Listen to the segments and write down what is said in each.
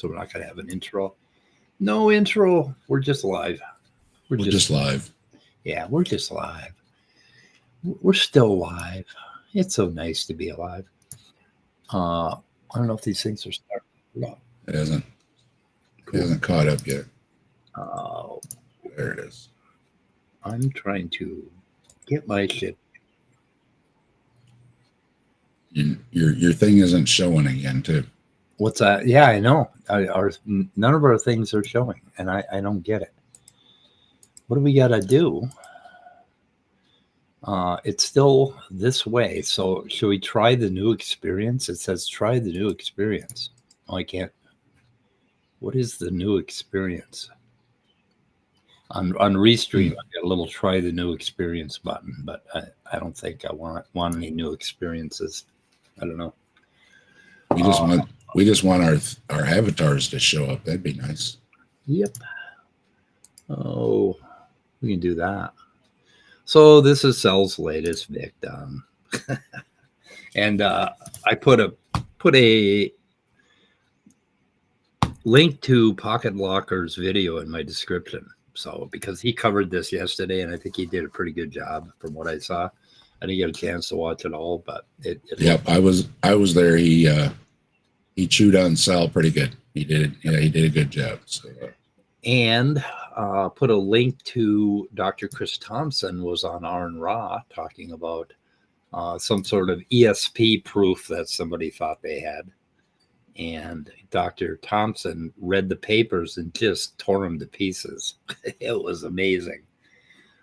so we're not going to have an intro. No intro. We're just live. We're just live. Yeah, we're just live. We're still live. It's so nice to be alive. I don't know if these things are starting. No. It hasn't. Cool. It hasn't caught up yet. Oh, there it is. I'm trying to get my shit. Your thing isn't showing again, too. What's that? Yeah, I know. None of our things are showing, and I don't get it. What do we got to do? It's still this way. So should we try the new experience? It says try the new experience. Oh, I can't. What is the new experience? On Restream, I got a little try the new experience button, but I don't think I want any new experiences. I don't know. We just want our avatars to show up. That'd be nice. Yep. Oh, we can do that. So this is Cell's latest victim, and I put a link to Pocketlocker's video in my description. So because he covered this yesterday, and I think he did a pretty good job from what I saw. I didn't get a chance to watch it all, but Yep, I was there. He chewed on Sal pretty good. He did a good job. So. And put a link to Dr. Chris Thompson was on Aron talking about some sort of ESP proof that somebody thought they had. And Dr. Thompson read the papers and just tore them to pieces. It was amazing.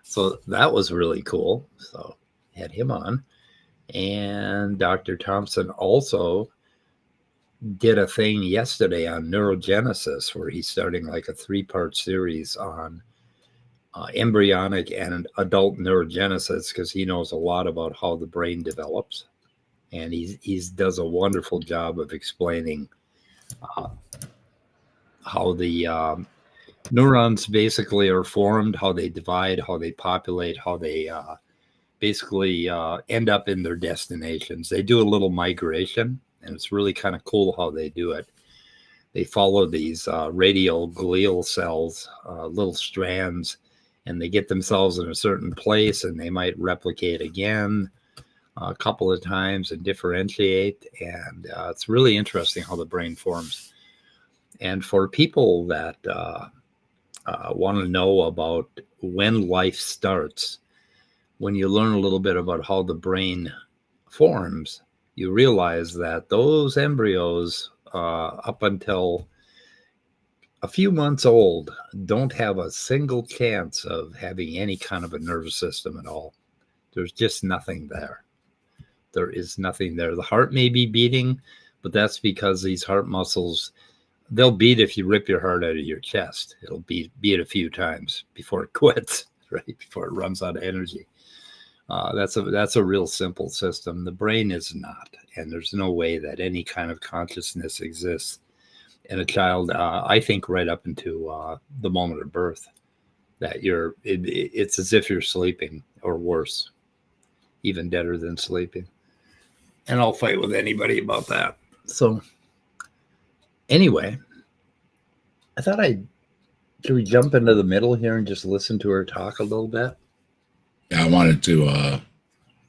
So that was really cool. So had him on. And Dr. Thompson also did a thing yesterday on neurogenesis where he's starting like a 3-part series on embryonic and adult neurogenesis because he knows a lot about how the brain develops, and he does a wonderful job of explaining how the neurons basically are formed, how they divide, how they populate, how they basically end up in their destinations. They do a little migration. And it's really kind of cool how they do it. They follow these radial glial cells, little strands, and they get themselves in a certain place, and they might replicate again a couple of times and differentiate. And it's really interesting how the brain forms. And for people that want to know about when life starts, when you learn a little bit about how the brain forms, you realize that those embryos up until a few months old don't have a single chance of having any kind of a nervous system at all. There's just nothing there. There is nothing there. The heart may be beating, but that's because these heart muscles, they'll beat if you rip your heart out of your chest. It'll beat a few times before it quits, right? Before it runs out of energy. That's a real simple system. The brain is not, and there's no way that any kind of consciousness exists in a child. I think right up into the moment of birth, that it's as if you're sleeping, or worse, even deader than sleeping. And I'll fight with anybody about that. So anyway, I thought should we jump into the middle here and just listen to her talk a little bit? Yeah, I wanted to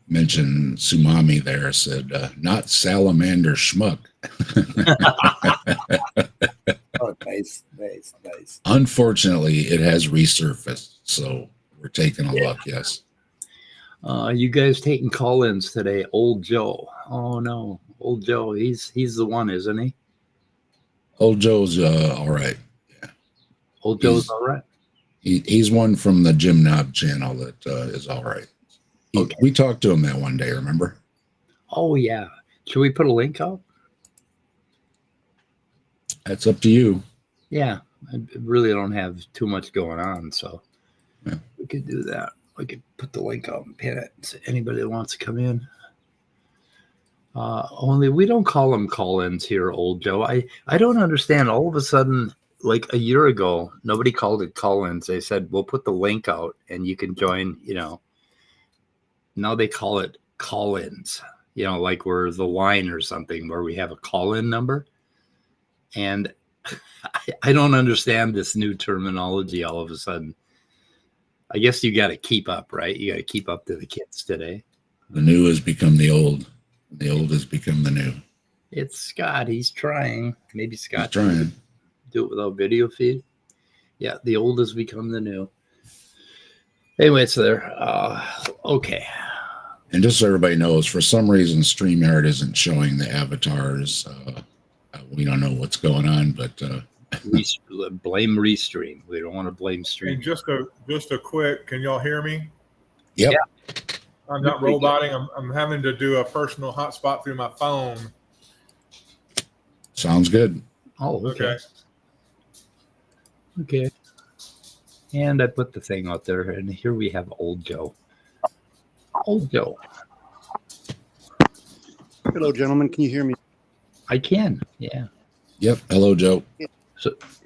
mention Sumami there said, not salamander schmuck. Oh, nice. Unfortunately, it has resurfaced, so we're taking a look, yes. You guys taking call-ins today? Old Joe. Oh, no. Old Joe, he's the one, isn't he? Old Joe's all right. Yeah. Old Joe's all right? He's one from the Jim Knob channel that is all right. Okay. We talked to him that one day, remember? Oh, yeah. Should we put a link up? That's up to you. Yeah. I really don't have too much going on, so yeah. We could do that. We could put the link up and pin it. So anybody that wants to come in. Only we don't call them call-ins here, Old Joe. I don't understand. All of a sudden, like a year ago, nobody called it call-ins. They said, we'll put the link out and you can join, Now they call it call-ins, like we're the line or something where we have a call-in number. And I don't understand this new terminology all of a sudden. I guess you got to keep up, right? You got to keep up to the kids today. The new has become the old. The old has become the new. It's Scott. He's trying. Maybe Scott He's trying. Do it without video feed. Yeah, the old has become the new. Anyway, it's there. Okay. And just so everybody knows, for some reason, StreamYard isn't showing the avatars. We don't know what's going on, but blame Restream. We don't want to blame Stream. And just a quick, can y'all hear me? Yep. Yeah. I'm not roboting. I'm having to do a personal hotspot through my phone. Sounds good. Oh, okay. Okay. And I put the thing out there, and here we have Old Joe. Old Joe. Hello, gentlemen. Can you hear me? I can. Yeah. Yep. Hello, Joe.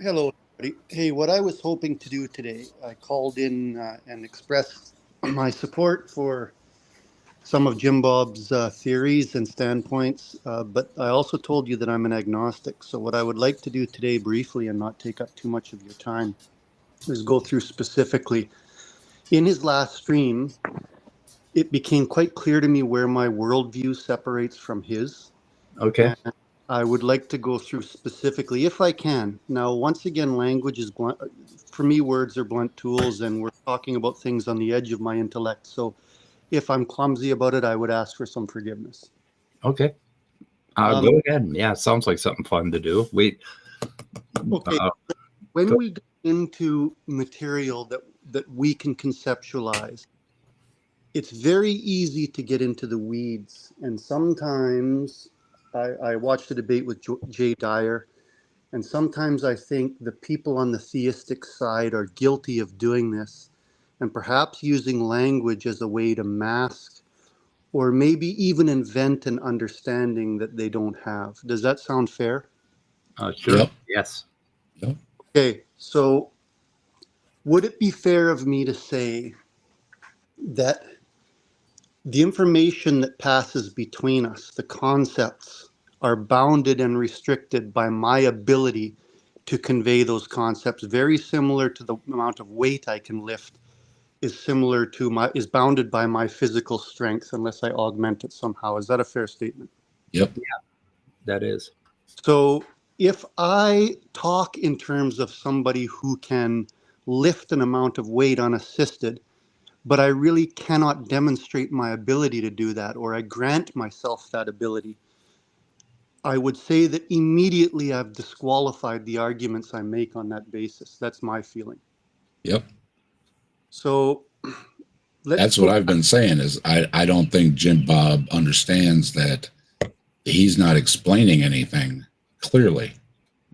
Hello, everybody. Hey, what I was hoping to do today, I called in and expressed my support for some of Jim Bob's theories and standpoints, but I also told you that I'm an agnostic. So what I would like to do today briefly and not take up too much of your time is go through specifically. In his last stream, it became quite clear to me where my worldview separates from his. Okay. And I would like to go through specifically, if I can. Now, once again, language is blunt. For me, words are blunt tools, and we're talking about things on the edge of my intellect. So if I'm clumsy about it, I would ask for some forgiveness. Okay. Go ahead. Yeah, sounds like something fun to do. Okay. When we get into material that we can conceptualize, it's very easy to get into the weeds. And sometimes I watched a debate with Jay Dyer, and sometimes I think the people on the theistic side are guilty of doing this and perhaps using language as a way to mask or maybe even invent an understanding that they don't have. Does that sound fair? Sure. Yep. Yes. Yep. Okay, so would it be fair of me to say that the information that passes between us, the concepts, are bounded and restricted by my ability to convey those concepts, very similar to the amount of weight I can lift, is bounded by my physical strength unless I augment it somehow. Is that a fair statement? Yep. Yeah, that is. So if I talk in terms of somebody who can lift an amount of weight unassisted, but I really cannot demonstrate my ability to do that, or I grant myself that ability, I would say that immediately I've disqualified the arguments I make on that basis. That's my feeling. Yep. So that's what I've been saying is I don't think Jim Bob understands that he's not explaining anything clearly.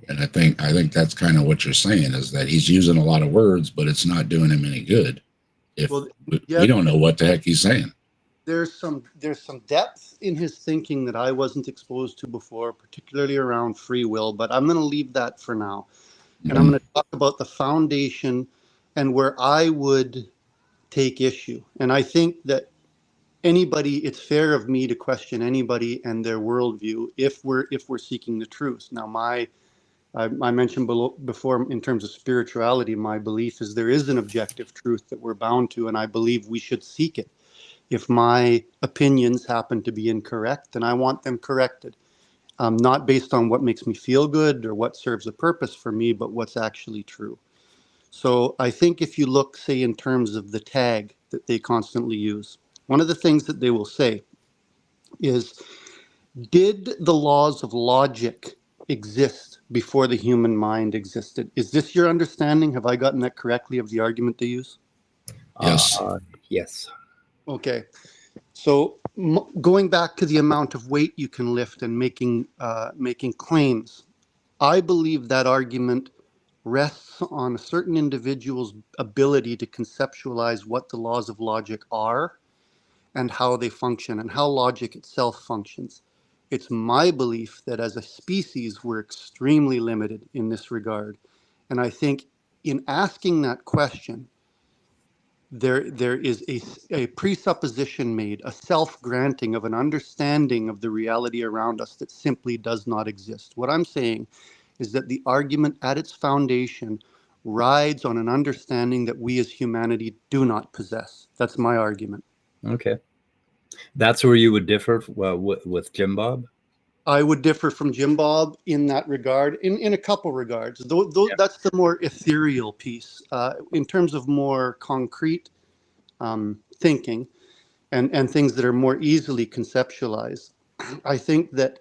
And I think that's kind of what you're saying is that he's using a lot of words, but it's not doing him any good. If we don't know what the heck he's saying. There's some depth in his thinking that I wasn't exposed to before, particularly around free will, but I'm going to leave that for now. And I'm going to talk about the foundation and where I would take issue. And I think that it's fair of me to question anybody and their worldview if we're seeking the truth. Now, I mentioned before in terms of spirituality, my belief is there is an objective truth that we're bound to, and I believe we should seek it. If my opinions happen to be incorrect, then I want them corrected. Not based on what makes me feel good or what serves a purpose for me, but what's actually true. So I think if you look, say, in terms of the tag that they constantly use, one of the things that they will say is, did the laws of logic exist before the human mind existed? Is this your understanding? Have I gotten that correctly of the argument they use? Yes. Yes. Okay. So going back to the amount of weight you can lift and making claims, I believe that argument rests on a certain individual's ability to conceptualize what the laws of logic are and how they function and how logic itself functions. It's my belief that as a species, we're extremely limited in this regard. And I think in asking that question, there is a presupposition made, a self-granting of an understanding of the reality around us that simply does not exist. What I'm saying is that the argument at its foundation rides on an understanding that we as humanity do not possess. That's my argument. Okay. That's where you would differ with Jim Bob? I would differ from Jim Bob in that regard, in a couple regards. Yeah. That's the more ethereal piece. In terms of more concrete thinking and things that are more easily conceptualized, I think that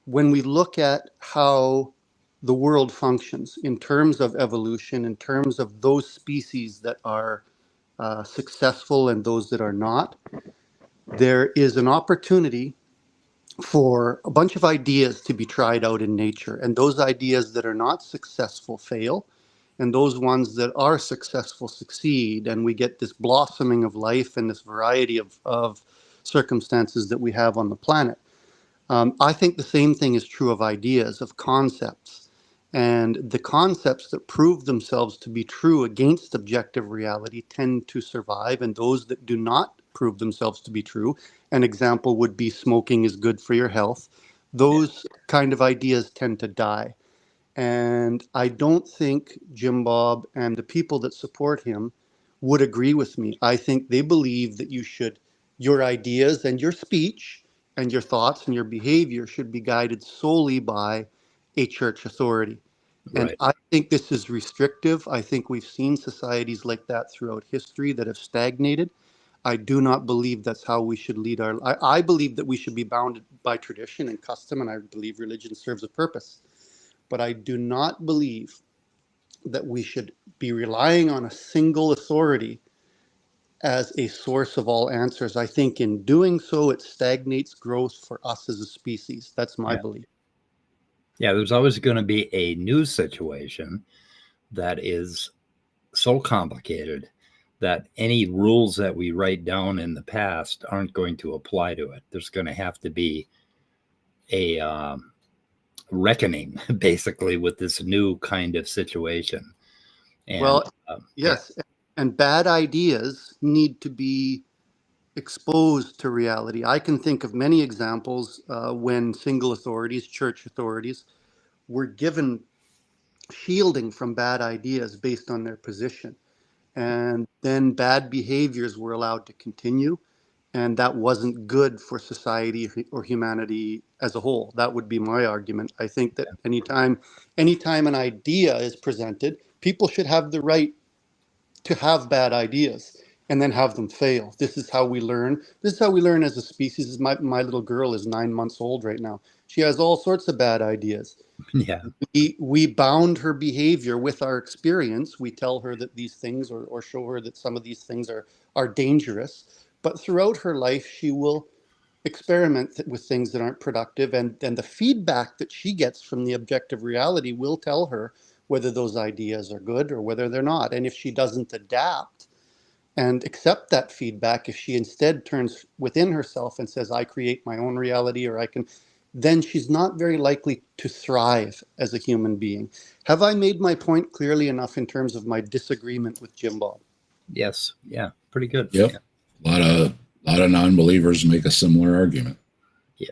when we look at how the world functions in terms of evolution, in terms of those species that are successful and those that are not, there is an opportunity for a bunch of ideas to be tried out in nature. And those ideas that are not successful fail, and those ones that are successful succeed. And we get this blossoming of life and this variety of circumstances that we have on the planet. I think the same thing is true of ideas, of concepts. And the concepts that prove themselves to be true against objective reality tend to survive, and those that do not prove themselves to be true, an example would be smoking is good for your health, those kind of ideas tend to die. And I don't think Jim Bob and the people that support him would agree with me. I think they believe that your ideas and your speech and your thoughts and your behavior should be guided solely by a church authority. And Right. I think this is restrictive. I think we've seen societies like that throughout history that have stagnated. I do not believe that's how we should lead I believe that we should be bounded by tradition and custom, and I believe religion serves a purpose. But I do not believe that we should be relying on a single authority as a source of all answers. I think in doing so, it stagnates growth for us as a species. That's my belief. Yeah, there's always going to be a new situation that is so complicated that any rules that we write down in the past aren't going to apply to it. There's going to have to be a reckoning, basically, with this new kind of situation. And, well, yes, and bad ideas need to be exposed to reality. I can think of many examples when single authorities, church authorities, were given shielding from bad ideas based on their position. And then bad behaviors were allowed to continue. And that wasn't good for society or humanity as a whole. That would be my argument. I think that anytime an idea is presented, people should have the right to have bad ideas and then have them fail. This is how we learn. This is how we learn as a species. My little girl is 9 months old right now. She has all sorts of bad ideas. yeah, We bound her behavior with our experience. We tell her that these things or show her that some of these things are dangerous. But throughout her life, she will experiment with things that aren't productive. And then the feedback that she gets from the objective reality will tell her whether those ideas are good or whether they're not. And if she doesn't adapt and accept that feedback, if she instead turns within herself and says, I create my own reality, or I can, then she's not very likely to thrive as a human being. Have I made my point clearly enough in terms of my disagreement with Jim Bob? yes, yeah, pretty good. Yep. Yeah. A lot of non-believers make a similar argument. Yeah.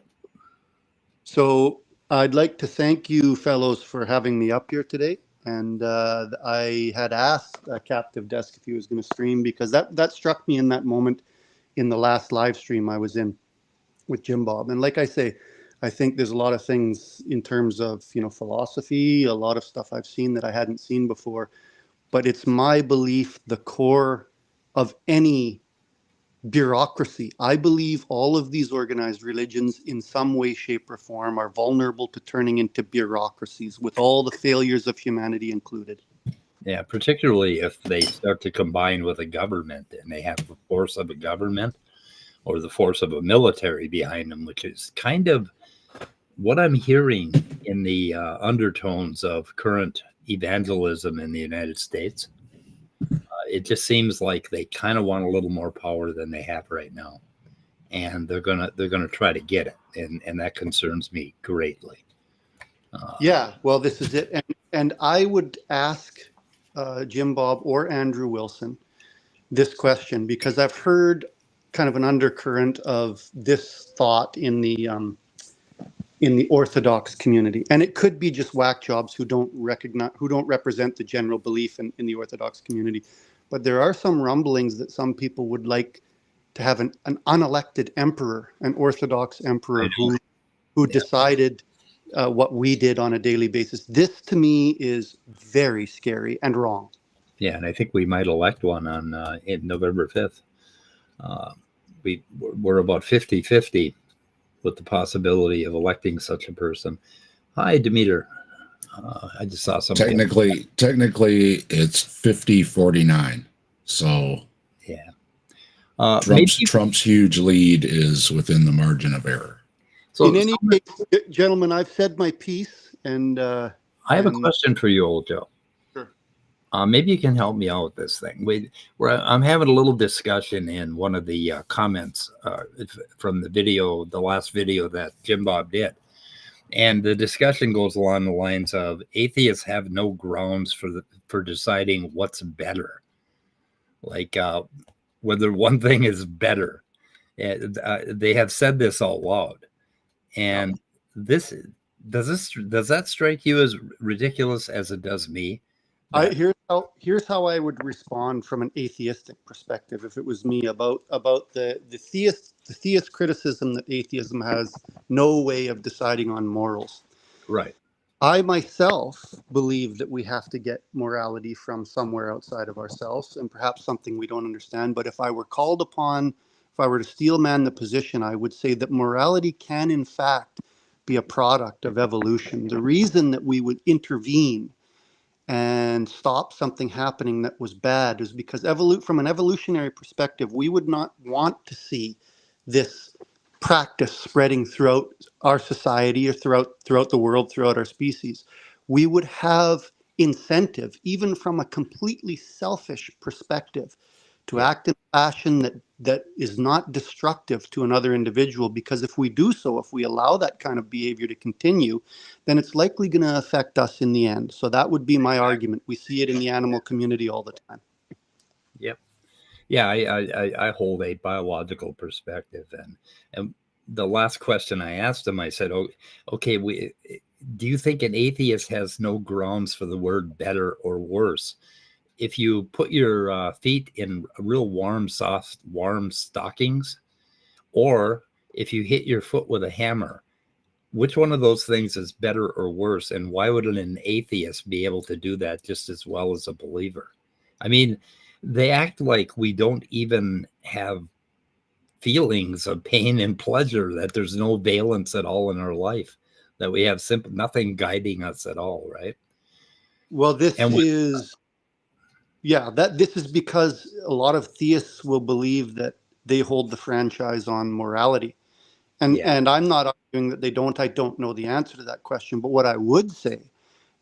So I'd like to thank you fellows for having me up here today. And I had asked Captive Desk if he was going to stream, because that struck me in that moment in the last live stream I was in with Jim Bob. And like I say, I think there's a lot of things in terms of, philosophy, a lot of stuff I've seen that I hadn't seen before. But it's my belief, the core of any bureaucracy. I believe all of these organized religions in some way, shape, or form are vulnerable to turning into bureaucracies, with all the failures of humanity included. Yeah, particularly if they start to combine with a government and they have the force of a government or the force of a military behind them, which is kind of what I'm hearing in the undertones of current evangelism in the United States. It just seems like they kind of want a little more power than they have right now, and they're gonna try to get it, and that concerns me greatly. Yeah, well, this is it, and I would ask Jim Bob or Andrew Wilson this question, because I've heard kind of an undercurrent of this thought in the in the Orthodox community. And it could be just whack jobs who don't represent the general belief in the Orthodox community. But there are some rumblings that some people would like to have an unelected emperor, an Orthodox emperor who decided what we did on a daily basis. This to me is very scary and wrong. Yeah, and I think we might elect one on in November 5th. We're about 50-50 with the possibility of electing such a person. Hi, Demeter. I just saw something. Technically, it's 50-49. So yeah, Trump's huge lead is within the margin of error. So, in any case, gentlemen, I've said my piece, and I have a question for you, old Joe. Sure. Maybe you can help me out with this thing. I'm having a little discussion in one of the comments from the last video that Jim Bob did. And the discussion goes along the lines of atheists have no grounds for deciding what's better. Like whether one thing is better. They have said this out loud. And does that strike you as ridiculous as it does me? Here's how I would respond from an atheistic perspective if it was me about the theist criticism that atheism has no way of deciding on morals. Right. I myself believe that we have to get morality from somewhere outside of ourselves, and perhaps something we don't understand. But if I were called upon, if I were to steel man the position, I would say that morality can in fact be a product of evolution. The reason that we would intervene and stop something happening that was bad is because from an evolutionary perspective, we would not want to see this practice spreading throughout our society or throughout the world, throughout our species. We would have incentive, even from a completely selfish perspective, to act in a fashion that is not destructive to another individual, because if we do so, if we allow that kind of behavior to continue, then it's likely going to affect us in the end. So that would be my argument. We see it in the animal community all the time. Yep. Yeah, I hold a biological perspective. And the last question I asked him, I said, okay, do you think an atheist has no grounds for the word better or worse? If you put your feet in real warm stockings, or if you hit your foot with a hammer, which one of those things is better or worse? And why would an atheist be able to do that just as well as a believer? I mean, they act like we don't even have feelings of pain and pleasure, that there's no valence at all in our life, that we have nothing guiding us at all, right? Well, this is because a lot of theists will believe that they hold the franchise on morality. And I'm not arguing that they don't. I don't know the answer to that question. But what I would say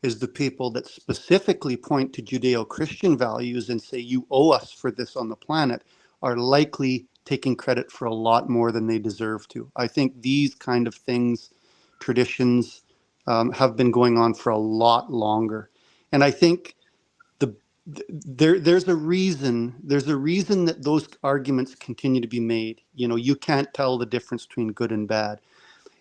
is the people that specifically point to Judeo-Christian values and say you owe us for this on the planet are likely taking credit for a lot more than they deserve to. I think these kind of things, traditions, have been going on for a lot longer. And I think there's a reason that those arguments continue to be made. You can't tell the difference between good and bad.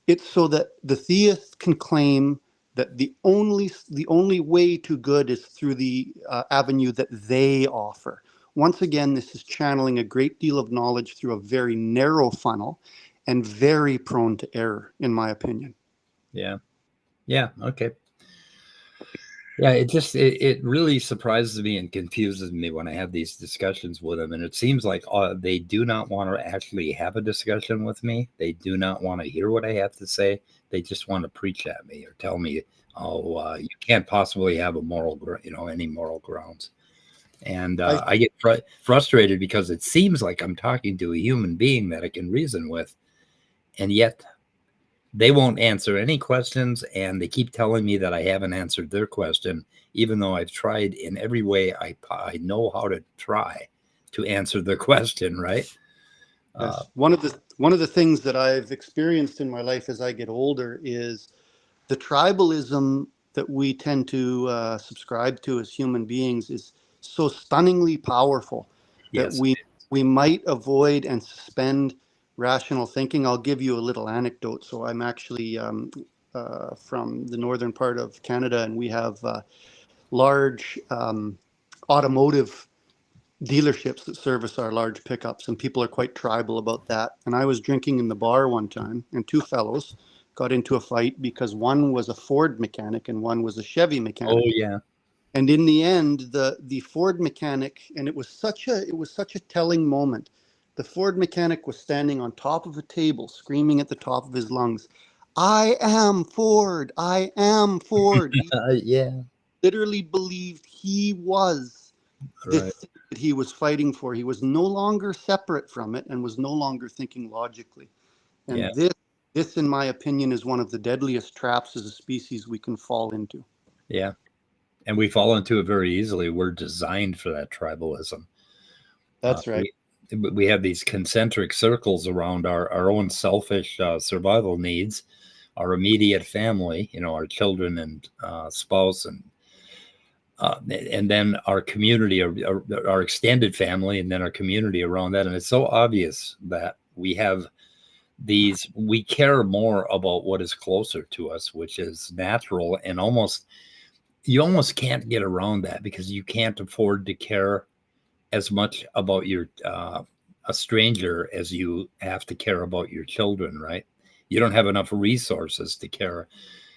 It's so that the theist can claim that the only way to good is through the avenue that they offer. Once again, this is channeling a great deal of knowledge through a very narrow funnel and very prone to error, in my opinion. Yeah. Okay. Yeah, it really surprises me and confuses me when I have these discussions with them. And it seems like they do not want to actually have a discussion with me. They do not want to hear what I have to say. They just want to preach at me or tell me, you can't possibly have any moral grounds. And I get frustrated because it seems like I'm talking to a human being that I can reason with. And yet they won't answer any questions, and they keep telling me that I haven't answered their question, even though I've tried in every way I know how to try to answer their question, right? Yes. One of the things that I've experienced in my life as I get older is the tribalism that we tend to subscribe to as human beings is so stunningly powerful that we might avoid and suspend rational thinking. I'll give you a little anecdote. So I'm actually from the northern part of Canada, and we have large automotive dealerships that service our large pickups, and people are quite tribal about that. And I was drinking in the bar one time, and two fellows got into a fight because one was a Ford mechanic and one was a Chevy mechanic. Oh yeah. And in the end, the Ford mechanic, and it was such a telling moment. The Ford mechanic was standing on top of a table, screaming at the top of his lungs, "I am Ford! I am Ford!" He Yeah. literally believed he was this Right. thing that he was fighting for. He was no longer separate from it and was no longer thinking logically. Yeah. And this, in my opinion, is one of the deadliest traps as a species we can fall into. Yeah. And we fall into it very easily. We're designed for that tribalism. That's right. We have these concentric circles around our own selfish survival needs, our immediate family, our children and spouse, and then our community, our extended family, and then our community around that. And it's so obvious that we care more about what is closer to us, which is natural, and you almost can't get around that because you can't afford to care as much about a stranger as you have to care about your children, right? You don't have enough resources to care.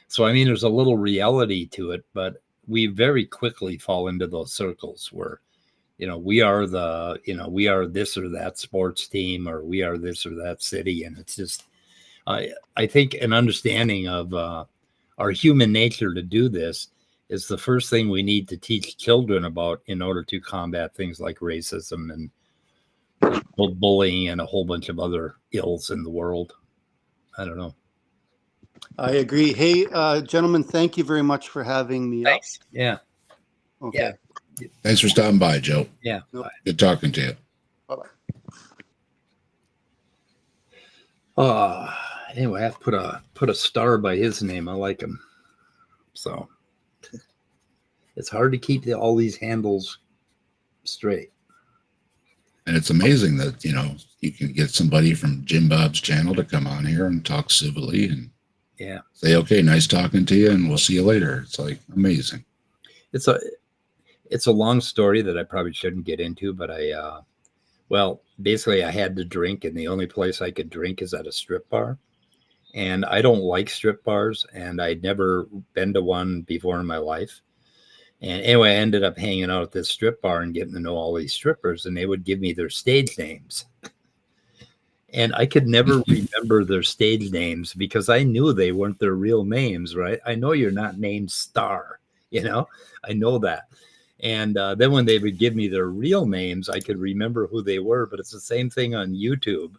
So, I mean, there's a little reality to it, but we very quickly fall into those circles where, we are this or that sports team, or we are this or that city. And it's just, I think an understanding of our human nature to do this is the first thing we need to teach children about in order to combat things like racism and bullying and a whole bunch of other ills in the world. I don't know. I agree. Hey, gentlemen, thank you very much for having me. Thanks. Up. Yeah. Okay. Yeah. Thanks for stopping by, Joe. Yeah. Nope. Good talking to you. Bye-bye. Anyway, I have to put a star by his name. I like him. So it's hard to keep all these handles straight. And it's amazing that, you can get somebody from Jim Bob's channel to come on here and talk civilly and say, okay, nice talking to you, and we'll see you later. It's like amazing. It's a long story that I probably shouldn't get into, but basically I had to drink, and the only place I could drink is at a strip bar. And I don't like strip bars, and I'd never been to one before in my life. And anyway, I ended up hanging out at this strip bar and getting to know all these strippers, and they would give me their stage names. And I could never remember their stage names because I knew they weren't their real names, right? I know you're not named Star, I know that. And then when they would give me their real names, I could remember who they were. But it's the same thing on YouTube.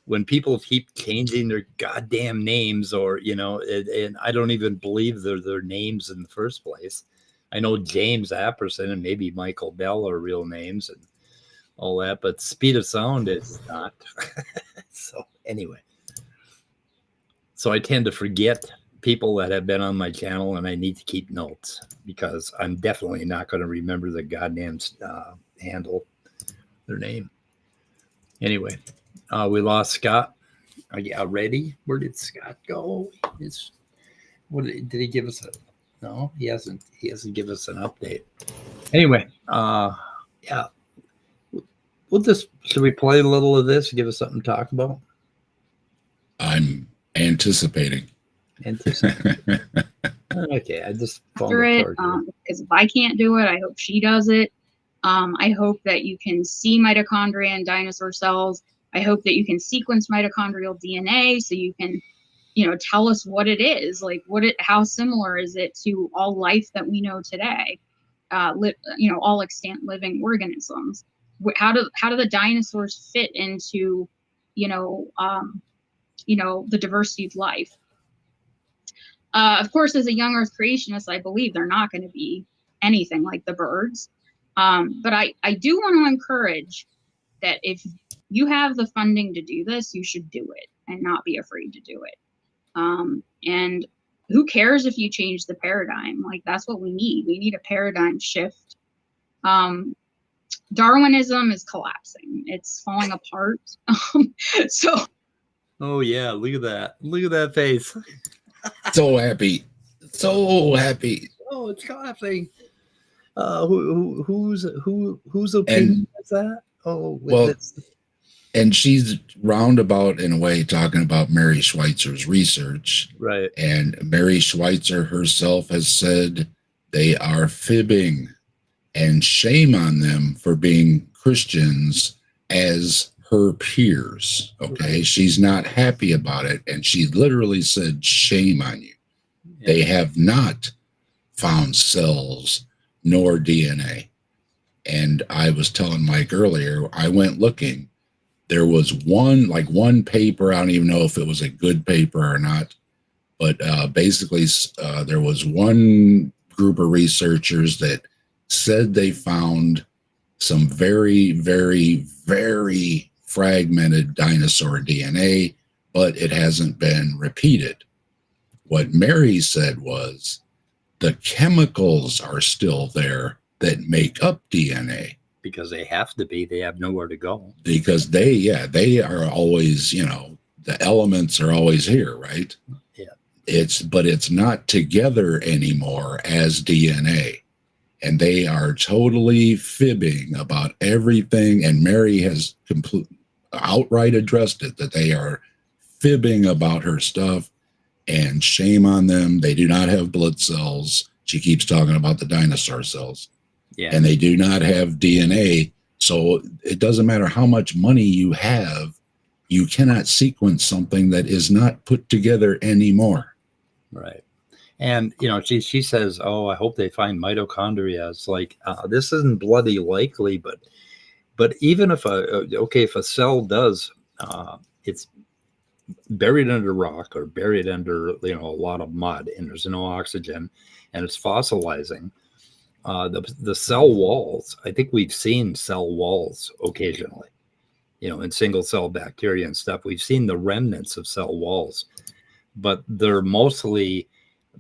When people keep changing their goddamn names, or, and I don't even believe they're their names in the first place. I know James Apperson and maybe Michael Bell are real names and all that, but Speed of Sound is not. So anyway, so I tend to forget people that have been on my channel, and I need to keep notes because I'm definitely not going to remember the goddamn handle, their name. Anyway, we lost Scott. Are you ready? Where did Scott go? Did he give us no, he hasn't. He hasn't given us an update. Anyway, yeah. Should we play a little of this? Give us something to talk about. I'm anticipating. Okay, I just after it because if I can't do it, I hope she does it. I hope that you can see mitochondria in dinosaur cells. I hope that you can sequence mitochondrial DNA so you can tell us what it is, like how similar is it to all life that we know today, all extant living organisms. How do the dinosaurs fit into the diversity of life? Of course, as a young earth creationist, I believe they're not going to be anything like the birds, but I do want to encourage that if you have the funding to do this, you should do it and not be afraid to do it. And who cares if you change the paradigm? Like, that's what we need. We need a paradigm shift. Darwinism is collapsing. It's falling apart. So Oh yeah, look at that. Look at that face. So happy. So happy. Oh, it's collapsing. Whose opinion is that? Oh, well, and she's roundabout in a way talking about Mary Schweitzer's research. Right. And Mary Schweitzer herself has said they are fibbing, and shame on them for being Christians as her peers. Okay. She's not happy about it. And she literally said, shame on you. Yeah. They have not found cells nor DNA. And I was telling Mike earlier, I went looking. There was one paper. I don't even know if it was a good paper or not, but basically there was one group of researchers that said they found some very, very, very fragmented dinosaur DNA, but it hasn't been repeated. What Mary said was the chemicals are still there that make up DNA. Because they have to be. They have nowhere to go. Because they are always, the elements are always here, right? Yeah. But it's not together anymore as DNA. And they are totally fibbing about everything. And Mary has outright addressed it, that they are fibbing about her stuff, and shame on them. They do not have blood cells. She keeps talking about the dinosaur cells. Yeah. And they do not have DNA. So it doesn't matter how much money you have, you cannot sequence something that is not put together anymore. Right. And, she says, oh, I hope they find mitochondria. It's like, this isn't bloody likely, but even if a cell does, it's buried under rock or buried under, a lot of mud, and there's no oxygen, and it's fossilizing. The cell walls, I think we've seen cell walls occasionally, in single cell bacteria and stuff. We've seen the remnants of cell walls, but they're mostly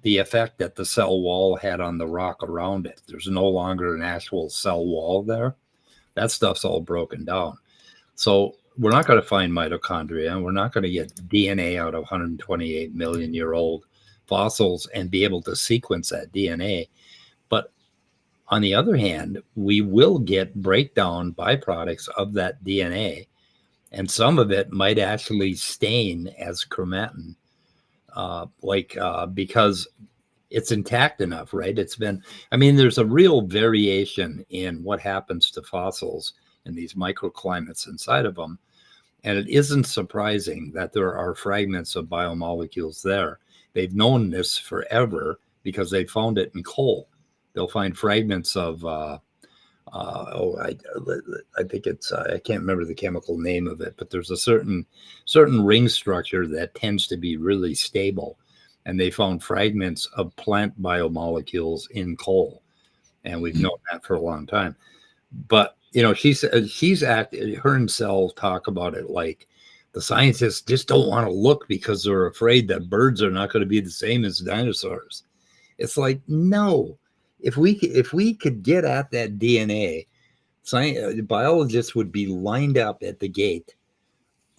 the effect that the cell wall had on the rock around it. There's no longer an actual cell wall there. That stuff's all broken down. So we're not going to find mitochondria, and we're not going to get DNA out of 128 million year old fossils and be able to sequence that DNA. But on the other hand, we will get breakdown byproducts of that DNA, and some of it might actually stain as chromatin, because it's intact enough, right? There's a real variation in what happens to fossils in these microclimates inside of them. And it isn't surprising that there are fragments of biomolecules there. They've known this forever because they found it in coal. They'll find fragments of, I think it's, I can't remember the chemical name of it, but there's a certain ring structure that tends to be really stable. And they found fragments of plant biomolecules in coal. And we've known that for a long time. But, her and Cell talk about it like the scientists just don't want to look because they're afraid that birds are not going to be the same as dinosaurs. It's like, no. If we could get at that DNA, biologists would be lined up at the gate,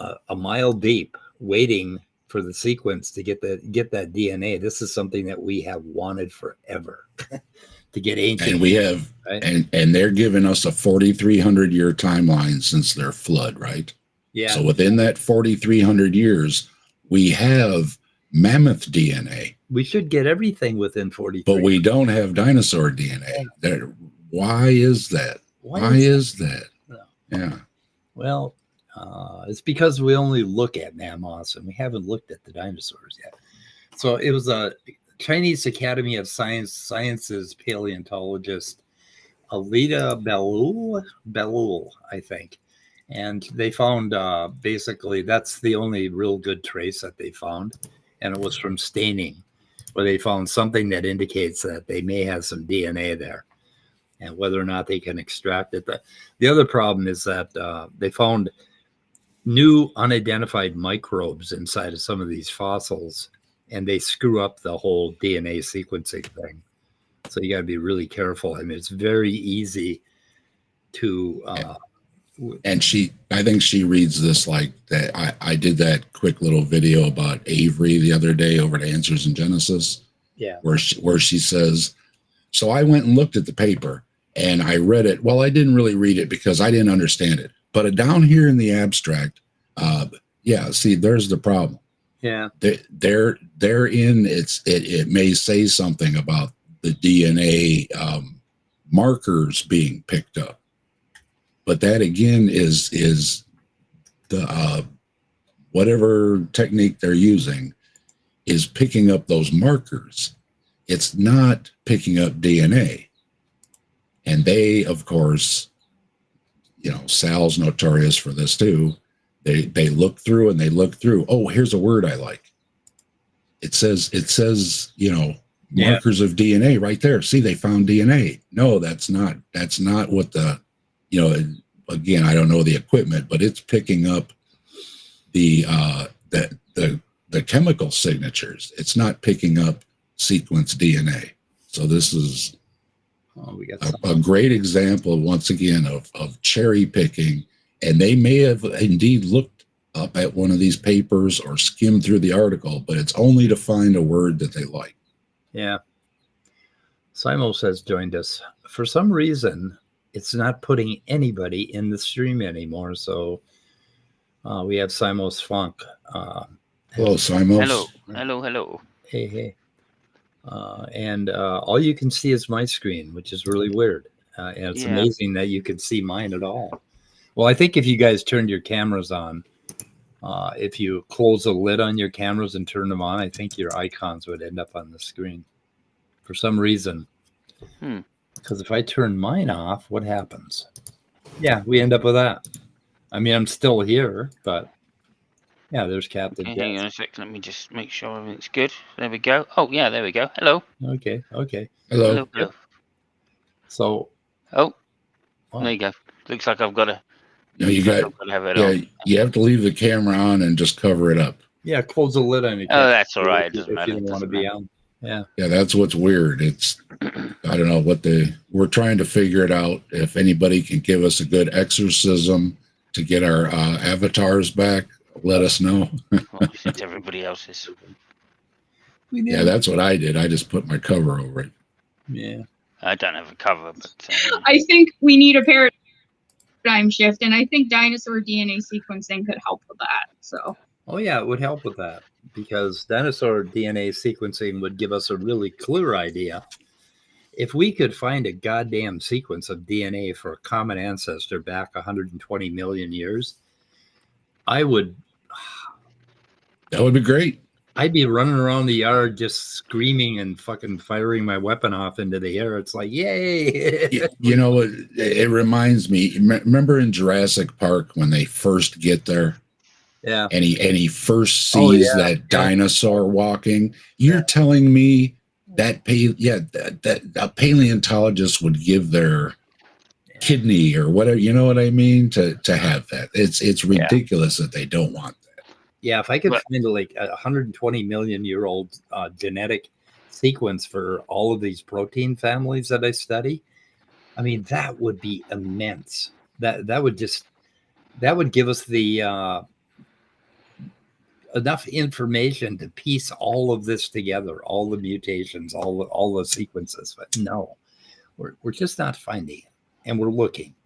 a mile deep, waiting for the sequence to get that DNA. This is something that we have wanted forever to get ancient. And we have, right? and they're giving us a 4,300 year timeline since their flood, right? Yeah. So within that 4,300 years, we have mammoth DNA. We should get everything within 43. But we don't have dinosaur DNA. Why is that? Why is that? No. Yeah. Well, it's because we only look at mammoths and we haven't looked at the dinosaurs yet. So it was a Chinese Academy of Sciences paleontologist, Alida Belul, I think. And they found basically that's the only real good trace that they found. And it was from staining, where they found something that indicates that they may have some DNA there, and whether or not they can extract it. The other problem is that they found new unidentified microbes inside of some of these fossils, and they screw up the whole DNA sequencing thing. So you got to be really careful. It's very easy to And I think she reads this like that. I did that quick little video about Avery the other day over to Answers in Genesis, where she says, so I went and looked at the paper and I read it. Well, I didn't really read it because I didn't understand it. But down here in the abstract, see, there's the problem. Yeah. Therein, it may say something about the DNA markers being picked up. But that again is the whatever technique they're using is picking up those markers. It's not picking up DNA. And they, of course, Sal's notorious for this too. They look through and they look through. Oh, here's a word I like. It says, markers of DNA right there. See, they found DNA. No, that's not what the, again, I don't know the equipment, but it's picking up the chemical signatures. It's not picking up sequence DNA. So this is a great example, once again, of cherry picking. And they may have indeed looked up at one of these papers or skimmed through the article, but it's only to find a word that they like. Yeah. Simos has joined us. For some reason, it's not putting anybody in the stream anymore. So we have Simos Funk. Hello, Simos. Hello. Hey. And all you can see is my screen, which is really weird. And it's amazing that you can see mine at all. Well, I think if you guys turned your cameras on, if you close the lid on your cameras and turn them on, I think your icons would end up on the screen for some reason. Because if I turn mine off, what happens? Yeah, we end up with that. I mean, I'm still here, but yeah, there's Captain. Okay, hang on a sec. Let me just make sure everything's good. There we go. Oh, yeah, there we go. Hello. Okay. Hello. So. Oh, there you go. Looks like I've got to. No, you have to leave the camera on and just cover it up. Yeah, close the lid on your camera. Oh, that's all right. It doesn't matter. You don't want to be on. Yeah, that's what's weird. It's, I don't know we're trying to figure it out. If anybody can give us a good exorcism to get our avatars back, let us know. Well, since everybody else's. Yeah, that's what I did. I just put my cover over it. Yeah. I don't have a cover, but I think we need a paradigm shift, and I think dinosaur DNA sequencing could help with that. So. Oh yeah, it would help with that, because dinosaur DNA sequencing would give us a really clear idea. If we could find a goddamn sequence of DNA for a common ancestor back 120 million years, that would be great. I'd be running around the yard just screaming and fucking firing my weapon off into the air. It's like, yay! It reminds me. Remember in Jurassic Park when they first get there? Yeah. And he first sees that dinosaur walking. You're telling me that a paleontologist would give their kidney or whatever, you know what I mean, to have that. It's ridiculous that they don't want that. Yeah, if I could find like a 120 million year old genetic sequence for all of these protein families that I study, I mean, that would be immense. That would give us the enough information to piece all of this together, all the mutations, all the sequences. But no, we're just not finding it, and we're looking.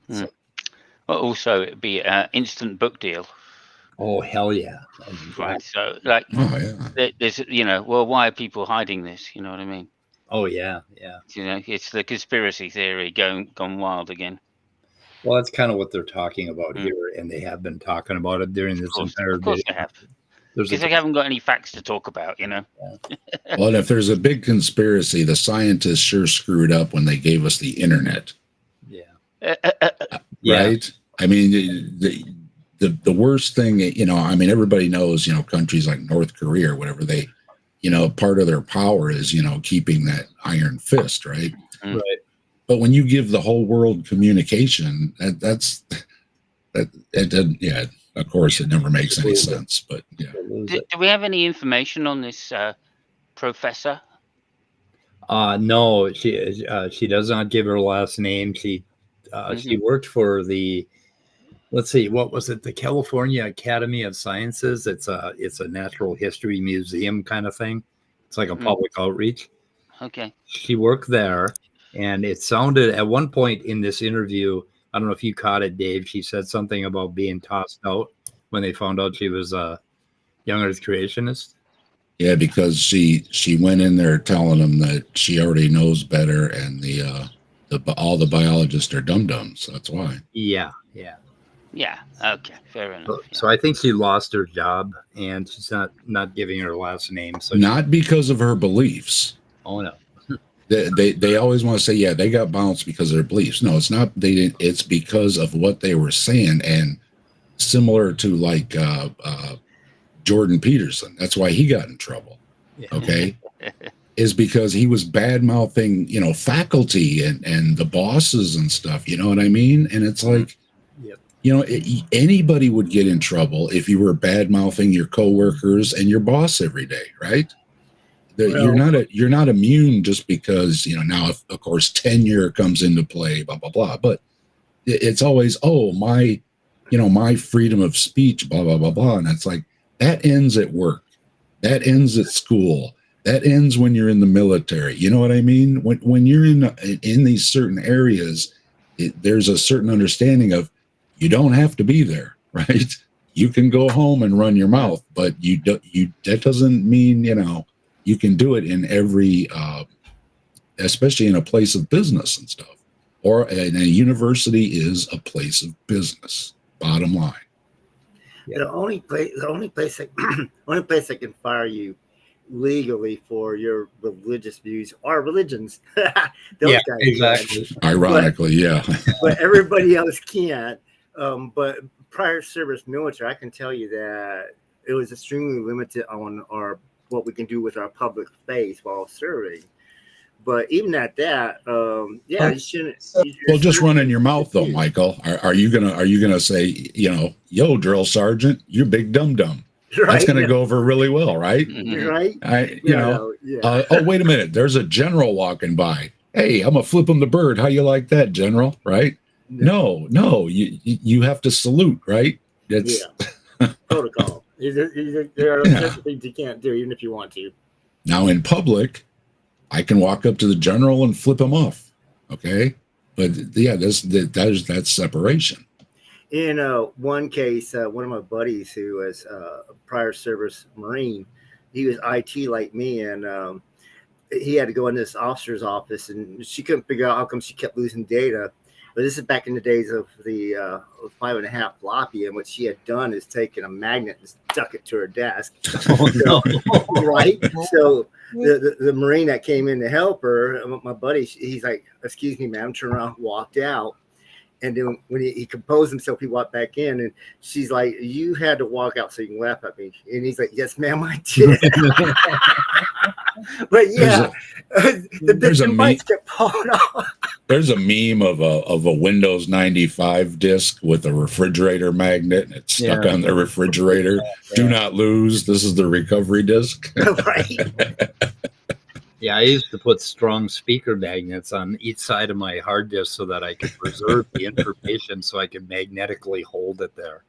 So. Well, also it'd be an instant book deal. Oh hell yeah! Right. So like, there's why are people hiding this? You know what I mean? Oh yeah. It's the conspiracy theory gone wild again. Well, that's kind of what they're talking about here, and they have been talking about it during this entire video. Of course they have. Because they haven't got any facts to talk about, Well, and if there's a big conspiracy, the scientists sure screwed up when they gave us the internet. Yeah. Right? I mean, the worst thing, everybody knows, countries like North Korea or whatever, they, part of their power is, keeping that iron fist, right? Right. But when you give the whole world communication, of course, it never makes any sense. But yeah. Do we have any information on this professor? No, she does not give her last name. She She worked for the, let's see, what was it? The California Academy of Sciences. It's a natural history museum kind of thing. It's like a public outreach. Okay. She worked there, and it sounded at one point in this interview, I don't know if you caught it, Dave, she said something about being tossed out when they found out she was a young earth creationist. Yeah, because she went in there telling them that she already knows better, and all the biologists are dum-dums. That's why. Yeah. Okay, fair enough. So I think she lost her job, and she's not giving her last name. So not because of her beliefs. Oh no. They always want to say, yeah, they got bounced because of their beliefs. No, it's not. They didn't. It's because of what they were saying, and similar to like Jordan Peterson. That's why he got in trouble. Yeah. Okay, is because he was bad mouthing, faculty and the bosses and stuff. You know what I mean? And it's like, anybody would get in trouble if you were bad mouthing your coworkers and your boss every day, right? You're not immune just because now of course tenure comes into play, blah blah blah. But it's always my freedom of speech, blah blah blah blah, and it's like that ends at work, that ends at school, that ends when you're in the military. You know what I mean? When you're in these certain areas, there's a certain understanding of you don't have to be there, right? You can go home and run your mouth, but that doesn't mean you can do it in every, especially in a place of business and stuff. Or and a university is a place of business. Bottom line. Yeah. The only place that can fire you legally for your religious views are religions. Those guys exactly. Can. Ironically, but everybody else can't. But prior service military, I can tell you that it was extremely limited on what we can do with our public space while serving. But even at that, you shouldn't. Well, just running your mouth though, Michael. Are you gonna say, yo, drill sergeant, you big dum dum? Right? That's gonna go over really well, right? Right. Oh, wait a minute. There's a general walking by. Hey, I'm gonna flip him the bird. How you like that, General? Right? No. You have to salute, right? That's protocol. There are certain things you can't do, even if you want to. Now in public, I can walk up to the general and flip him off. Okay, but that's separation. In one case, one of my buddies who was a prior service Marine, he was IT like me, and he had to go in this officer's office, and she couldn't figure out how come she kept losing data. But this is back in the days of the 5.5 floppy, and what she had done is taken a magnet and stuck it to her desk. Oh, no. Right? So the Marine that came in to help her, my buddy, he's like, "Excuse me, ma'am," turned around, walked out. And then when he composed himself, he walked back in, and she's like, "You had to walk out so you can laugh at me." And he's like, "Yes, ma'am, I did." But the mics kept falling off. There's a meme of a Windows 95 disk with a refrigerator magnet, and it's stuck on the refrigerator. Do not lose. This is the recovery disk. Right. Yeah, I used to put strong speaker magnets on each side of my hard disk so that I could preserve the information, so I could magnetically hold it there.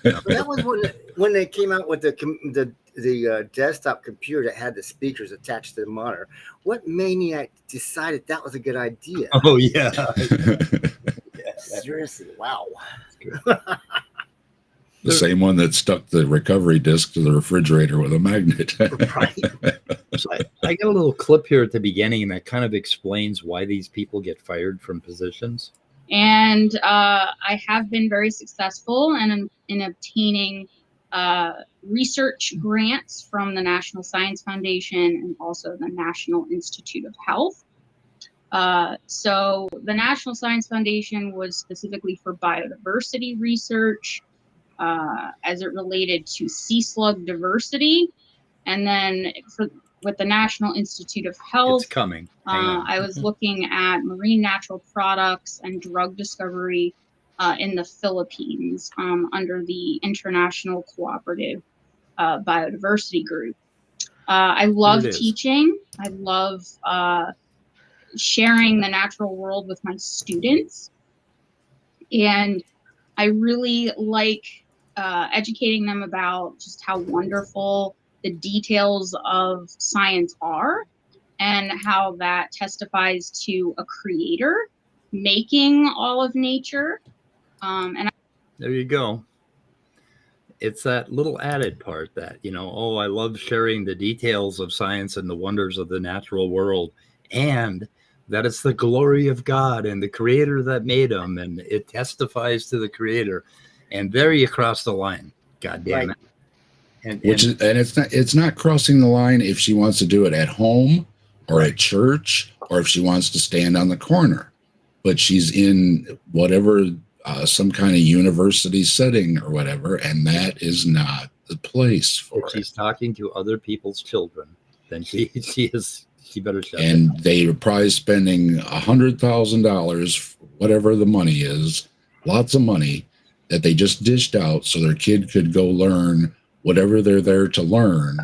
That was when they came out with the desktop computer that had the speakers attached to the monitor. What maniac decided that was a good idea? Oh yeah. Seriously, wow. The same one that stuck the recovery disk to the refrigerator with a magnet. Right. So I got a little clip here at the beginning that kind of explains why these people get fired from positions. And I have been very successful in obtaining research grants from the National Science Foundation and also the National Institute of Health. So the National Science Foundation was specifically for biodiversity research as it related to sea slug diversity. And then with the National Institute of Health, it's coming. I was looking at marine natural products and drug discovery in the Philippines under the International Cooperative Biodiversity Group. I love teaching. I love sharing the natural world with my students. And I really like educating them about just how wonderful the details of science are and how that testifies to a creator making all of nature. There you go. It's that little added part that, oh, I love sharing the details of science and the wonders of the natural world, and that it's the glory of God and the creator that made them, and it testifies to the creator. And there you cross the line. God damn it. And it's not crossing the line if she wants to do it at home or at church, or if she wants to stand on the corner, but she's in whatever some kind of university setting or whatever, and that is not the place for if she's talking to other people's children, then she better shut and they are probably spending $100,000, whatever the money is, lots of money that they just dished out so their kid could go learn whatever they're there to learn,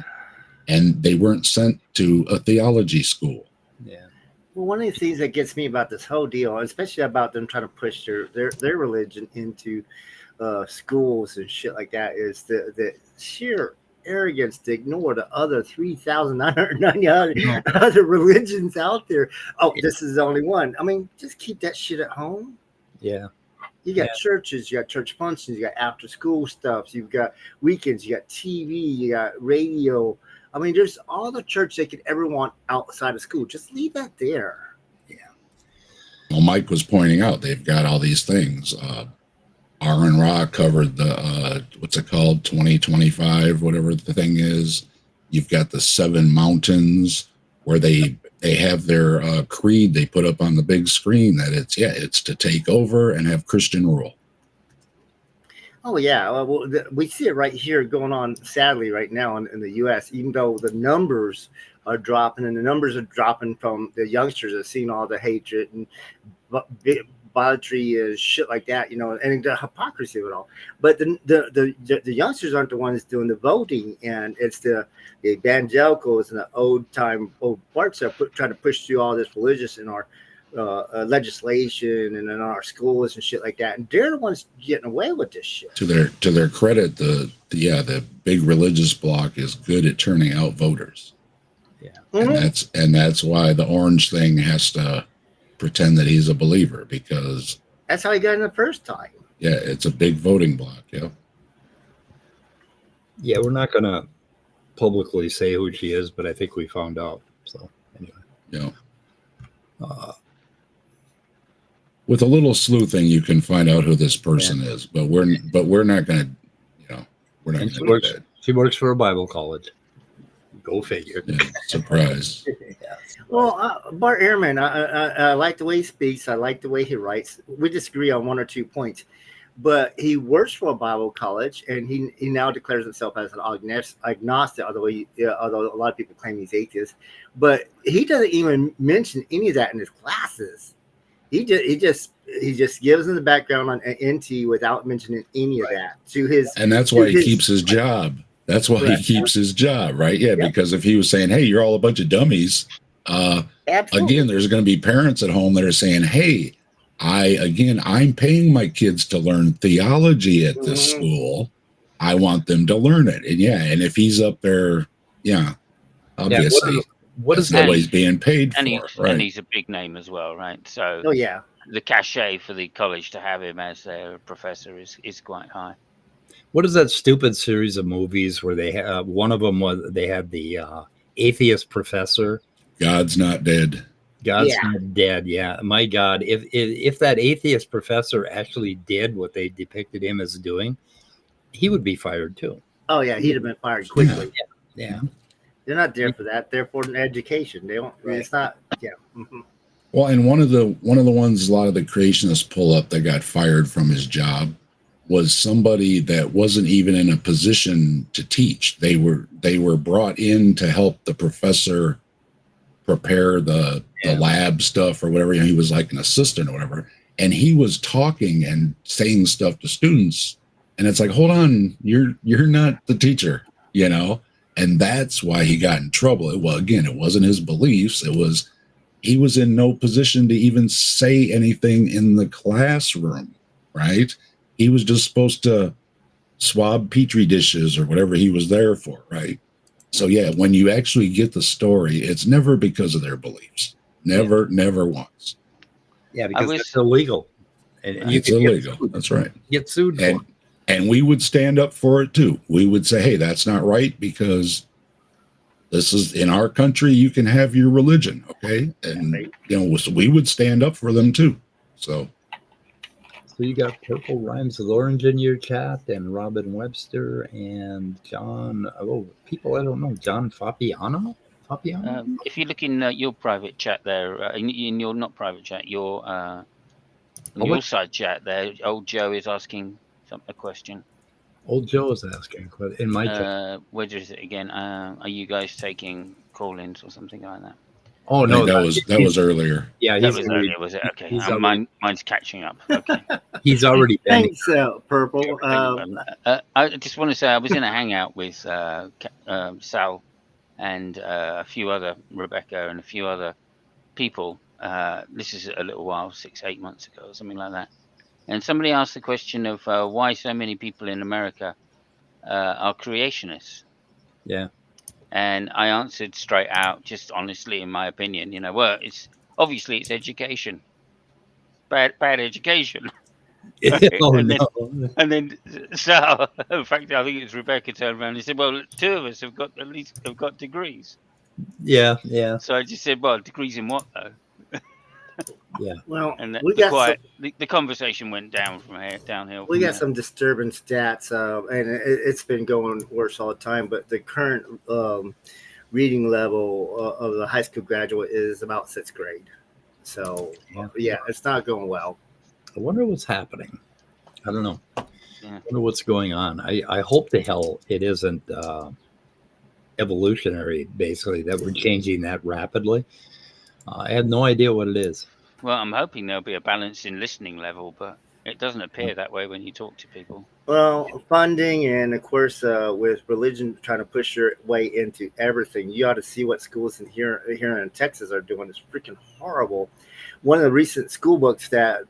and they weren't sent to a theology school. Yeah. Well, one of the things that gets me about this whole deal, especially about them trying to push their religion into schools and shit like that, is the sheer arrogance to ignore the other 3,990 other religions out there. Oh, this is the only one. I mean, just keep that shit at home. Yeah. You got churches, you got church functions, you got after school stuff, you've got weekends, you got TV, you got radio. I mean, there's all the church they could ever want outside of school. Just leave that there. Yeah. Well, Mike was pointing out they've got all these things. Aron Ra covered the what's it called, 2025, whatever the thing is. You've got the 7 mountains where they have their creed they put up on the big screen that it's to take over and have Christian rule. Oh yeah, well, we see it right here going on, sadly, right now in the U.S. Even though the numbers are dropping, and the numbers are dropping from the youngsters that have seen all the hatred and bigotry and shit like that, and the hypocrisy of it all. But the youngsters aren't the ones doing the voting, and it's the evangelicals and the old parts that are trying to push through all this religious in our legislation and in our schools and shit like that, and they're the ones getting away with this shit. To their credit, the big religious bloc is good at turning out voters. Yeah, and that's why the orange thing has to pretend that he's a believer, because that's how he got in the first time. Yeah, it's a big voting bloc. Yeah, we're not gonna publicly say who she is, but I think we found out. So anyway, with a little sleuthing, you can find out who this person is, but we're not going to, we're not. She works for a Bible college. Go figure. Yeah, surprise. Well, Bart Ehrman, I like the way he speaks. I like the way he writes. We disagree on 1 or 2 points, but he works for a Bible college, and he now declares himself as an agnostic, although a lot of people claim he's atheist. But he doesn't even mention any of that in his classes. He just gives them the background on NT without mentioning any of that to his. And that's why he keeps his job. That's why he keeps his job, right? Yeah, because if he was saying, "Hey, you're all a bunch of dummies," again, there's going to be parents at home that are saying, "Hey, I'm paying my kids to learn theology at this school. I want them to learn it." And if he's up there, obviously, that's not what he's being paid for, right? And he's a big name as well, right? So, the cachet for the college to have him as their professor is quite high. What is that stupid series of movies where they have one of them was they had the atheist professor? God's not dead. God's not dead. Yeah, my God, if that atheist professor actually did what they depicted him as doing, he would be fired too. Oh yeah, he'd have been fired quickly. Yeah. They're not there for that. They're for an education. They don't. It's not. Yeah. Mm-hmm. Well, and one of the ones a lot of the creationists pull up that got fired from his job was somebody that wasn't even in a position to teach. They were brought in to help the professor prepare the lab stuff or whatever. He was like an assistant or whatever, and he was talking and saying stuff to students, and it's like, hold on, you're not the teacher, and that's why he got in trouble. Well, again, it wasn't his beliefs. It was he was in no position to even say anything in the classroom. right? He was just supposed to swab petri dishes or whatever he was there for, right? So yeah, when you actually get the story, it's never because of their beliefs. Never once. Yeah, because it's illegal. And you it's illegal. That's right. Get sued for it. And we would stand up for it too. We would say, hey, that's not right, because this is in our country, you can have your religion, okay? And so we would stand up for them too. So you got Purple Rhymes with Orange in your chat, and Robin Webster, and John, people I don't know, John Fapiano? If you look in your private chat there, in your not private chat, your side chat there, old Joe is asking a question. Old Joe is asking in my chat. Where is it again? Are you guys taking call-ins or something like that? Oh no, that was earlier. Yeah, that was earlier, was it? Okay, mine's catching up. Okay, he's already. Thanks, Purple. I just want to say I was in a hangout with Sal and a few other Rebecca and a few other people. This is a little while, 6-8 months ago, or something like that. And somebody asked the question of why so many people in America are creationists. Yeah. And I answered straight out, just honestly, in my opinion, well, it's obviously it's education, bad education. And then so, in fact, I think it's Rebecca turned around and said, "Well, two of us have got degrees." Yeah. So I just said, "Well, degrees in what though?" Yeah. Well, and the conversation went downhill. We got some disturbing stats, and it's been going worse all the time. But the current reading level of the high school graduate is about 6th grade. So yeah, it's not going well. I wonder what's happening. I don't know. Yeah. I wonder what's going on. I hope to hell it isn't evolutionary, basically, that we're changing that rapidly. I have no idea what it is. Well, I'm hoping there'll be a balance in listening level, but it doesn't appear that way when you talk to people. Well, funding and, of course, with religion trying to push your way into everything, you ought to see what schools here in Texas are doing. It's freaking horrible. One of the recent school books that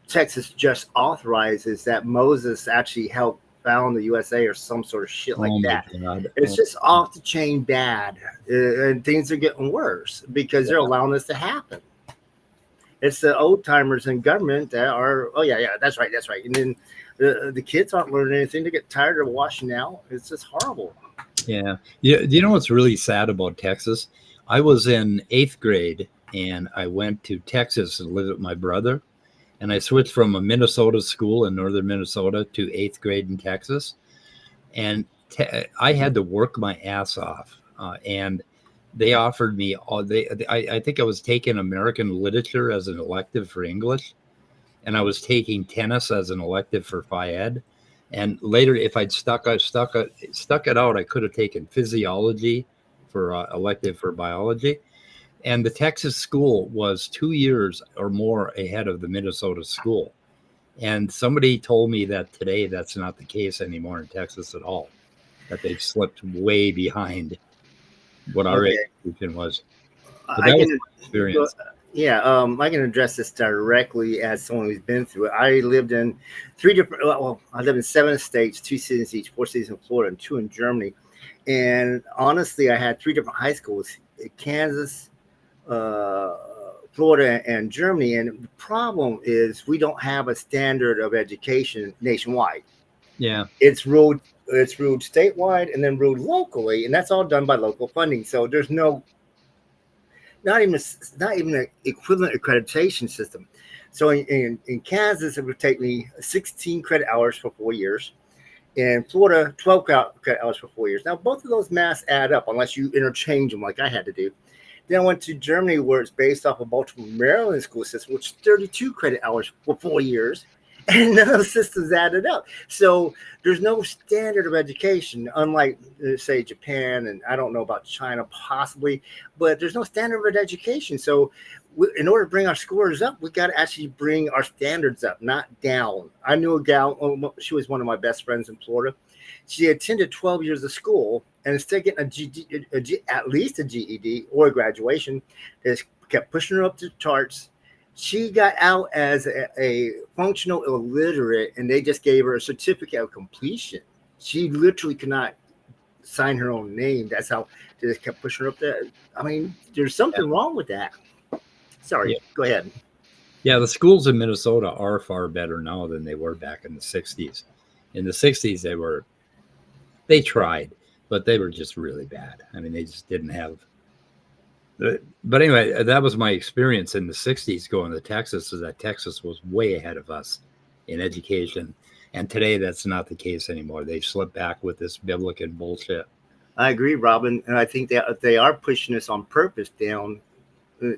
Texas just authorized is that Moses actually helped found the USA or some sort of shit like that. God. It's just off the chain bad, and things are getting worse because they're allowing this to happen. It's the old timers in government that are, that's right, and then the kids aren't learning anything. They get tired of washing out. It's just horrible. Yeah. Do you know what's really sad about Texas? I was in 8th grade and I went to Texas and lived with my brother. And I switched from a Minnesota school in northern Minnesota to 8th grade in Texas. And I had to work my ass off. And they offered me I think I was taking American literature as an elective for English. And I was taking tennis as an elective for Phi Ed. And later, if I'd stuck it out, I could have taken physiology for elective for biology. And the Texas school was 2 years or more ahead of the Minnesota school. And somebody told me that today that's not the case anymore in Texas at all, that they've slipped way behind what our education was. But that was my experience. I can address this directly as someone who's been through it. I lived in I lived in 7 states, 2 cities each, 4 cities in Florida and 2 in Germany. And honestly, I had 3 different high schools, Kansas, Florida, and Germany. And the problem is we don't have a standard of education nationwide. Yeah. It's ruled statewide and then ruled locally, and that's all done by local funding. So there's not even an equivalent accreditation system. So in Kansas, it would take me 16 credit hours for 4 years. In Florida, 12 credit hours for 4 years. Now, both of those maths add up unless you interchange them like I had to do. Then I went to Germany, where it's based off of Baltimore, Maryland school system, which is 32 credit hours for 4 years. And none of the systems added up. So there's no standard of education, unlike, say, Japan, and I don't know about China possibly, but there's no standard of education. So in order to bring our scores up, we got to actually bring our standards up, not down. I knew a gal, she was one of my best friends in Florida. She attended 12 years of school, and instead of getting at least a GED or a graduation, they just kept pushing her up to the charts. She got out as a functional illiterate, and they just gave her a certificate of completion. She literally could not sign her own name. That's how they just kept pushing her up there. I mean, there's something wrong with that. Sorry, go ahead. Yeah, the schools in Minnesota are far better now than they were back in the 60s. In the 60s, they tried, but they were just really bad. I mean, they just didn't have. But anyway, that was my experience in the 60s going to Texas, is that Texas was way ahead of us in education. And today, that's not the case anymore. They've slipped back with this biblical bullshit. I agree, Robin. And I think that they are pushing us on purpose down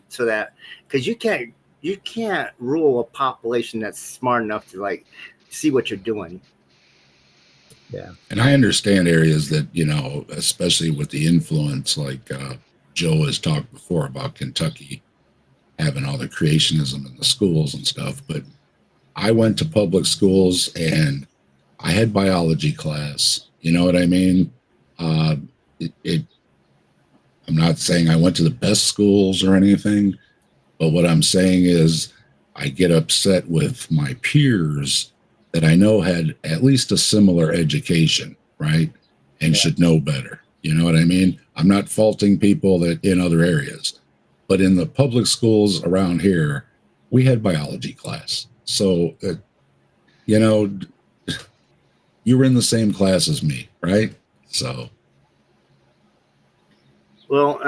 so that, because you can't rule a population that's smart enough to like see what you're doing. Yeah. And I understand areas that, especially with the influence, like Joe has talked before about Kentucky having all the creationism in the schools and stuff. But I went to public schools and I had biology class. You know what I mean? I'm not saying I went to the best schools or anything, but what I'm saying is I get upset with my peers that I know had at least a similar education, right? And should know better. You know what I mean? I'm not faulting people that in other areas, but in the public schools around here, we had biology class. So, you were in the same class as me, right? So. Well,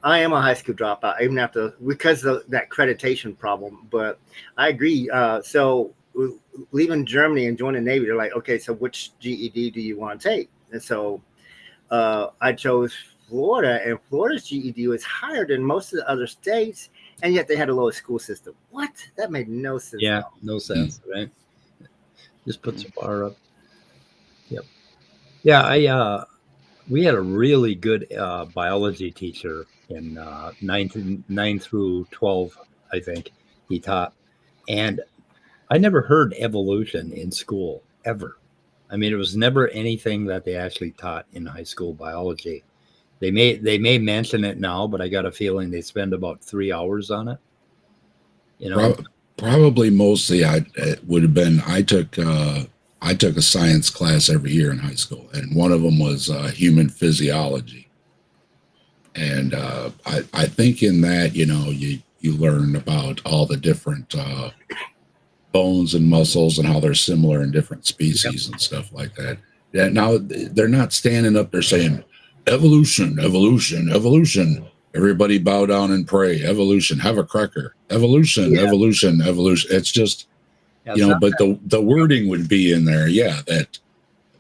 I am a high school dropout, even after, because of that accreditation problem, but I agree. So leaving Germany and joining the Navy, they're like, okay, so which GED do you want to take? And so I chose Florida, and Florida's GED was higher than most of the other states, and yet they had a lower school system. What? That made no sense. Yeah, no sense, right? Just puts the bar up. Yep. Yeah, we had a really good biology teacher in 9 through 12, I think he taught. And I never heard evolution in school, ever. I mean, it was never anything that they actually taught in high school biology. They may mention it now, but I got a feeling they spend about 3 hours on it. Probably mostly it would have been, I took a science class every year in high school, and one of them was human physiology. And I think in that, you learn about all the different bones and muscles and how they're similar in different species and stuff like that. Yeah, now they're not standing up there saying, evolution, evolution, evolution. Everybody bow down and pray. Evolution, have a cracker. Evolution, evolution, evolution. It's just, but the wording would be in there, that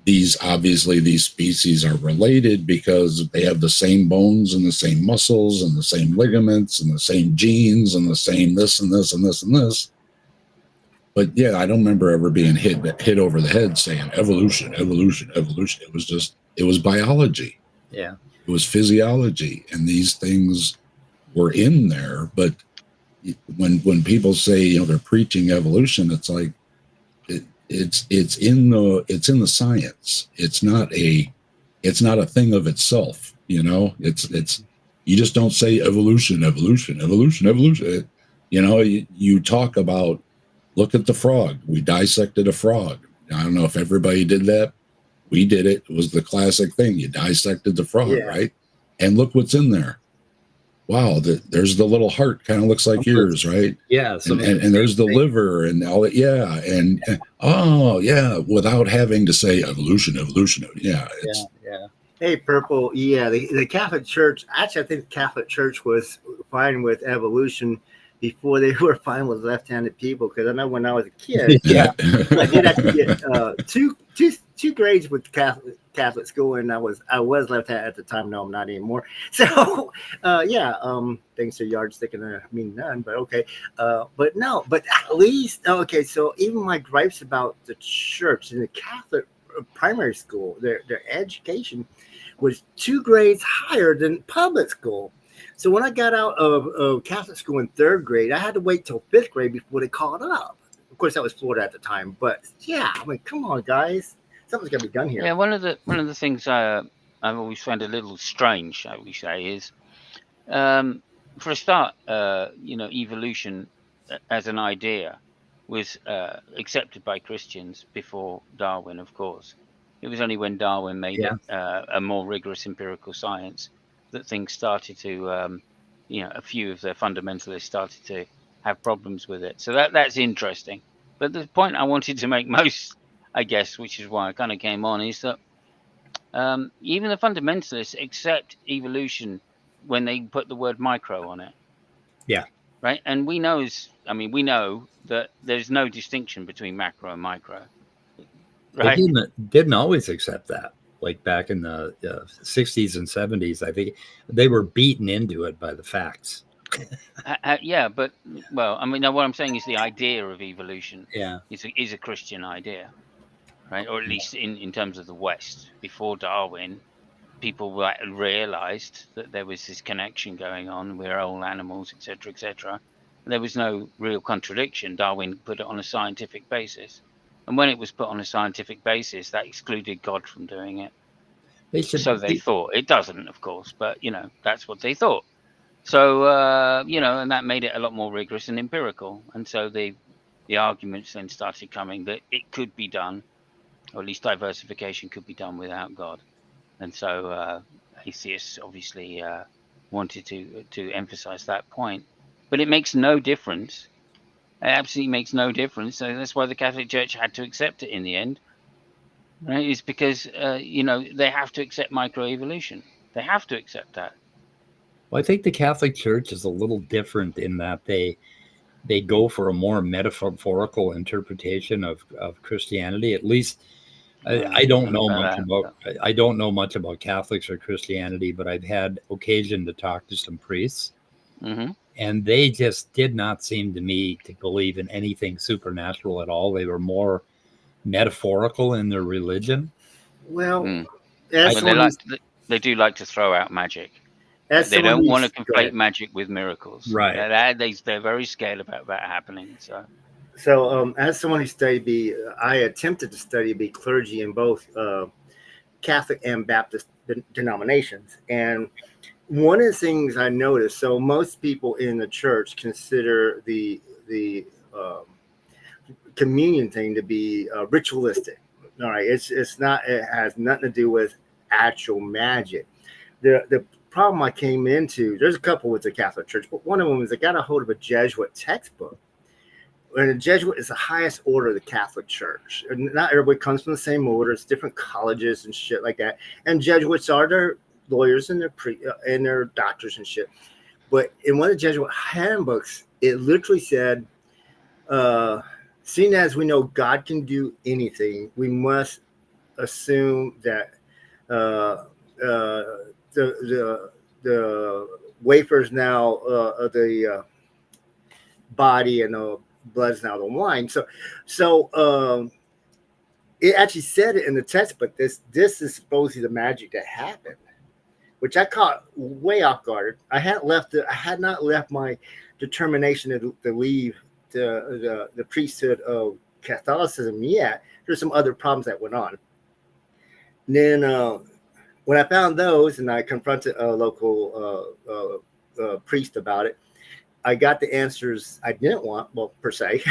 these species are related because they have the same bones and the same muscles and the same ligaments and the same genes and the same this and this and this and this. But I don't remember ever being hit over the head saying evolution, evolution, evolution. It was biology. Yeah. It was physiology, and these things were in there. But when people say they're preaching evolution, it's like it's in the science. It's not a thing of itself. It's you just don't say evolution, evolution, evolution, evolution. You talk about, look at the frog. We dissected a frog. I don't know if everybody did that. We did it. It was the classic thing. You dissected the frog, right? And look what's in there. Wow, there's the little heart, kind of looks like yours, right? Yeah. And there's the liver and all that. Yeah. And without having to say evolution, evolution. Yeah. Hey, Purple. Yeah, the Catholic Church, actually, I think the Catholic Church was fine with evolution before they were fine with left-handed people. Because I know when I was a kid, I did have to get two grades with Catholic school, and I was left-handed at the time. No, I'm not anymore. So, thanks to yardstick and I mean none, but okay. But at least okay. So even my gripes about the church and the Catholic primary school, their education was 2 grades higher than public school. So when I got out of Catholic school in 3rd grade, I had to wait till 5th grade before they caught up. Of course, that was Florida at the time, but I mean, come on, guys, something's got to be done here. Yeah, one of the things I've always found a little strange, shall we say, is for a start, evolution as an idea was accepted by Christians before Darwin, of course. It was only when Darwin made it a more rigorous empirical science that things started to, a few of the fundamentalists started to have problems with it. So that's interesting. But the point I wanted to make most, I guess, which is why I kind of came on, is that even the fundamentalists accept evolution when they put the word micro on it. Yeah. Right. And we know that there's no distinction between macro and micro. Right. They didn't always accept that. Like back in the 60s and 70s, I think they were beaten into it by the facts. Yeah, but what I'm saying is the idea of evolution is a Christian idea, right? Or at least in terms of the West. Before Darwin, people realized that there was this connection going on. We're all animals, etc., etc. There was no real contradiction. Darwin put it on a scientific basis. And when it was put on a scientific basis, that excluded God from doing it. So they thought. It doesn't, of course, but, that's what they thought. So, and that made it a lot more rigorous and empirical. And so the arguments then started coming that it could be done, or at least diversification could be done without God. And so atheists obviously wanted to emphasize that point. But it makes no difference. It absolutely makes no difference. So that's why the Catholic Church had to accept it in the end. Right? It's because, they have to accept microevolution. They have to accept that. Well, I think the Catholic Church is a little different in that they go for a more metaphorical interpretation of Christianity. At least I don't know much about Catholics or Christianity, but I've had occasion to talk to some priests, and they just did not seem to me to believe in anything supernatural at all. They were more metaphorical in their religion. Well, they do like to throw out magic. They don't want to conflate magic with miracles. Right. They're very scared about that happening. So as someone who studied I attempted to be clergy in both Catholic and Baptist denominations. And one of the things I noticed, so most people in the church consider the communion thing to be ritualistic. All right. It's not, it has nothing to do with actual magic. The problem I came into, there's a couple with the Catholic Church, but one of them is I got a hold of a Jesuit textbook. And a Jesuit is the highest order of the Catholic Church. And not everybody comes from the same order. It's different colleges and shit like that. And Jesuits are their lawyers and their doctors and shit. But in one of the Jesuit handbooks, it literally said, seeing as we know God can do anything, we must assume that the wafers now of the body and the blood's now the wine. So it actually said it in the text, but this is supposedly the magic that happened, which I caught way off guard. I had not left my determination to leave the priesthood of Catholicism yet. There's some other problems that went on. And then when I found those and I confronted a local priest about it, I got the answers I didn't want, well, per se.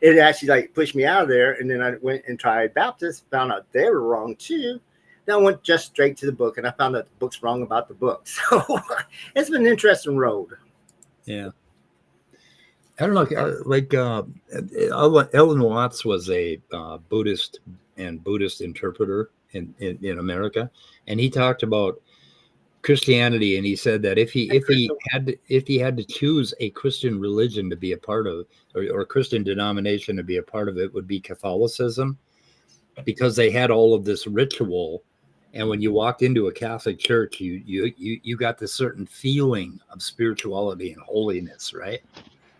It actually pushed me out of there. And then I went and tried Baptist, found out they were wrong too. Then I went just straight to the book and I found out the book's wrong about the book. So it's been an interesting road. Yeah. I don't know, Ellen Watts was a Buddhist interpreter in America, and he talked about Christianity, and he said that if he had to choose a Christian religion to be a part of, or a Christian denomination to be a part of, it would be Catholicism, because they had all of this ritual, and when you walked into a Catholic church, you got this certain feeling of spirituality and holiness, right?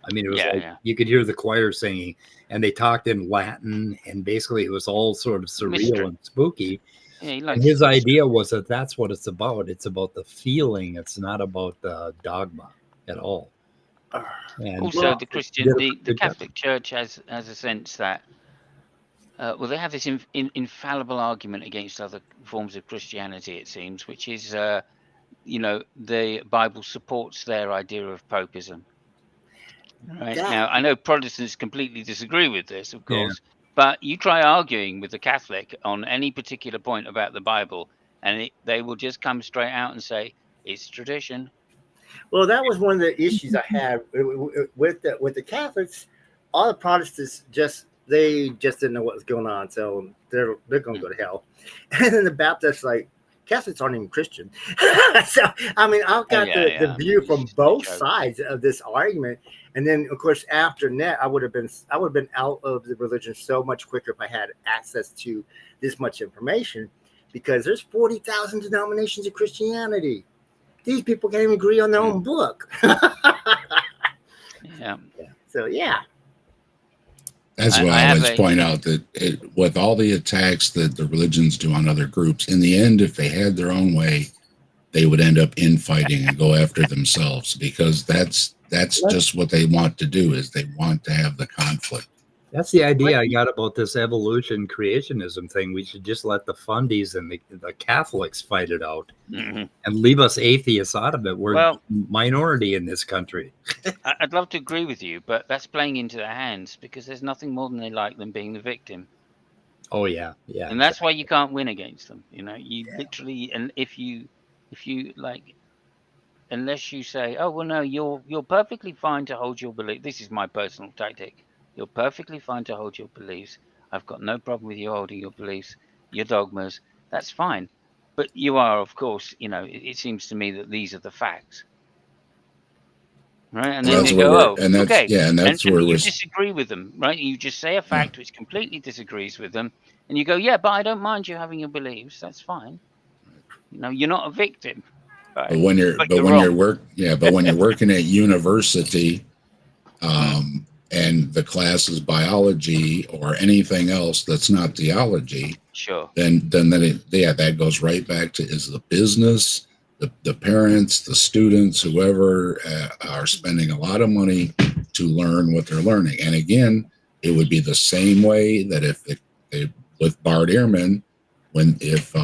I mean, it was you could hear the choir singing, and they talked in Latin, and basically it was all sort of surreal and spooky. Yeah, and his idea was that that's what it's about. It's about the feeling. It's not about the dogma at all. And also, the Catholic Church has a sense that, they have this infallible argument against other forms of Christianity, it seems, which is, the Bible supports their idea of popeism. Right. That- Now, I know Protestants completely disagree with this, of Yeah. course, but you try arguing with the Catholic on any particular point about the Bible, and they will just come straight out and say, it's tradition. Well, that was one of the issues I had with the Catholics. All the Protestants they just didn't know what was going on, so they're going to go to hell. And then the Baptists, like, Catholics aren't even Christian. So I mean, I've got the view from both sides of this argument. And then, of course, after that, I would have been out of the religion so much quicker if I had access to this much information, because there's 40,000 denominations of Christianity. These people can't even agree on their own book. Yeah. So yeah. That's what I always point out, that with all the attacks that the religions do on other groups, in the end, if they had their own way, they would end up infighting and go after themselves, because that's just what they want to do, is they want to have the conflict. That's the idea I got about this evolution creationism thing. We should just let the fundies and the Catholics fight it out, and leave us atheists out of it. We're minority in this country. I'd love to agree with you, but that's playing into their hands, because there's nothing more than they like than being the victim. Oh yeah, yeah. And that's why you can't win against them. You know, you literally, and if you like, unless you say, oh well, no, you're perfectly fine to hold your belief. This is my personal tactic. You're perfectly fine to hold your beliefs. I've got no problem with you holding your beliefs, your dogmas. That's fine. But you are, of course, you know, it seems to me that these are the facts. Right? And then they go, oh, okay. And you disagree with them, right? You just say a fact which completely disagrees with them. And you go, yeah, but I don't mind you having your beliefs. That's fine. You know, you're not a victim. Right? But when you're working at university, and the class is biology or anything else that's not theology, sure, then that goes right back to, is the business, the parents, the students, whoever are spending a lot of money to learn what they're learning. And again, it would be the same way that if with Bart Ehrman, if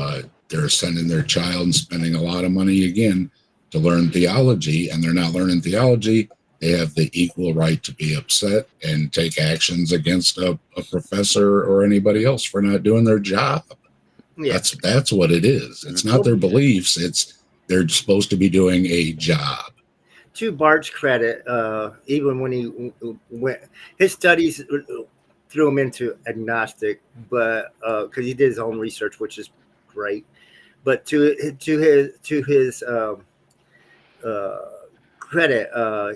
they're sending their child and spending a lot of money again to learn theology, and they're not learning theology, they have the equal right to be upset and take actions against a professor or anybody else for not doing their job. Yeah. That's what it is. It's not their beliefs. They're supposed to be doing a job. To Bart's credit, even when he went, his studies threw him into agnostic, but because he did his own research, which is great. But to his credit,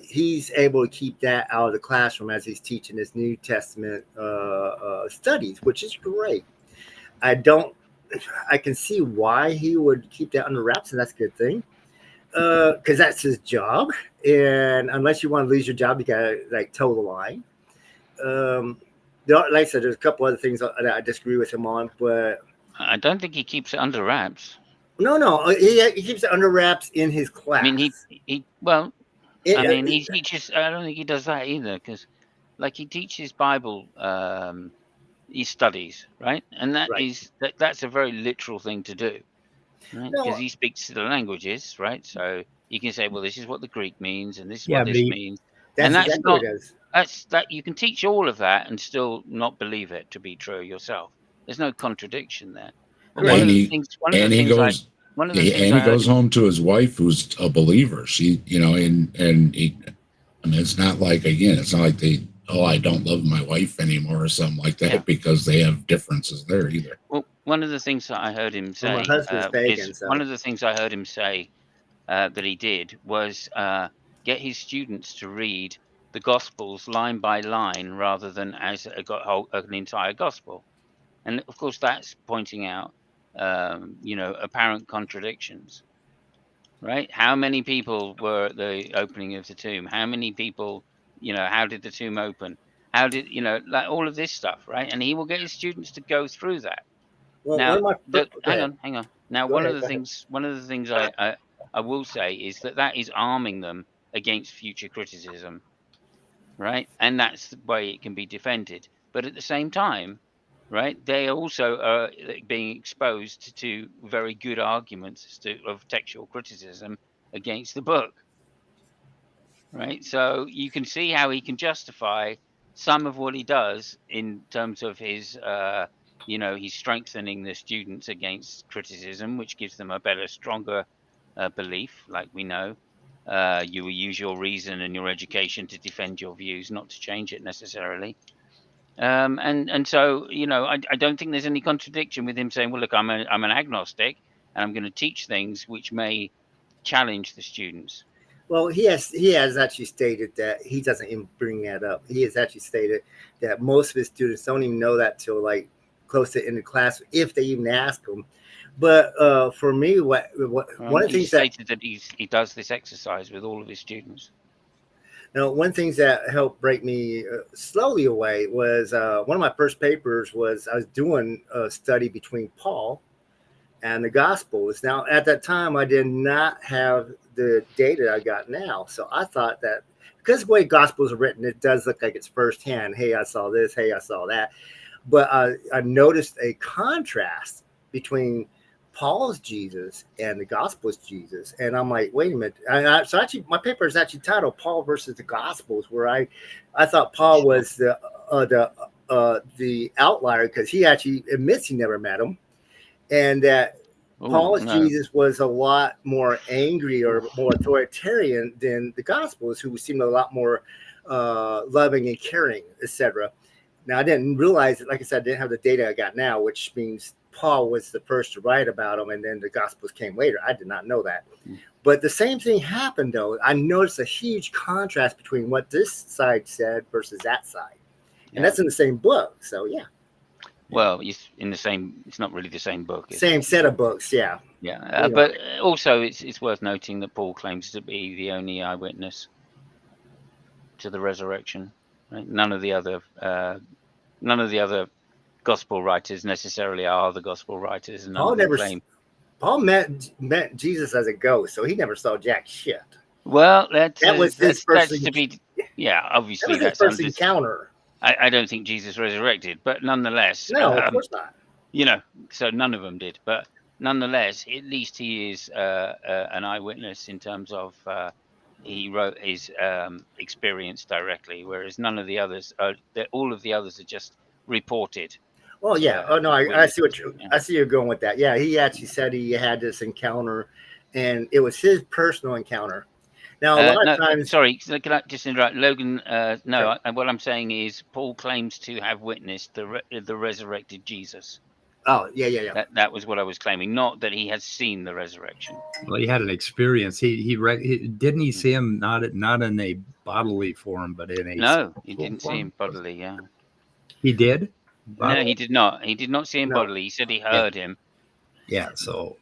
he's able to keep that out of the classroom as he's teaching his New Testament studies, which is great. I can see why he would keep that under wraps, and that's a good thing, because that's his job. And unless you want to lose your job, you gotta like toe the line. Like I said, there's a couple other things that I disagree with him on, but I don't think he keeps it under wraps. No, he keeps it under wraps in his class. I mean, he teaches. I don't think he does that either, because, like, he teaches Bible. He studies, right, and that's a very literal thing to do, right? Because he speaks the languages, right? So you can say, well, this is what the Greek means, and this is what this means, and that's exactly not. That's that you can teach all of that and still not believe it to be true yourself. There's no contradiction there. And he goes home to his wife, who's a believer. She, you know, and he, I mean, it's not like, again, it's not like I don't love my wife anymore or something like that, because they have differences there either. Well, one of the things that I heard him say, one of the things I heard him say that he did was get his students to read the Gospels line by line rather than as an entire Gospel. And of course, that's pointing out, apparent contradictions, right? How many people were at the opening of the tomb? How many people, how did the tomb open? How did, like all of this stuff, right? And he will get his students to go through that. Well, hang on. Now, one of the things I will say is that is arming them against future criticism, right? And that's the way it can be defended. But at the same time, right, they also are being exposed to very good arguments of textual criticism against the book. right? So you can see how he can justify some of what he does in terms of his, he's strengthening the students against criticism, which gives them a better, stronger belief, like we know. You will use your reason and your education to defend your views, not to change it necessarily. And so, I don't think there's any contradiction with him saying, well, look, I'm an agnostic and I'm going to teach things which may challenge the students. Well, he has actually stated that he doesn't even bring that up. He has actually stated that most of his students don't even know that till like close to in the class, if they even ask him. But for me, one of the things stated that he does this exercise with all of his students. One of the things that helped break me slowly away was one of my first papers was I was doing a study between Paul and the Gospels. Now, at that time, I did not have the data I got now. So I thought that because the way Gospels are written, it does look like it's firsthand. Hey, I saw this. Hey, I saw that. But I noticed a contrast between Paul's Jesus and the Gospel's Jesus. And I'm like, wait a minute. So actually, my paper is actually titled Paul versus the Gospels, where I thought Paul was the outlier because he actually admits he never met him. And that Paul's Jesus was a lot more angry or more authoritarian than the Gospels, who seemed a lot more loving and caring, etc. Now, I didn't realize it. Like I said, I didn't have the data I got now, which means Paul was the first to write about him, and then the Gospels came later. I did not know that. But the same thing happened, though. I noticed a huge contrast between what this side said versus that side. And that's in the same book. So, yeah. Well, it's in the same. It's not really the same book. Same set of books, yeah. Yeah, but also it's worth noting that Paul claims to be the only eyewitness to the resurrection. Right? None of the other gospel writers necessarily are the gospel writers, and Paul met Jesus as a ghost, so he never saw jack shit. Well, that was his first obviously that's his first encounter. I don't think Jesus resurrected, but nonetheless, no, of course not. So none of them did, but nonetheless, at least he is an eyewitness in terms of he wrote his experience directly, whereas none of the others, all of the others are just reported. Oh yeah. I see I see you're going with that. Yeah, he actually said he had this encounter, and it was his personal encounter. Now, a lot of times. Sorry, can I just interrupt, Logan? No, what I'm saying is Paul claims to have witnessed the resurrected Jesus. Oh yeah. That was what I was claiming, not that he has seen the resurrection. Well, he had an experience. He didn't he see him not in a bodily form, but in a no, he didn't see him bodily. Yeah, he did. No, he did not. He did not see him bodily. He said he heard him. Yeah. So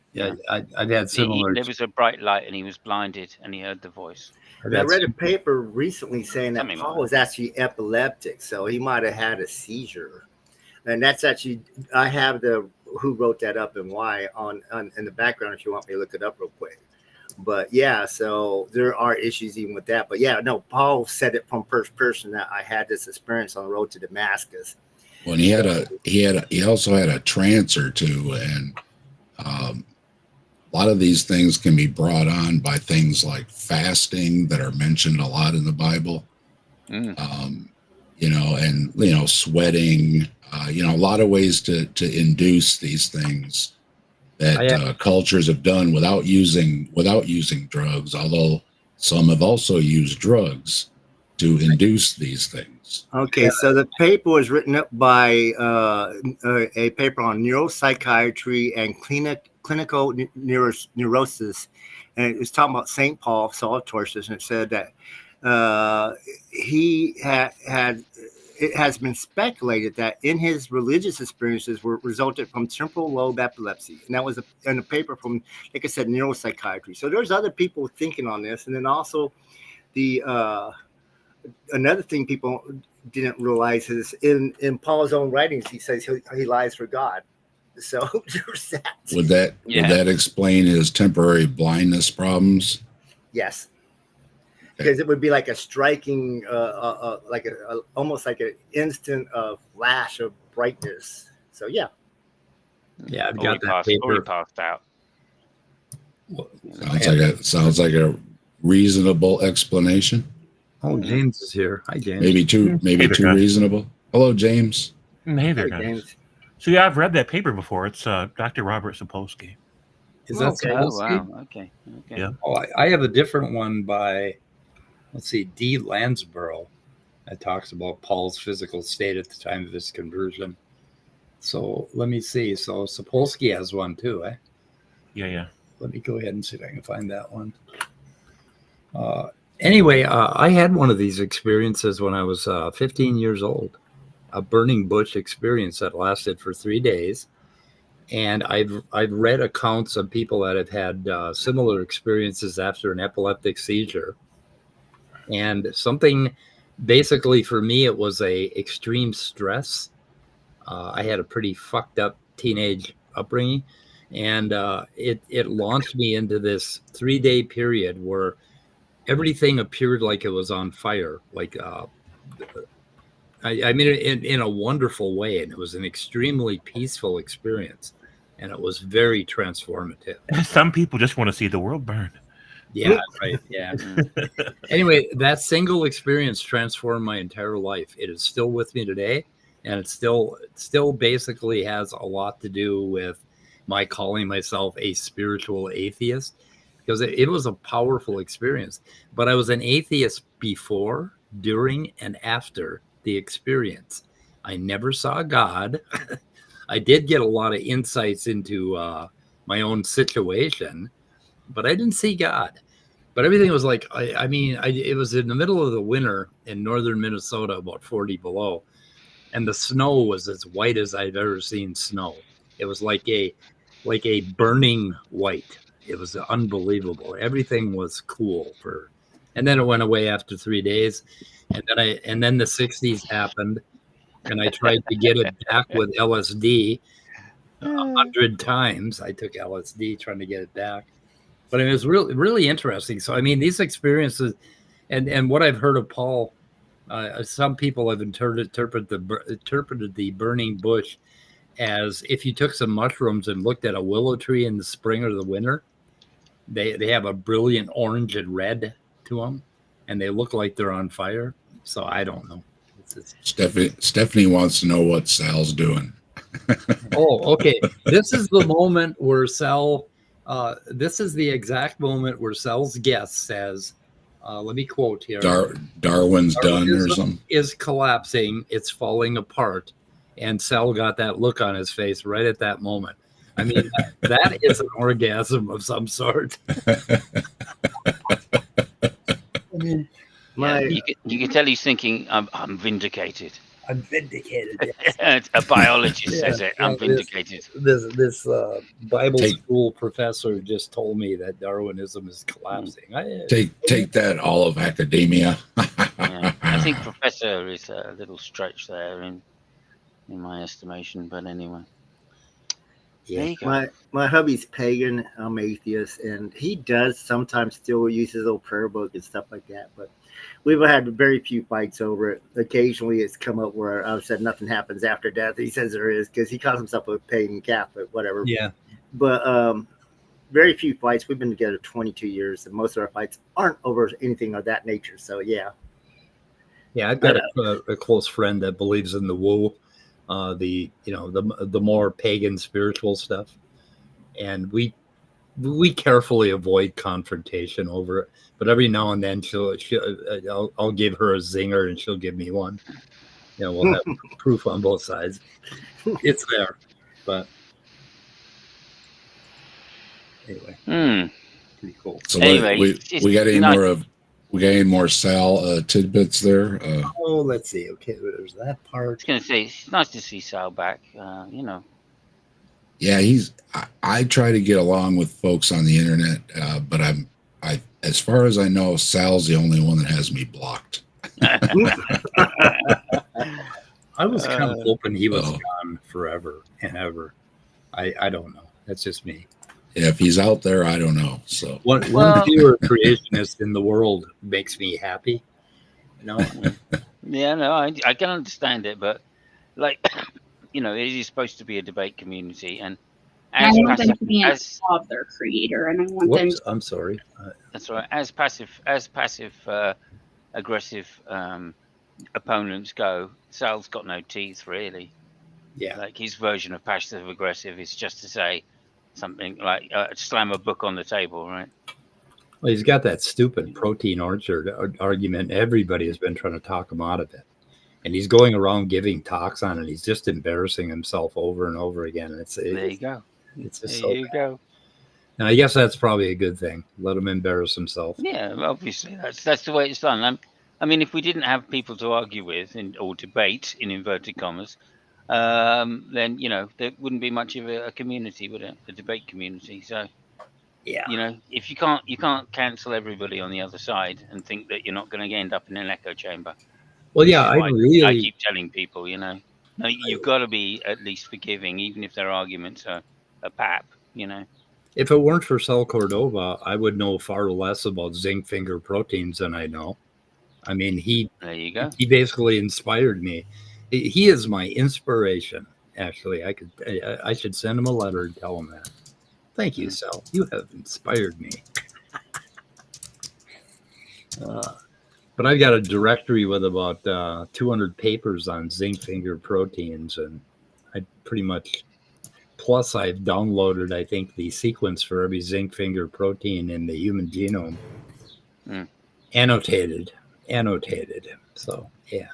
I've had similar. There was a bright light, and he was blinded, and he heard the voice. I read a paper recently saying that Paul was actually epileptic, so he might have had a seizure. And that's actually, I have who wrote that up and why on in the background if you want me to look it up real quick. But yeah, so there are issues even with that. But yeah, no, Paul said it from first person that I had this experience on the road to Damascus. Well, he also had a trance or two, and a lot of these things can be brought on by things like fasting that are mentioned a lot in the Bible. And sweating. A lot of ways to induce these things that cultures have done without using drugs, although some have also used drugs to induce these things. Okay, so the paper was written up by a paper on neuropsychiatry and clinical neurosis, and it was talking about St. Paul, Saul of Tarsus, and it said that he had. It has been speculated that in his religious experiences were resulted from temporal lobe epilepsy. And that was in a paper from, like I said, neuropsychiatry. So there's other people thinking on this. And then also another thing people didn't realize is in Paul's own writings, he says he lies for God. So there's that. Would that explain his temporary blindness problems? Yes. Because it would be like a striking, almost like an instant flash of brightness. So yeah. Yeah, I've got that paper passed out. Sounds like a reasonable explanation. Oh, James is here. Hi, James. Maybe too Hey, too guys. reasonable. Hello, James. Hey there, Hey, guys. James. So yeah, I've read that paper before. It's Dr. Robert Sapolsky. Is that Okay. Oh, Sapolsky? wow. Okay. Okay. Yeah. Oh, I have a different one by, let's see, D. Lansborough that talks about Paul's physical state at the time of his conversion. So let me see. So Sapolsky has one too, eh? Yeah. Let me go ahead and see if I can find that one. Anyway, I had one of these experiences when I was 15 years old, a burning bush experience that lasted for 3 days. And I've read accounts of people that have had similar experiences after an epileptic seizure. And something, basically for me, it was a extreme stress. I had a pretty fucked up teenage upbringing, and it launched me into this 3-day period where everything appeared like it was on fire. Like I mean, in a wonderful way, and it was an extremely peaceful experience, and it was very transformative. Some people just want to see the world burn. Yeah, right. Yeah. Anyway, that single experience transformed my entire life. It is still with me today, and it still basically has a lot to do with my calling myself a spiritual atheist, because it was a powerful experience. But I was an atheist before, during, and after the experience. I never saw God. I did get a lot of insights into my own situation, but I didn't see God. But everything was like, it was in the middle of the winter in northern Minnesota, about 40 below. And the snow was as white as I've ever seen snow. It was like a burning white. It was unbelievable. Everything was cool and then it went away after 3 days. And then the 60s happened, and I tried to get it back with LSD 100 times. I took LSD trying to get it back. But it was really, really interesting. So, I mean, these experiences and what I've heard of Paul, some people have interpreted the burning bush as if you took some mushrooms and looked at a willow tree in the spring or the winter, they have a brilliant orange and red to them, and they look like they're on fire. So I don't know. Stephanie wants to know what Sal's doing. Oh, okay. This is the moment where Sal. This is the exact moment where Sal's guest says, let me quote here. Darwin's done or something. Is collapsing. It's falling apart. And Sal got that look on his face right at that moment. I mean, that is an orgasm of some sort. You can tell he's thinking, I'm vindicated. I'm vindicated. Yes. A biologist says it. I'm vindicated. This Bible school professor just told me that Darwinism is collapsing. Take that, all of academia. Yeah, I think professor is a little stretch there in my estimation, but anyway. Yeah. There you go. My hubby's pagan. I'm atheist, and he does sometimes still use his old prayer book and stuff like that. But we've had very few fights over it. Occasionally, it's come up where I've said nothing happens after death. He says there is because he calls himself a pagan Catholic, whatever. Yeah. But very few fights. We've been together 22 years, and most of our fights aren't over anything of that nature. So yeah. Yeah, I've got a close friend that believes in the woo. The more pagan spiritual stuff, and we carefully avoid confrontation over it. But every now and then I'll give her a zinger and she'll give me one. We'll have proof on both sides. It's there, but anyway, pretty cool. So Anyway, we got any more Sal tidbits there? Let's see. Okay, there's that part. I was going to say, it's nice to see Sal back. Yeah, I try to get along with folks on the internet, but as far as I know, Sal's the only one that has me blocked. I was kind of hoping he was gone forever and ever. I don't know. That's just me. Yeah, if he's out there, I don't know. So one fewer creationist in the world makes me happy. Yeah, no, I can understand it, but it is supposed to be a debate community, and I want them to be in awe of their creator, and I want them. I'm sorry. That's right. As passive aggressive opponents go, Sal's got no teeth, really. Yeah. Like his version of passive aggressive is just to say something like slam a book on the table, right? Well, he's got that stupid protein orchard argument. Everybody has been trying to talk him out of it. And he's going around giving talks on it. He's just embarrassing himself over and over again. And there you go. It's just there you go. And I guess that's probably a good thing. Let him embarrass himself. Yeah, obviously that's the way it's done. I mean, if we didn't have people to argue with or debate in inverted commas, then there wouldn't be much of a community, would it? A debate community. So yeah, if you can't cancel everybody on the other side and think that you're not going to end up in an echo chamber. Well, yeah, I keep telling people, no, you've got to be at least forgiving, even if their arguments are a pap. If it weren't for Sal Cordova, I would know far less about zinc finger proteins than I know. I mean, there you go. He basically inspired me. He is my inspiration. Actually, I should send him a letter and tell him that. Thank you, Sal. You have inspired me. But I've got a directory with about 200 papers on zinc finger proteins, and I pretty much. Plus, I've downloaded, I think, the sequence for every zinc finger protein in the human genome. Annotated. So, yeah.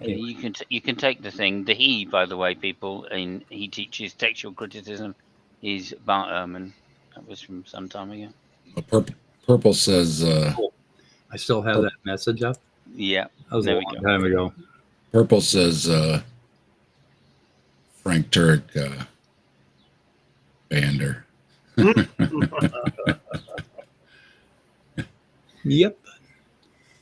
Anyway. You can take the thing. The he, by the way, people, he teaches textual criticism. Is Bart Ehrman. That was from some time ago. Purple says... I still have that message up? Yeah. That was a long time ago. Purple says Frank Turek... Bander. Yep.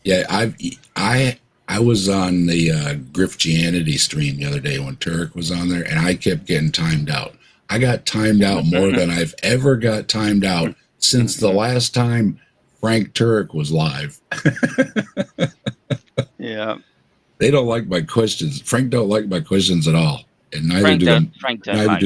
Yeah, I was on the Griftianity stream the other day when Turek was on there, and I kept getting timed out. I got timed out more than I've ever got timed out since the last time Frank Turek was live. Yeah. They don't like my questions. Frank don't like my questions at all, and neither do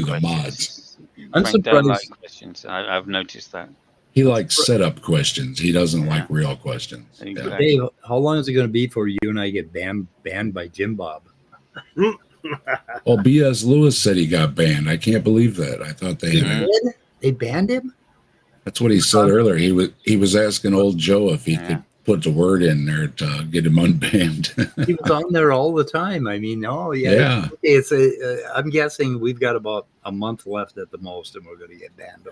the mods. I'm Frank surprised. don't like questions. I've noticed that. He likes setup questions. He doesn't like real questions. Exactly. Dave, how long is it going to be before you and I get banned by Jim Bob? Well, B.S. Lewis said he got banned. I can't believe that. I thought they banned him. That's what he said earlier. He was asking old Joe if he could put the word in there to get him unbanned. He was on there all the time. I mean, it's I'm guessing we've got about a month left at the most, and we're going to get banned.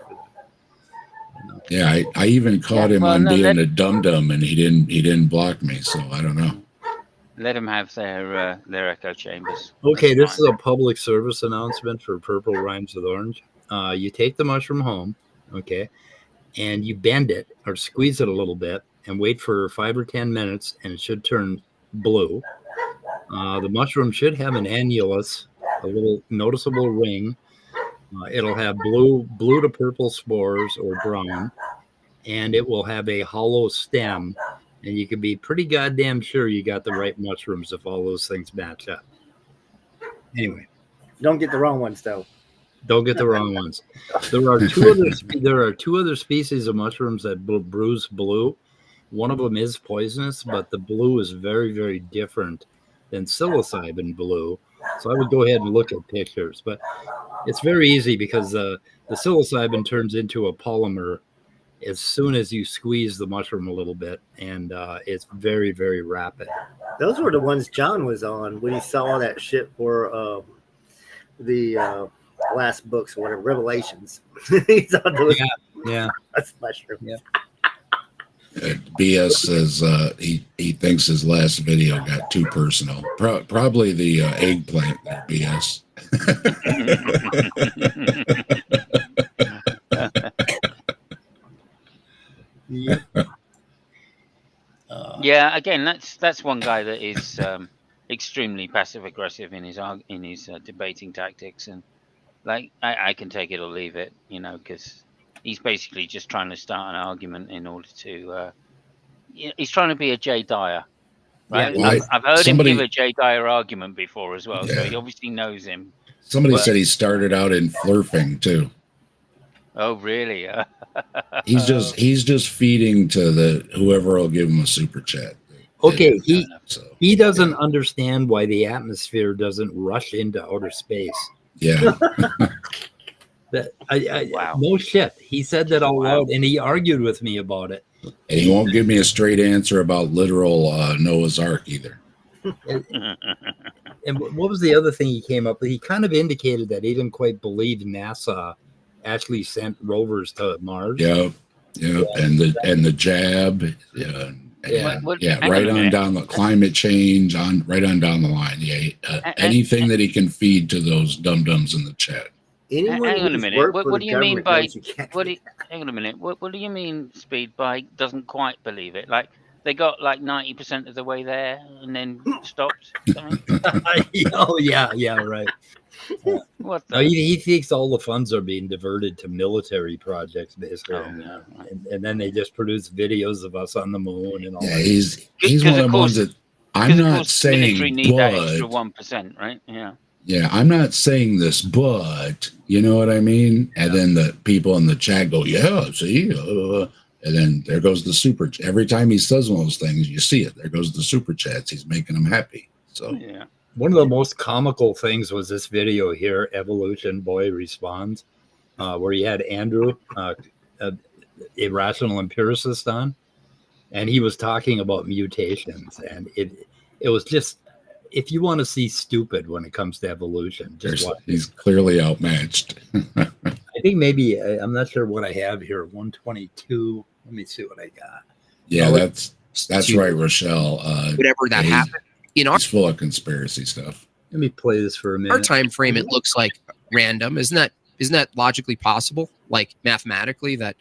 Yeah, I even caught him on being a dum-dum, and he didn't block me, so I don't know. Let them have their echo chambers. Okay, this is a public service announcement for Purple Rhymes with Orange. You take the mushroom home, okay, and you bend it or squeeze it a little bit and wait for 5 or 10 minutes, and it should turn blue. The mushroom should have an annulus, a little noticeable ring. It'll have blue to purple spores or brown, and it will have a hollow stem. And you can be pretty goddamn sure you got the right mushrooms if all those things match up. Anyway, don't get the wrong ones though. Don't get the wrong ones. There are two other species of mushrooms that bruise blue. One of them is poisonous, but the blue is very, very different than psilocybin blue. So I would go ahead and look at pictures, but it's very easy because the psilocybin turns into a polymer as soon as you squeeze the mushroom a little bit, and it's very, very rapid. Those were the ones John was on when he saw that shit for the last books or whatever, Revelations. He's on those. Yeah. That's mushroom. Yeah. BS says he thinks his last video got too personal. Probably the eggplant there, BS. Yeah, again, that's one guy that is extremely passive aggressive in his debating tactics, and like I can take it or leave it, because he's basically just trying to start an argument in order to. He's trying to be a Jay Dyer, right? Yeah, I've heard him give a Jay Dyer argument before as well, so he obviously knows him. Somebody said he started out in flirfing too. Oh, really? He's just feeding to the whoever will give him a super chat. Okay, So he doesn't understand why the atmosphere doesn't rush into outer space. yeah, Wow. No shit. He said that out Wow. loud, and he argued with me about it. and he won't give me a straight answer about literal Noah's Ark either. And what was the other thing he came up with? He kind of indicated that he didn't quite believe NASA actually sent rovers to Mars. Yep. And the jab. Yeah. Hang Right a on minute. down the climate change right on down the line. Yeah, anything that he can feed to those dum-dums in the chat. Anyone Hang on a who's minute. worked What for do the you mean government by knows you can't what? do Do, hang on a minute. What do you mean Speed by doesn't quite believe it? Like they got like 90% of the way there and then stopped. Something? Oh yeah, right. What No, the? he thinks all the funds are being diverted to military projects, basically, Oh, no. and then they just produce videos of us on the moon and all. Yeah, that. he's one of the ones that I'm Because of not course the military saying, need that extra but 1%, right? Yeah. yeah, I'm not saying this, but you know what I mean. And then the people in the chat go, "Yeah, see," and then there goes the super. Every time he says one of those things, you see it. There goes the super chats. He's making them happy. So Yeah. One of the most comical things was this video here, Evolution Boy Responds, where he had Andrew, irrational empiricist, on, and he was talking about mutations, and it was just, if you want to see stupid when it comes to evolution, just watch. he's clearly outmatched. I think maybe, I'm not sure what I have here, 122. Let me see what I got. Yeah, Oh, that's right, Rochelle. Whatever that happened. In our, It's full of conspiracy stuff. Let me play this for a minute. our time frame, it looks like random. Isn't that logically possible? Like mathematically, that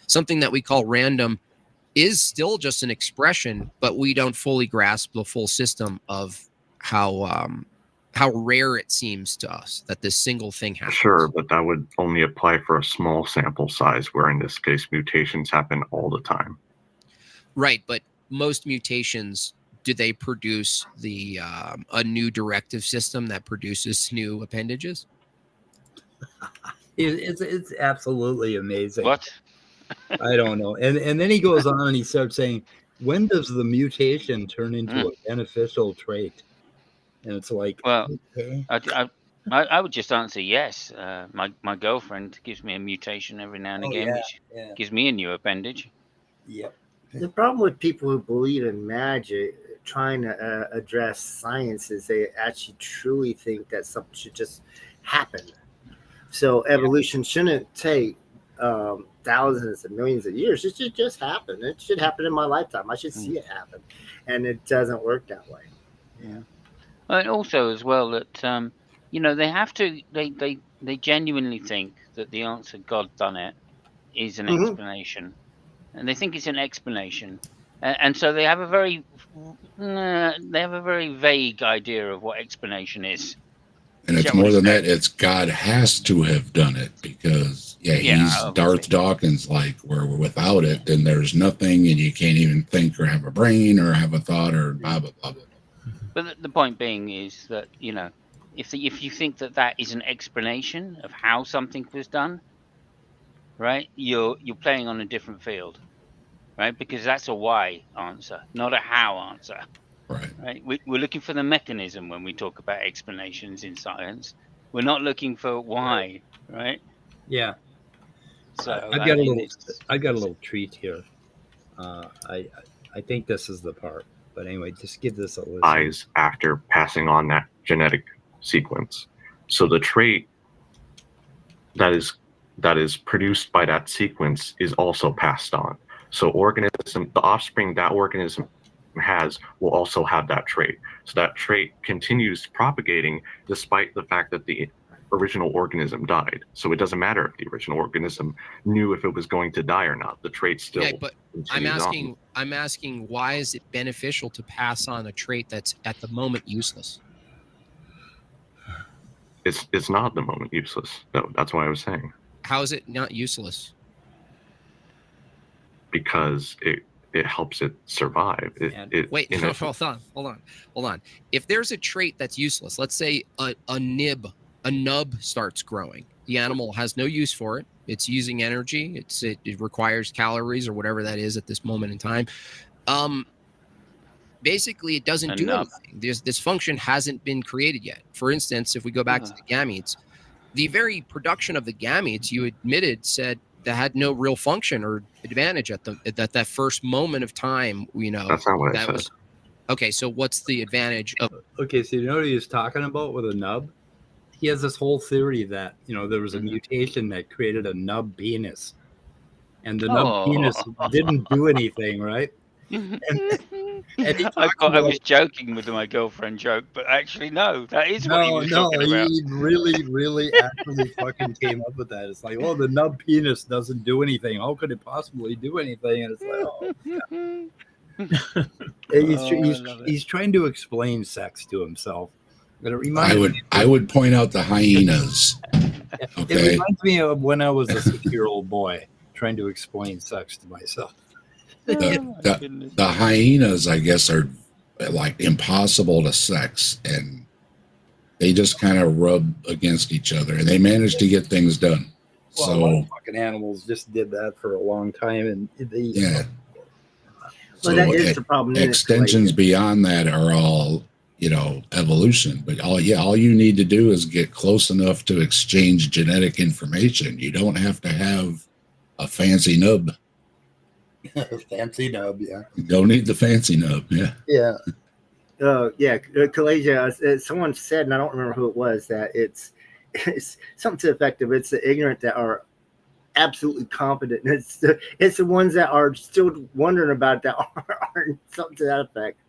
something that we call random is still just an expression, but we don't fully grasp the full system of how rare it seems to us that this single thing happens. Sure, but that would only apply for a small sample size, where in this case mutations happen all the time. Right, but most mutations, do they produce a new directive system that produces new appendages? It's absolutely amazing. What? I don't know. And then he goes on and he starts saying, when does the mutation turn into a beneficial trait? And it's like, Well, okay. I would just answer yes. My girlfriend gives me a mutation every now and again, which gives me a new appendage. Yep. The problem with people who believe in magic, trying to address science, is they actually truly think that something should just happen. So evolution shouldn't take thousands and millions of years. It should just happen. It should happen in my lifetime. I should see it happen, and it doesn't work that way. Yeah. And also as well that they have to. They genuinely think that the answer "God done it" is an explanation. And they think it's an explanation, and so they have a very vague idea of what explanation is. And it's more than that. It's God has to have done it, because he's Darth Dawkins, like, where without it, then there's nothing, and you can't even think or have a brain or have a thought or blah blah blah. But the point being is that if you think that is an explanation of how something was done, right, you're playing on a different field, right? Because that's a why answer, not a how answer. Right. We're looking for the mechanism when we talk about explanations in science. We're not looking for why, right? Yeah. So I've got a little treat here. I think this is the part. But anyway, just give this a listen. Eyes after passing on that genetic sequence. So the trait that is produced by that sequence is also passed on. So the offspring that organism has will also have that trait. So that trait continues propagating despite the fact that the original organism died. So it doesn't matter if the original organism knew if it was going to die or not. The trait still. Yeah, but I'm asking, why is it beneficial to pass on a trait that's at the moment useless? It's not at the moment useless. That's why I was saying. How is it not useless? Because it helps it survive. Hold on. If there's a trait that's useless, let's say a nub starts growing. The animal has no use for it. It's using energy. It requires calories or whatever that is at this moment in time. basically it doesn't do anything. This function hasn't been created yet. For instance, if we go back to the gametes, the very production of the gametes, you admitted, said that had no real function or advantage at that first moment of time. That's not what I said. Okay. So what's the advantage of? Okay, so you know what he was talking about with a nub? He has this whole theory that there was a mutation that created a nub penis, and the nub penis didn't do anything, right? I was joking with my girlfriend joke, but actually no, that is what he was talking about. He really actually fucking came up with that. It's like, oh, the nub penis doesn't do anything. How could it possibly do anything? And it's like, oh, he's trying to explain sex to himself. I would point out the hyenas. Okay. It reminds me of when I was a 6-year-old boy trying to explain sex to myself. The hyenas, I guess, are like impossible to sex, and they just kind of rub against each other, and they manage to get things done. Well, so a lot of fucking animals just did that for a long time, and yeah. Well, that is the problem. Extensions beyond that are all evolution, but all you need to do is get close enough to exchange genetic information. You don't have to have a fancy nub. Fancy nub, yeah. You don't need the fancy nub, yeah. Yeah. Kalasia, someone said, and I don't remember who it was, that it's something to the effect of it's the ignorant that are absolutely competent. It's the ones that are still wondering about that aren't, something to that effect.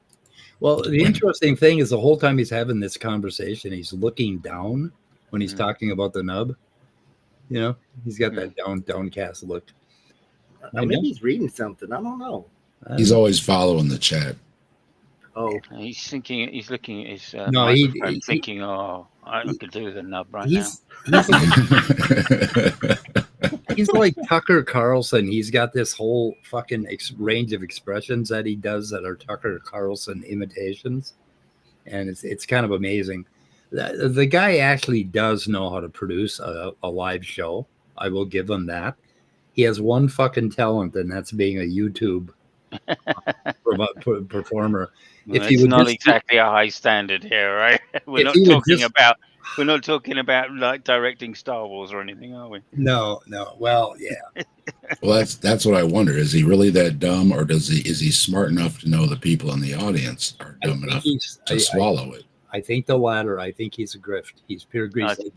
Well, the interesting thing is the whole time he's having this conversation, he's looking down when he's talking about the nub. He's got that downcast look. Maybe he's reading something. I don't know. He's always following the chat. Oh, he's thinking. He's looking at his thinking, "Oh, I could do with a nub right now." He's like Tucker Carlson. He's got this whole fucking range of expressions that he does that are Tucker Carlson imitations, and it's kind of amazing. The guy actually does know how to produce a live show. I will give him that. He has one fucking talent, and that's being a YouTube performer. Well, it's not exactly a high standard here, right? We're not talking about like directing Star Wars or anything, are we? No. Well, yeah. Well, that's what I wonder. Is he really that dumb, or is he smart enough to know the people in the audience are dumb enough to swallow it? I think the latter. I think he's a grift. He's pure grift.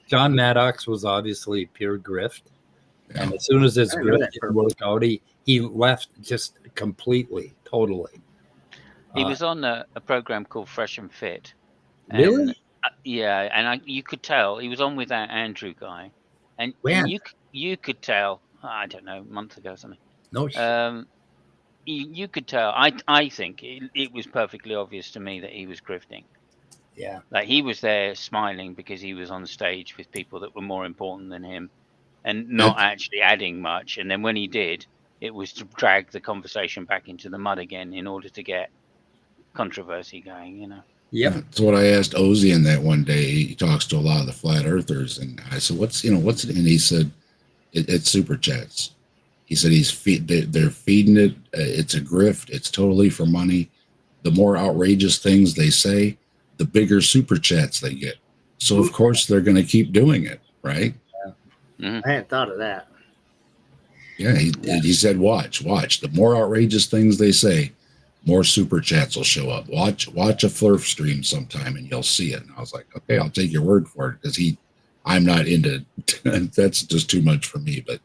John Maddox was obviously pure grift. Yeah. And as soon as his grift didn't work out, he left just completely, totally. He was on a program called Fresh and Fit. Really? Yeah, and you could tell he was on with that Andrew guy, and you could tell. I don't know, a month ago or something. No. You could tell. I think it was perfectly obvious to me that he was grifting. Yeah. Like he was there smiling because he was on stage with people that were more important than him, and not actually adding much. And then when he did, it was to drag the conversation back into the mud again in order to get controversy going. Yep. That's what I asked Ozian that one day. He talks to a lot of the flat earthers, and I said, what's it? And he said, it's super chats. He said they're feeding it. It's a grift. It's totally for money. The more outrageous things they say, the bigger super chats they get. So of course they're going to keep doing it, right? I hadn't thought of that. Yeah, he said, watch. The more outrageous things they say, more super chats will show up. Watch a Flurf stream sometime and you'll see it. And I was like, okay, I'll take your word for it, because I'm not into that's just too much for me. But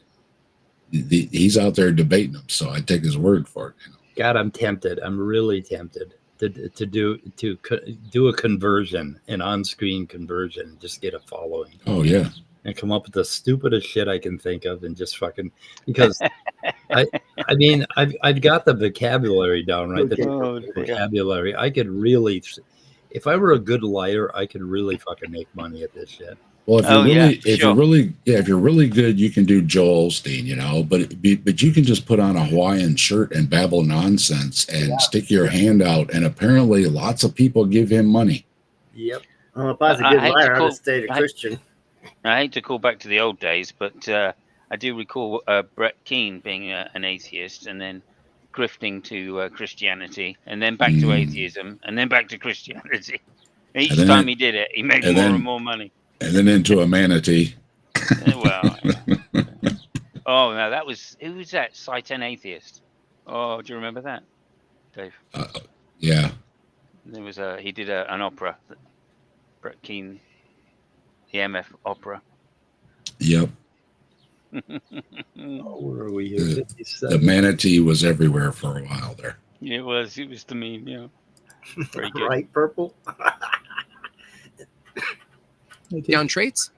he's out there debating them, so I take his word for it. God, I'm tempted. I'm really tempted to do a conversion, an on-screen conversion, and just get a following. Oh yeah. And come up with the stupidest shit I can think of, and just fucking, because I mean I've got the vocabulary down, right? The vocabulary. I could really, if I were a good liar, I could really fucking make money at this shit. Well, if you're really good, you can do Joel Osteen, but you can just put on a Hawaiian shirt and babble nonsense and stick your hand out, and apparently lots of people give him money. Yep. Well, if I was a good liar, I would stay a Christian. I hate to call back to the old days, but I do recall Brett Keane being an atheist, and then grifting to Christianity, and then back to atheism, and then back to Christianity. Each then time he did it, he made more and more money. And then into a manatee. Well, yeah. Oh no, who was that? Satan Atheist. Oh, do you remember that, Dave? Yeah. There was he did an opera, Brett Keane, the MF opera. Yep. Where are we here? The manatee was everywhere for a while there. It was the meme, yeah. Very good. Right, Purple? Down traits?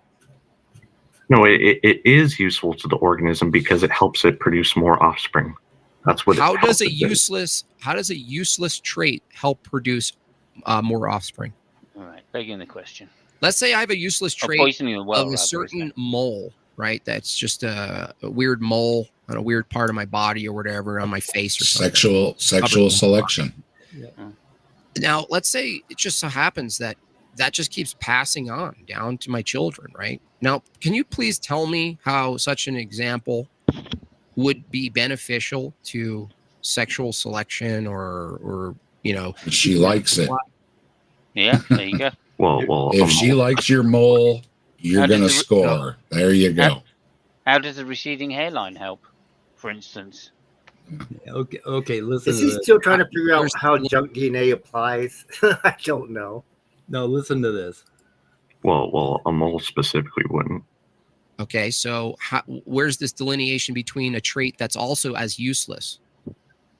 No, it is useful to the organism because it helps it produce more offspring. That's what. How does a useless trait help produce more offspring? All right, begging the question. Let's say I have a useless trait poisoning the well, of a certain mole, right? That's just a weird mole on a weird part of my body or whatever, on my face or something. Sexual selection. Yeah. Now, let's say it just so happens that just keeps passing on down to my children, right? Now, can you please tell me how such an example would be beneficial to sexual selection or she likes it. Yeah, there you go. Well, if she likes your mole, you're going to score. There you go. How does the receding hairline help, for instance? Okay. Listen. Is he still trying to figure out how junk DNA applies? I don't know. No, listen to this. Well, a mole specifically wouldn't. Okay, so where's this delineation between a trait that's also as useless,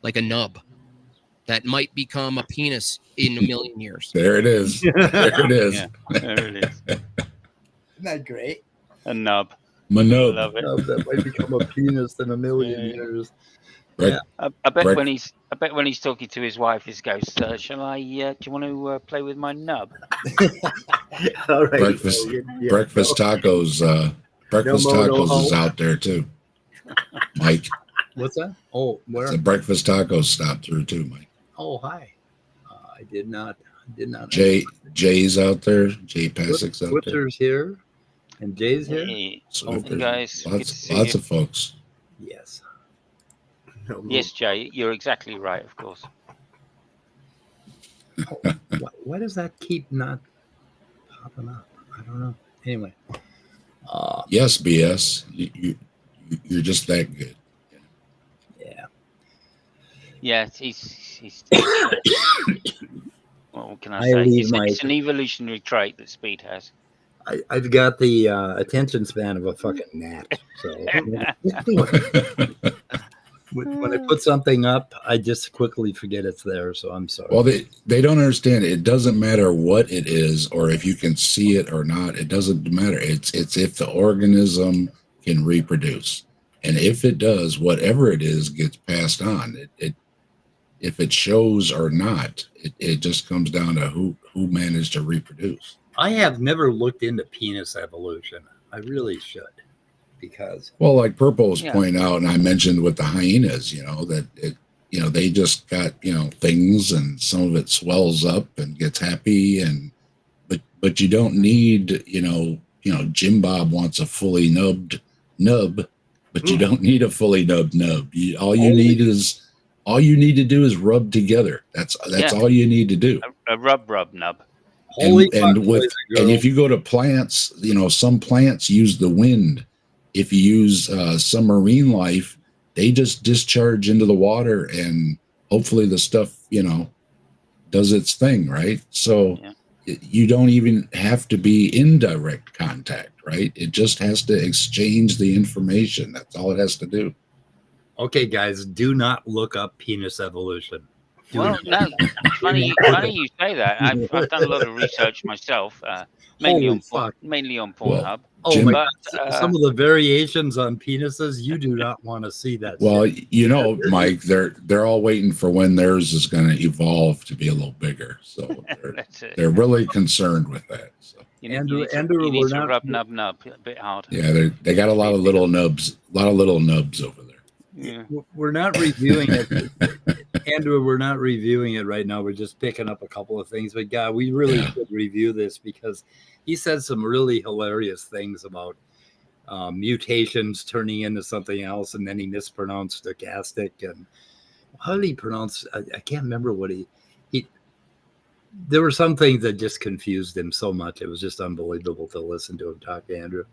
like a nub, that might become a penis in a million years? There it is. There it is. Yeah, there it is. Isn't that great? A nub. My nub. Love it. That might become a penis in a million years. Right. Yeah. I bet when he's talking to his wife, he goes, "Shall I? Do you want to play with my nub?" All right. Breakfast tacos. Breakfast tacos is out there too, Mike. What's that? Oh, where? The breakfast tacos stopped through too, Mike. Oh, hi. I did not. Jay's out there. Jay Passick's out there. Twitter's here, and Jay's here. Hey, So guys, lots of folks. Yes. Yes, Jay, you're exactly right. Of course. Why does that keep not popping up? I don't know. Anyway. Yes, BS. You're just that good. Yeah. Yeah, he's what can I say? It's an evolutionary trait that Speed has. I've got the attention span of a fucking gnat. So when I put something up, I just quickly forget it's there. So I'm sorry. Well, they don't understand. It doesn't matter what it is, or if you can see it or not. It doesn't matter. It's if the organism can reproduce, and if it does, whatever it is gets passed on. If it shows or not, it just comes down to who managed to reproduce. I have never looked into penis evolution. I really should, because like Purple was pointing out, and I mentioned with the hyenas, that they just got things, and some of it swells up and gets happy, but you don't need Jim Bob wants a fully nubbed nub, but you don't need a fully nubbed nub. All you need to do is rub together. That's all you need to do. A rub nub. And if you go to plants, some plants use the wind. If you use some marine life, they just discharge into the water, and hopefully the stuff does its thing, right? So you don't even have to be in direct contact, right? It just has to exchange the information. That's all it has to do. Okay, guys, do not look up penis evolution. Well, no, funny you say that. I've done a lot of research myself, mainly on Pornhub. Well, some of the variations on penises, you do not want to see that. Well, Mike, they're all waiting for when theirs is going to evolve to be a little bigger. So they're really concerned with that. So. Andrew, we're not rub nub a bit hard. Yeah, they got a lot of little nubs over there. Yeah. We're not reviewing it, Andrew. We're not reviewing it right now. We're just picking up a couple of things. But God, we really should review this, because he said some really hilarious things about mutations turning into something else, and then he mispronounced stochastic, how did he pronounce? I can't remember what he. There were some things that just confused him so much. It was just unbelievable to listen to him talk to Andrew.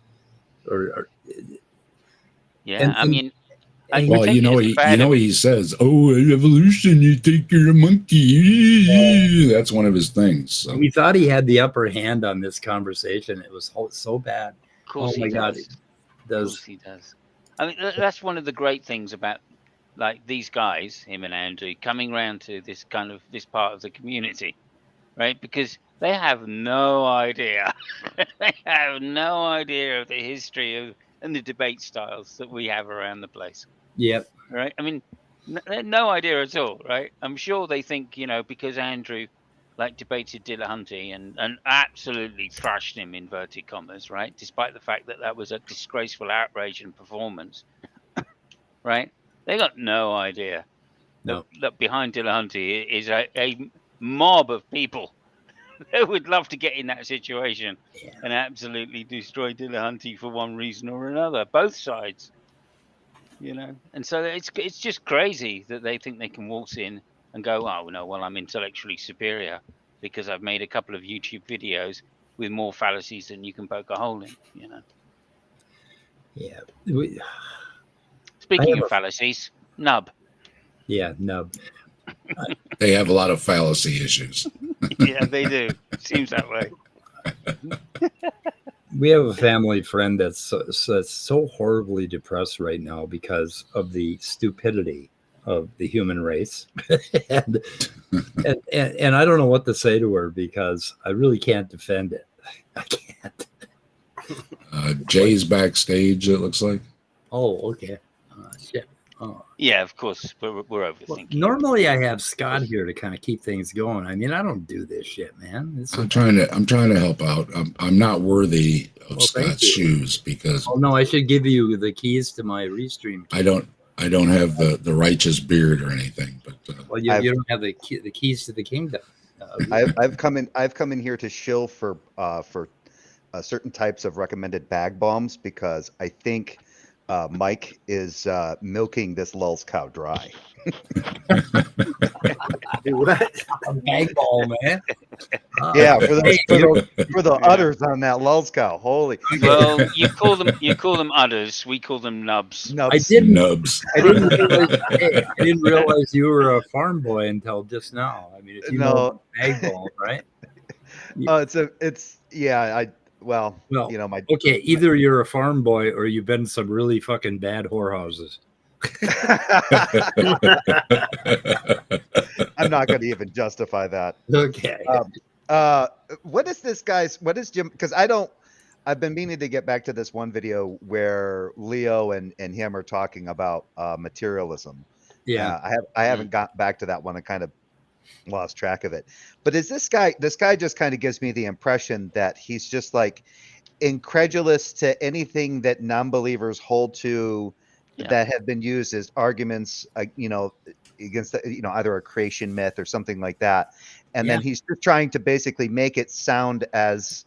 Yeah, I mean, well, he says, "Oh, evolution, you think you're a monkey." That's one of his things. So. We thought he had the upper hand on this conversation. It was so bad. Of course he does. Of course he does. I mean, that's one of the great things about like these guys, him and Andrew, coming around to this part of the community, right? Because they have no idea. They have no idea of the history and the debate styles that we have around the place. Yep. Right. I mean, no idea at all. Right. I'm sure they think, because Andrew like debated Dillahunty and absolutely thrashed him, inverted commas, right? Despite the fact that that was a disgraceful outrage and performance. Right. They got no idea that behind Dillahunty is a mob of people who would love to get in that situation and absolutely destroy Dillahunty for one reason or another, both sides, And so it's just crazy that they think they can waltz in and go, oh, no, well, I'm intellectually superior because I've made a couple of YouTube videos with more fallacies than you can poke a hole in, Yeah. Speaking of fallacies, nub. Yeah, nub. They have a lot of fallacy issues. Yeah, they do. Seems that way. We have a family friend that's so horribly depressed right now because of the stupidity of the human race. and I don't know what to say to her because I really can't defend it. I can't. Jay's backstage, it looks like. Oh, okay. Shit. Oh. Yeah, of course. We're overthinking. Well, normally I have Scott here to kind of keep things going. I mean, I don't do this shit, man. I'm trying to help out. I'm not worthy of Scott's shoes because. Oh no, I should give you the keys to my Restream. I don't have the righteous beard or anything, but well, you don't have the keys to the kingdom. I've come in here to shill for certain types of recommended bag bombs because I think Mike is milking this Lulz cow dry. What? A bag ball, man. Yeah, for the udders on that Lulz cow. Holy. Well, you call them udders. We call them nubs. I didn't realize you were a farm boy until just now. I mean, if you know bag ball, right? Oh, either you're a farm boy or you've been to some really fucking bad whorehouses. I'm not going to even justify that. Okay. What is Jim? Because I've been meaning to get back to this one video where Leo and him are talking about materialism. Yeah. I haven't got back to that one. I kind of lost track of it. But is this guy just kind of gives me the impression that he's just like incredulous to anything that non-believers hold to that have been used as arguments, against either a creation myth or something like that. And then he's just trying to basically make it sound as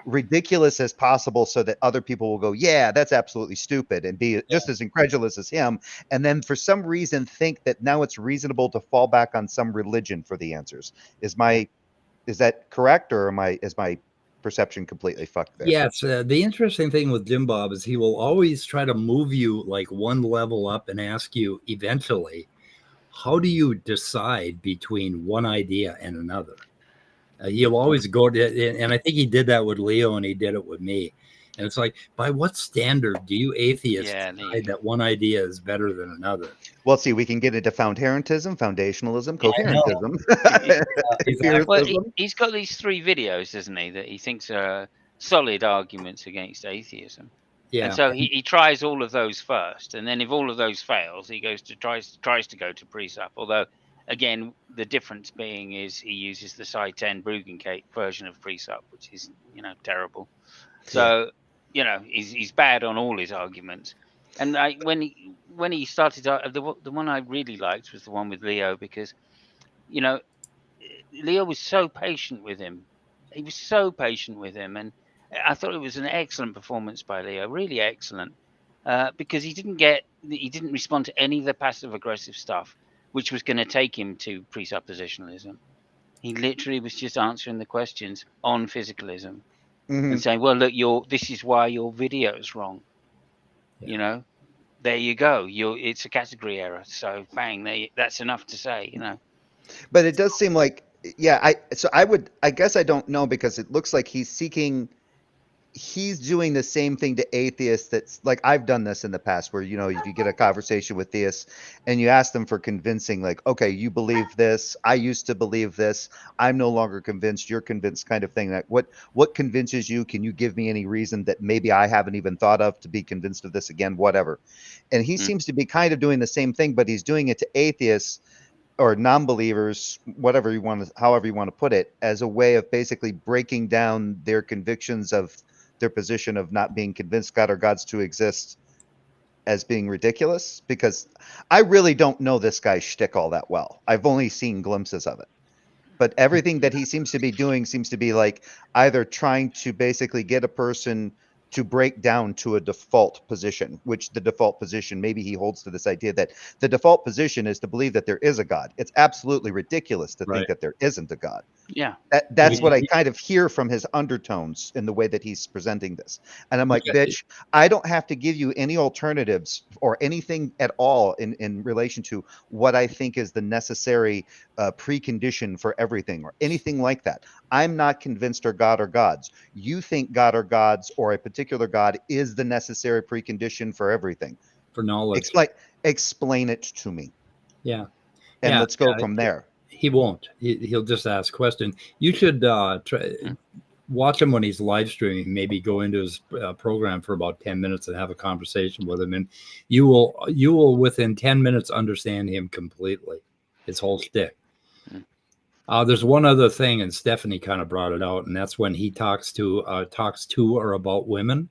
ridiculous as possible so that other people will go, yeah, that's absolutely stupid, and be just as incredulous as him. And then for some reason think that now it's reasonable to fall back on some religion for the answers. Is that correct, or is my perception completely fucked there? Yes. The interesting thing with Jim Bob is he will always try to move you like one level up and ask you eventually, how do you decide between one idea and another? He'll always go to, and I think he did that with Leo and he did it with me. And it's like, by what standard do you atheists decide that one idea is better than another? Well, see, we can get into foundationalism, coherentism. Well, he's got these 3 videos, doesn't he, that he thinks are solid arguments against atheism. Yeah. And so he tries all of those first, and then if all of those fails, he tries to go to Presup. Although, again, the difference being is he uses the Psi 10 Bruggencate version of Presup, which is terrible. So he's bad on all his arguments. And when he started, the one I really liked was the one with Leo, because Leo was so patient with him. He was so patient with him, and I thought it was an excellent performance by Leo, really excellent, because he didn't respond to any of the passive aggressive stuff. which was going to take him to presuppositionalism. He literally was just answering the questions on physicalism and saying, well, look, this is why your video is wrong. Yeah. You know, there you go. It's a category error. So bang, that's enough to say, you know. But it does seem like, yeah, I guess I don't know, because it looks like he's doing the same thing to atheists. That's like, I've done this in the past where, you get a conversation with theists and you ask them for convincing, like, okay, you believe this. I used to believe this. I'm no longer convinced. You're convinced, kind of thing. Like, what convinces you? Can you give me any reason that maybe I haven't even thought of to be convinced of this again? Whatever. And he seems to be kind of doing the same thing, but he's doing it to atheists or non-believers, however you want to put it, as a way of basically breaking down their convictions of their position of not being convinced God or gods to exist as being ridiculous. Because I really don't know this guy's shtick all that well. I've only seen glimpses of it. But everything that he seems to be doing seems to be like either trying to basically get a person to break down to a default position, which the default position, maybe he holds to this idea that the default position is to believe that there is a God. It's absolutely ridiculous to think that there isn't a God. Yeah. That's what I kind of hear from his undertones in the way that he's presenting this. And I'm like, bitch, I don't have to give you any alternatives or anything at all in relation to what I think is the necessary precondition for everything or anything like that. I'm not convinced or God or gods. You think God or gods or a particular God is the necessary precondition for everything. For knowledge. Explain it to me. Yeah. And let's go from there. He won't. He'll just ask questions. You should watch him when he's live streaming. Maybe go into his program for about 10 minutes and have a conversation with him, and you will within 10 minutes understand him completely. His whole shtick. There's one other thing, and Stephanie kind of brought it out, and that's when he talks to or about women.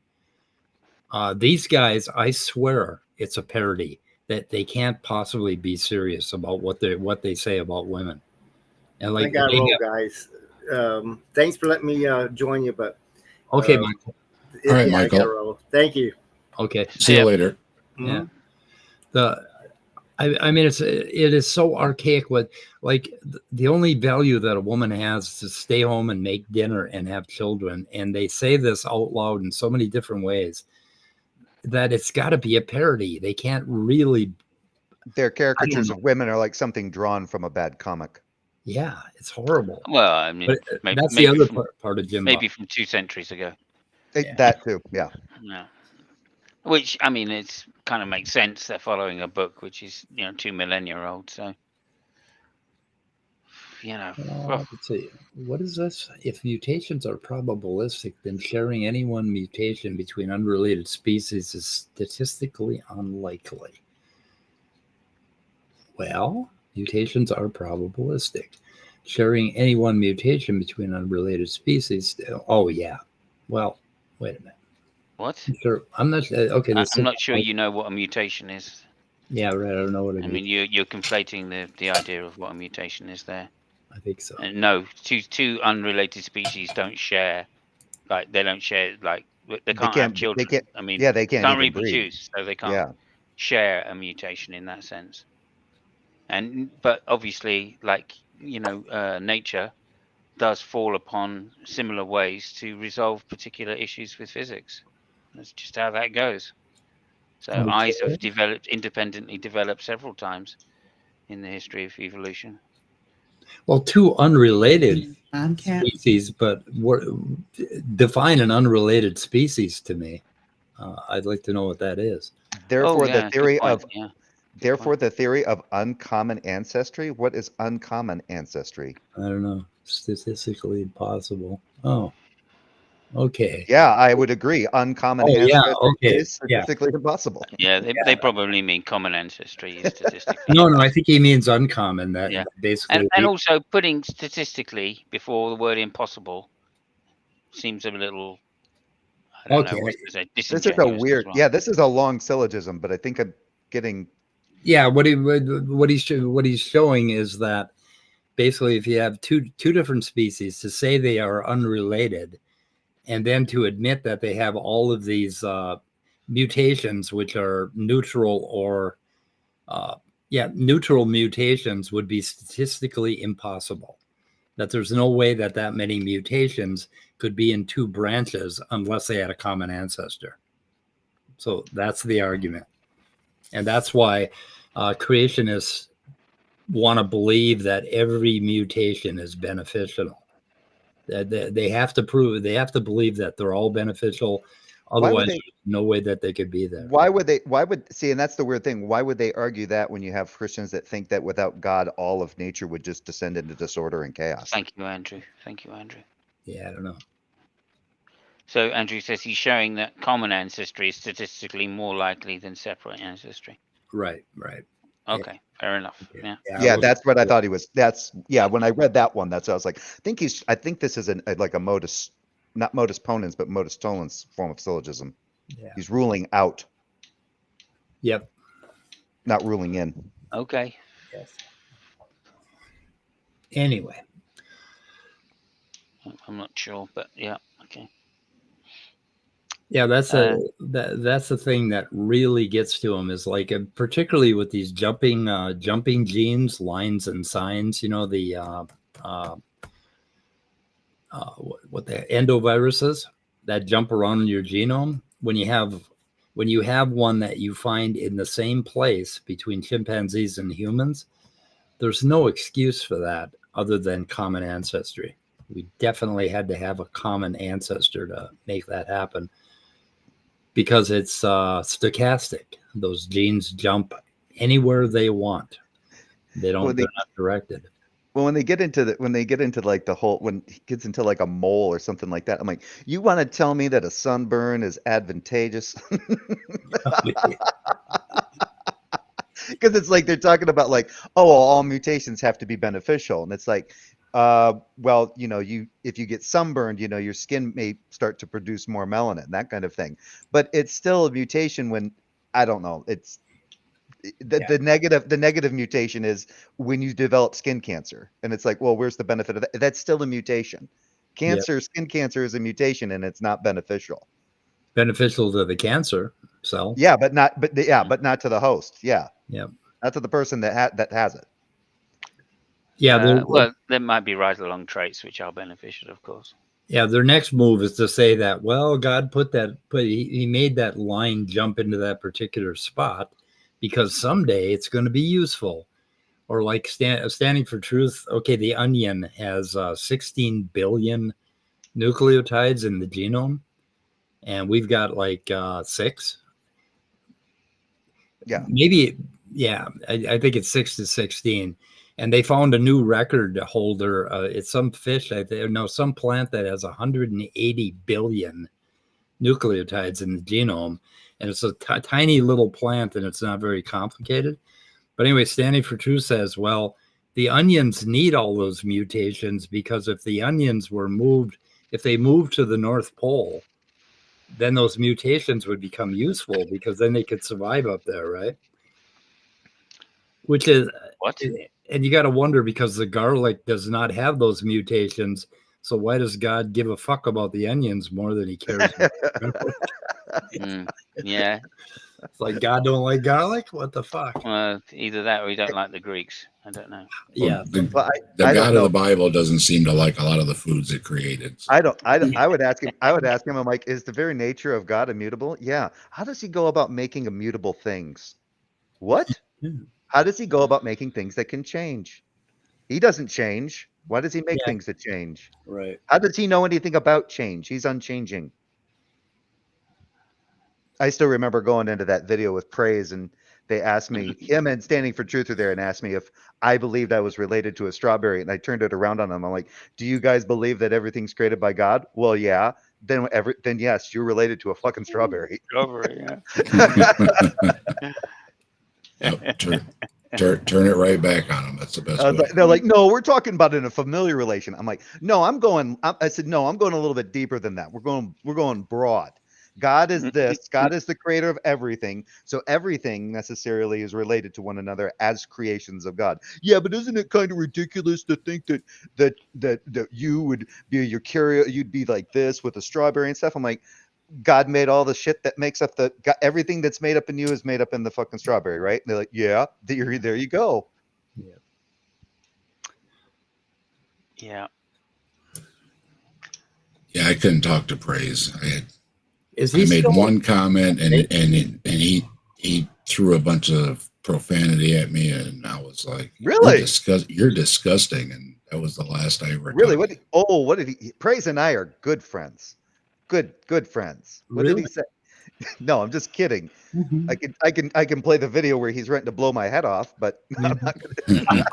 These guys, I swear, it's a parody. That they can't possibly be serious about what they say about women. And like, I got to roll, guys. Thanks for letting me join you. But okay, Michael. All right, Michael. Thank you. Okay. See you later. Yeah. I mean, it is so archaic. With like the only value that a woman has is to stay home and make dinner and have children, and they say this out loud in so many different ways. That it's got to be a parody. They can't really. Their caricatures of women are like something drawn from a bad comic. Yeah, it's horrible. Well, I mean, that's the other part of Jim. Maybe from 2 centuries ago. That too, yeah. Yeah. Which, I mean, it's kind of makes sense. They're following a book which is 2 millennia old. So, let's see. What is this? If mutations are probabilistic, then sharing any one mutation between unrelated species is statistically unlikely. Well, mutations are probabilistic. Sharing any one mutation between unrelated species. Oh, yeah. Well, wait a minute. What? I'm not sure. Okay. I'm not sure you know what a mutation is. Yeah, right. I don't know what it is. I mean, you're conflating the idea of what a mutation is there. I think so. And no, two unrelated species don't share. Like they don't share. Like they can't have children. They can't reproduce, so they can't share a mutation in that sense. But obviously, like nature does fall upon similar ways to resolve particular issues with physics. That's just how that goes. So eyes have independently developed several times in the history of evolution. Well, two unrelated species, but define an unrelated species to me. I'd like to know what that is. Therefore, the theory of uncommon ancestry. What is uncommon ancestry? I don't know. Statistically impossible. Oh, okay. Yeah, I would agree. Uncommon ancestry is statistically impossible. Yeah, they probably mean common ancestry is statistically. No, I think he means uncommon. That basically, and also putting statistically before the word impossible seems a little. I don't know what to say, this is a weird. Well. Yeah, this is a long syllogism, but I think I'm getting. Yeah, what he's showing is that basically, if you have two different species, to say they are unrelated, and then to admit that they have all of these mutations which are neutral or Yeah, neutral mutations would be statistically impossible. That there's no way that that many mutations could be in two branches unless they had a common ancestor. So that's the argument. And that's why creationists want to believe that every mutation is beneficial. They have to prove, they have to believe that they're all beneficial. Otherwise, there's no way that they could be there. Why would see, and that's the weird thing. Why would they argue that when you have Christians that think that without God, all of nature would just descend into disorder and chaos? Thank you, Andrew. Thank you, Andrew. Yeah, I don't know. So Andrew says he's showing that common ancestry is statistically more likely than separate ancestry. Right, right. Okay, fair enough. Okay. Yeah. That's what I thought he was. When I read that one, that's what I was like. I think this is like a modus, not modus ponens, but modus tollens form of syllogism. Yeah. He's ruling out. Yep. Not ruling in. Okay. Yes. Anyway. I'm not sure, but yeah, okay. Yeah, that's that's the thing that really gets to him, is like, particularly with these jumping genes, lines and signs. You know, the what the endoviruses that jump around in your genome. When you have one that you find in the same place between chimpanzees and humans, there's no excuse for that other than common ancestry. We definitely had to have a common ancestor to make that happen, because it's stochastic. Those genes jump anywhere they want. They're not directed. Well, when he gets into like a mole or something like that, I'm like, you want to tell me that a sunburn is advantageous? Because it's like they're talking about like, oh, well, all mutations have to be beneficial, and it's like, well, if you get sunburned, your skin may start to produce more melanin, that kind of thing. But it's still a mutation when, I don't know, it's the negative mutation is when you develop skin cancer, and it's like, well, where's the benefit of that? That's still a mutation. Skin cancer is a mutation, and it's not beneficial. Beneficial to the cancer cell. Yeah, but not to the host. Yeah. Yeah. Not to the person that has it. Yeah. Well, there might be right along traits which are beneficial, of course. Yeah, their next move is to say that, well, God he made that line jump into that particular spot because someday it's going to be useful. Or like standing for truth. Okay, the onion has 16 billion nucleotides in the genome, and we've got like 6. Yeah, maybe. Yeah, I think it's 6 to 16. And they found a new record holder. It's some fish, some plant that has 180 billion nucleotides in the genome. And it's a tiny little plant, and it's not very complicated. But anyway, Standing for Truth says, well, the onions need all those mutations, because if the onions if they moved to the North Pole, then those mutations would become useful, because then they could survive up there, right? Which is what? And you got to wonder, because the garlic does not have those mutations. So why does God give a fuck about the onions more than he cares about yeah. It's like God don't like garlic? What the fuck? Well, either that or he don't like the Greeks. I don't know. Yeah. The God of the Bible doesn't seem to like a lot of the foods it created. I would ask him, I'm like, is the very nature of God immutable? Yeah. How does he go about making immutable things? What? How does he go about making things that can change? He doesn't change. Why does he make things that change? Right. How does he know anything about change? He's unchanging. I still remember going into that video with Praise, and they asked me, him and Standing for Truth were there, and asked me if I believed I was related to a strawberry. And I turned it around on them. I'm like, do you guys believe that everything's created by God? Well, yeah. Then yes, you're related to a fucking strawberry. Strawberry, yeah. Turn it right back on them. That's the best way. They're like, no, we're talking about in a familiar relation. I'm like, no, I said, no, I'm going a little bit deeper than that. We're going broad. God is this. God is the creator of everything. So everything necessarily is related to one another as creations of God. Yeah, but isn't it kind of ridiculous to think that you would be you'd be like this with a strawberry and stuff? I'm like, God made all the shit that makes up everything that's made up in you is made up in the fucking strawberry, right? And they're like, yeah, there you go. Yeah. Yeah, I couldn't talk to Praise. Is I he made still? one comment and he threw a bunch of profanity at me, and I was like, Really? You're disgusting. And that was the last I ever Really? talked. What did he? Praise and I are good friends. Good friends. What did he say? No, I'm just kidding. I can play the video where he's ready to blow my head off, but I'm not gonna.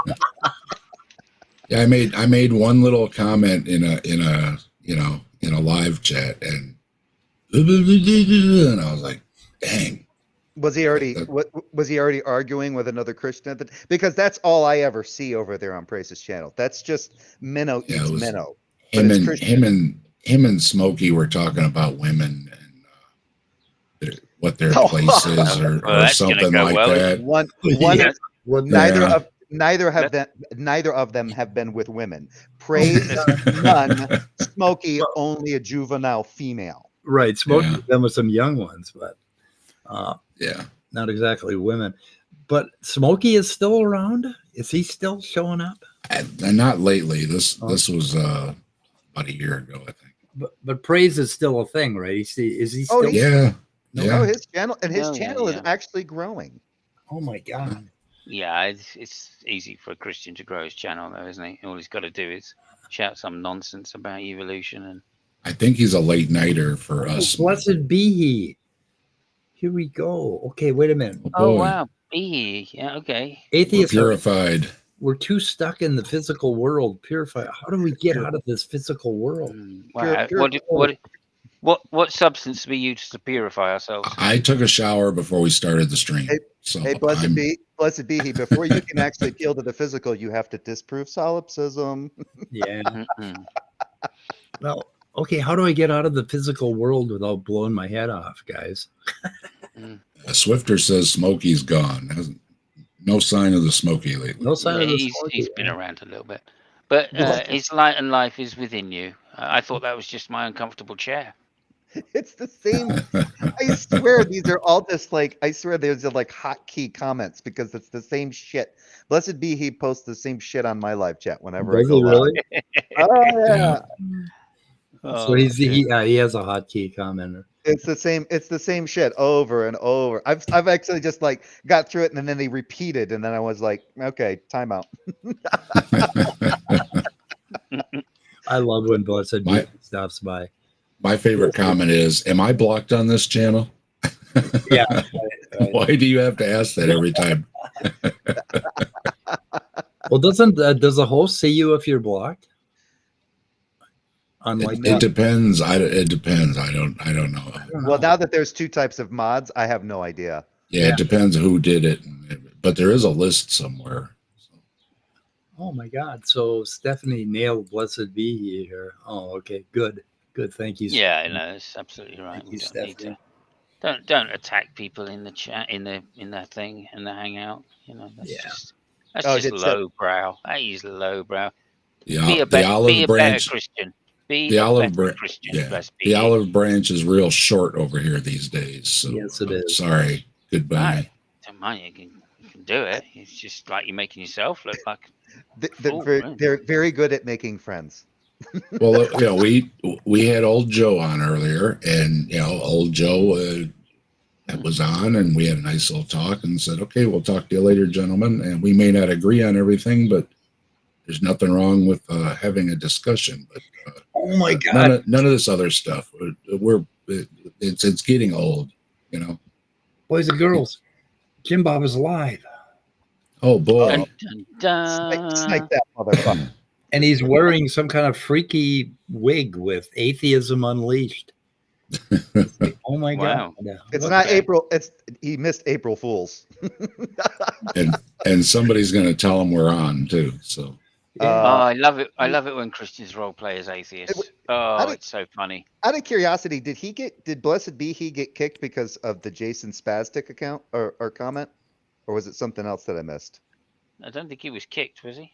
Yeah, I made one little comment in a live chat, and I was like, dang. Was he already arguing with another Christian at the, because that's all I ever see over there on Praise's channel. That's just minnow eats minnow. Him and Smokey were talking about women and what their place is, or something like that. Neither of them have been with women. Praise none. Smokey only a juvenile female. Right, Smokey them with some young ones, but not exactly women. But Smokey is still around. Is he still showing up? Not lately. This was about a year ago, I think. But Praise is still a thing, right? Is he still? No, his channel is actually growing. Oh my god. Yeah, it's easy for a Christian to grow his channel, though, isn't he? All he's got to do is shout some nonsense about evolution, and I think he's a late nighter for us. Blessed be he. Here we go. Okay, wait a minute. Oh wow, be he? Yeah, okay. Atheists purified. We're too stuck in the physical world. Purified. How do we get out of this physical world? Wow. What substance do we use to purify ourselves? I took a shower before we started the stream. Hey, blessed be he. Before you can actually appeal to the physical, you have to disprove solipsism. Yeah. Well, okay. How do I get out of the physical world without blowing my head off, guys? Swifter says Smokey's gone. No sign of the Smokey lately. No sign of the Smokey. He's been around a little bit, but his light and life is within you. I thought that was just my uncomfortable chair. It's the same. I swear these are all just like, I swear there's like hotkey comments because it's the same shit. Blessed be he posts the same shit on my live chat whenever I go live. Really? Oh yeah. So he has a hotkey commenter. It's the same shit over and over. I've actually just like got through it and then they repeated and then I was like, okay, timeout. I love when Blessed be stops by. My favorite comment is, am I blocked on this channel? Yeah. Right. Why do you have to ask that every time? Well, does the host see you if you're blocked? It depends. It depends. I don't know. Well, now that there's two types of mods, I have no idea. Yeah, it depends who did it, but there is a list somewhere. Oh my God! So Stephanie nailed "Blessed Be He" here. Oh, okay, good. Thank you. Yeah, no, that's absolutely right. Thank you, Stephanie. Don't attack people in the chat in the thing in the hangout. You know, that's just lowbrow. That is lowbrow. Be a better Christian. The olive branch is real short over here these days. So yes, it is. Sorry. Goodbye. Don't mind, you can do it. It's just like you're making yourself look like. They're very good at making friends. Well, we had old Joe on earlier, and old Joe was on, and we had a nice little talk, and said, "Okay, we'll talk to you later, gentlemen." And we may not agree on everything, but there's nothing wrong with having a discussion. But oh my God, none of this other stuff. It's getting old, Boys and girls, Jim Bob is alive. Oh boy! Snake that motherfucker. And he's wearing some kind of freaky wig with Atheism Unleashed. Oh my God! It's not April. He missed April Fools. and somebody's going to tell him we're on too. So. I love it. I love it when Christians role play as atheists. It's so funny. Out of curiosity, did Blessed Be He get kicked because of the Jason Spastic account or comment, or was it something else that I missed? I don't think he was kicked, was he?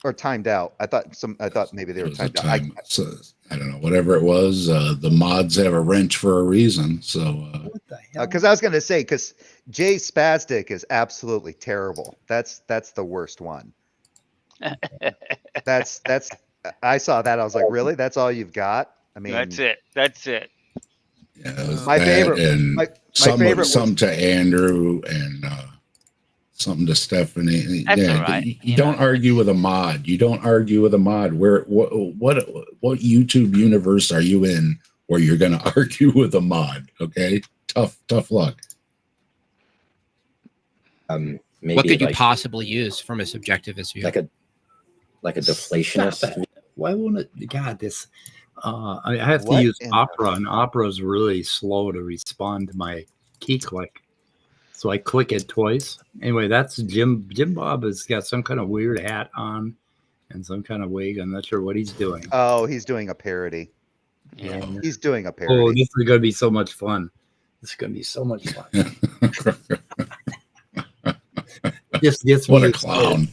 or timed out. I thought maybe they It were was a timed out. time. So, I don't know, whatever it was. The mods have a wrench for a reason. So What the hell? Because I was going to say, because Jay Spastic is absolutely terrible. That's the worst one. That's I saw that. I was like, really? That's all you've got? I mean, That's it. That's it. yeah, it was My that favorite- and my some favorite some to Andrew and something to Stephanie. That's Yeah, all right, you don't argue with a mod. You don't argue with a mod. What YouTube universe are you in where you're going to argue with a mod? Okay, tough luck. Maybe What could you like, possibly use from a subjectivist view? like a deflationist? Stop it. Why won't it? God, this. I have to What use in Opera, and Opera's really slow to respond to my key click. So I click it twice. Anyway, that's Jim. Jim Bob has got some kind of weird hat on and some kind of wig. I'm not sure what he's doing. Oh, he's doing a parody. Yeah. He's doing a Oh, parody. this is going to be so much fun. This is going to be so much fun. Just gets me What a excited. clown.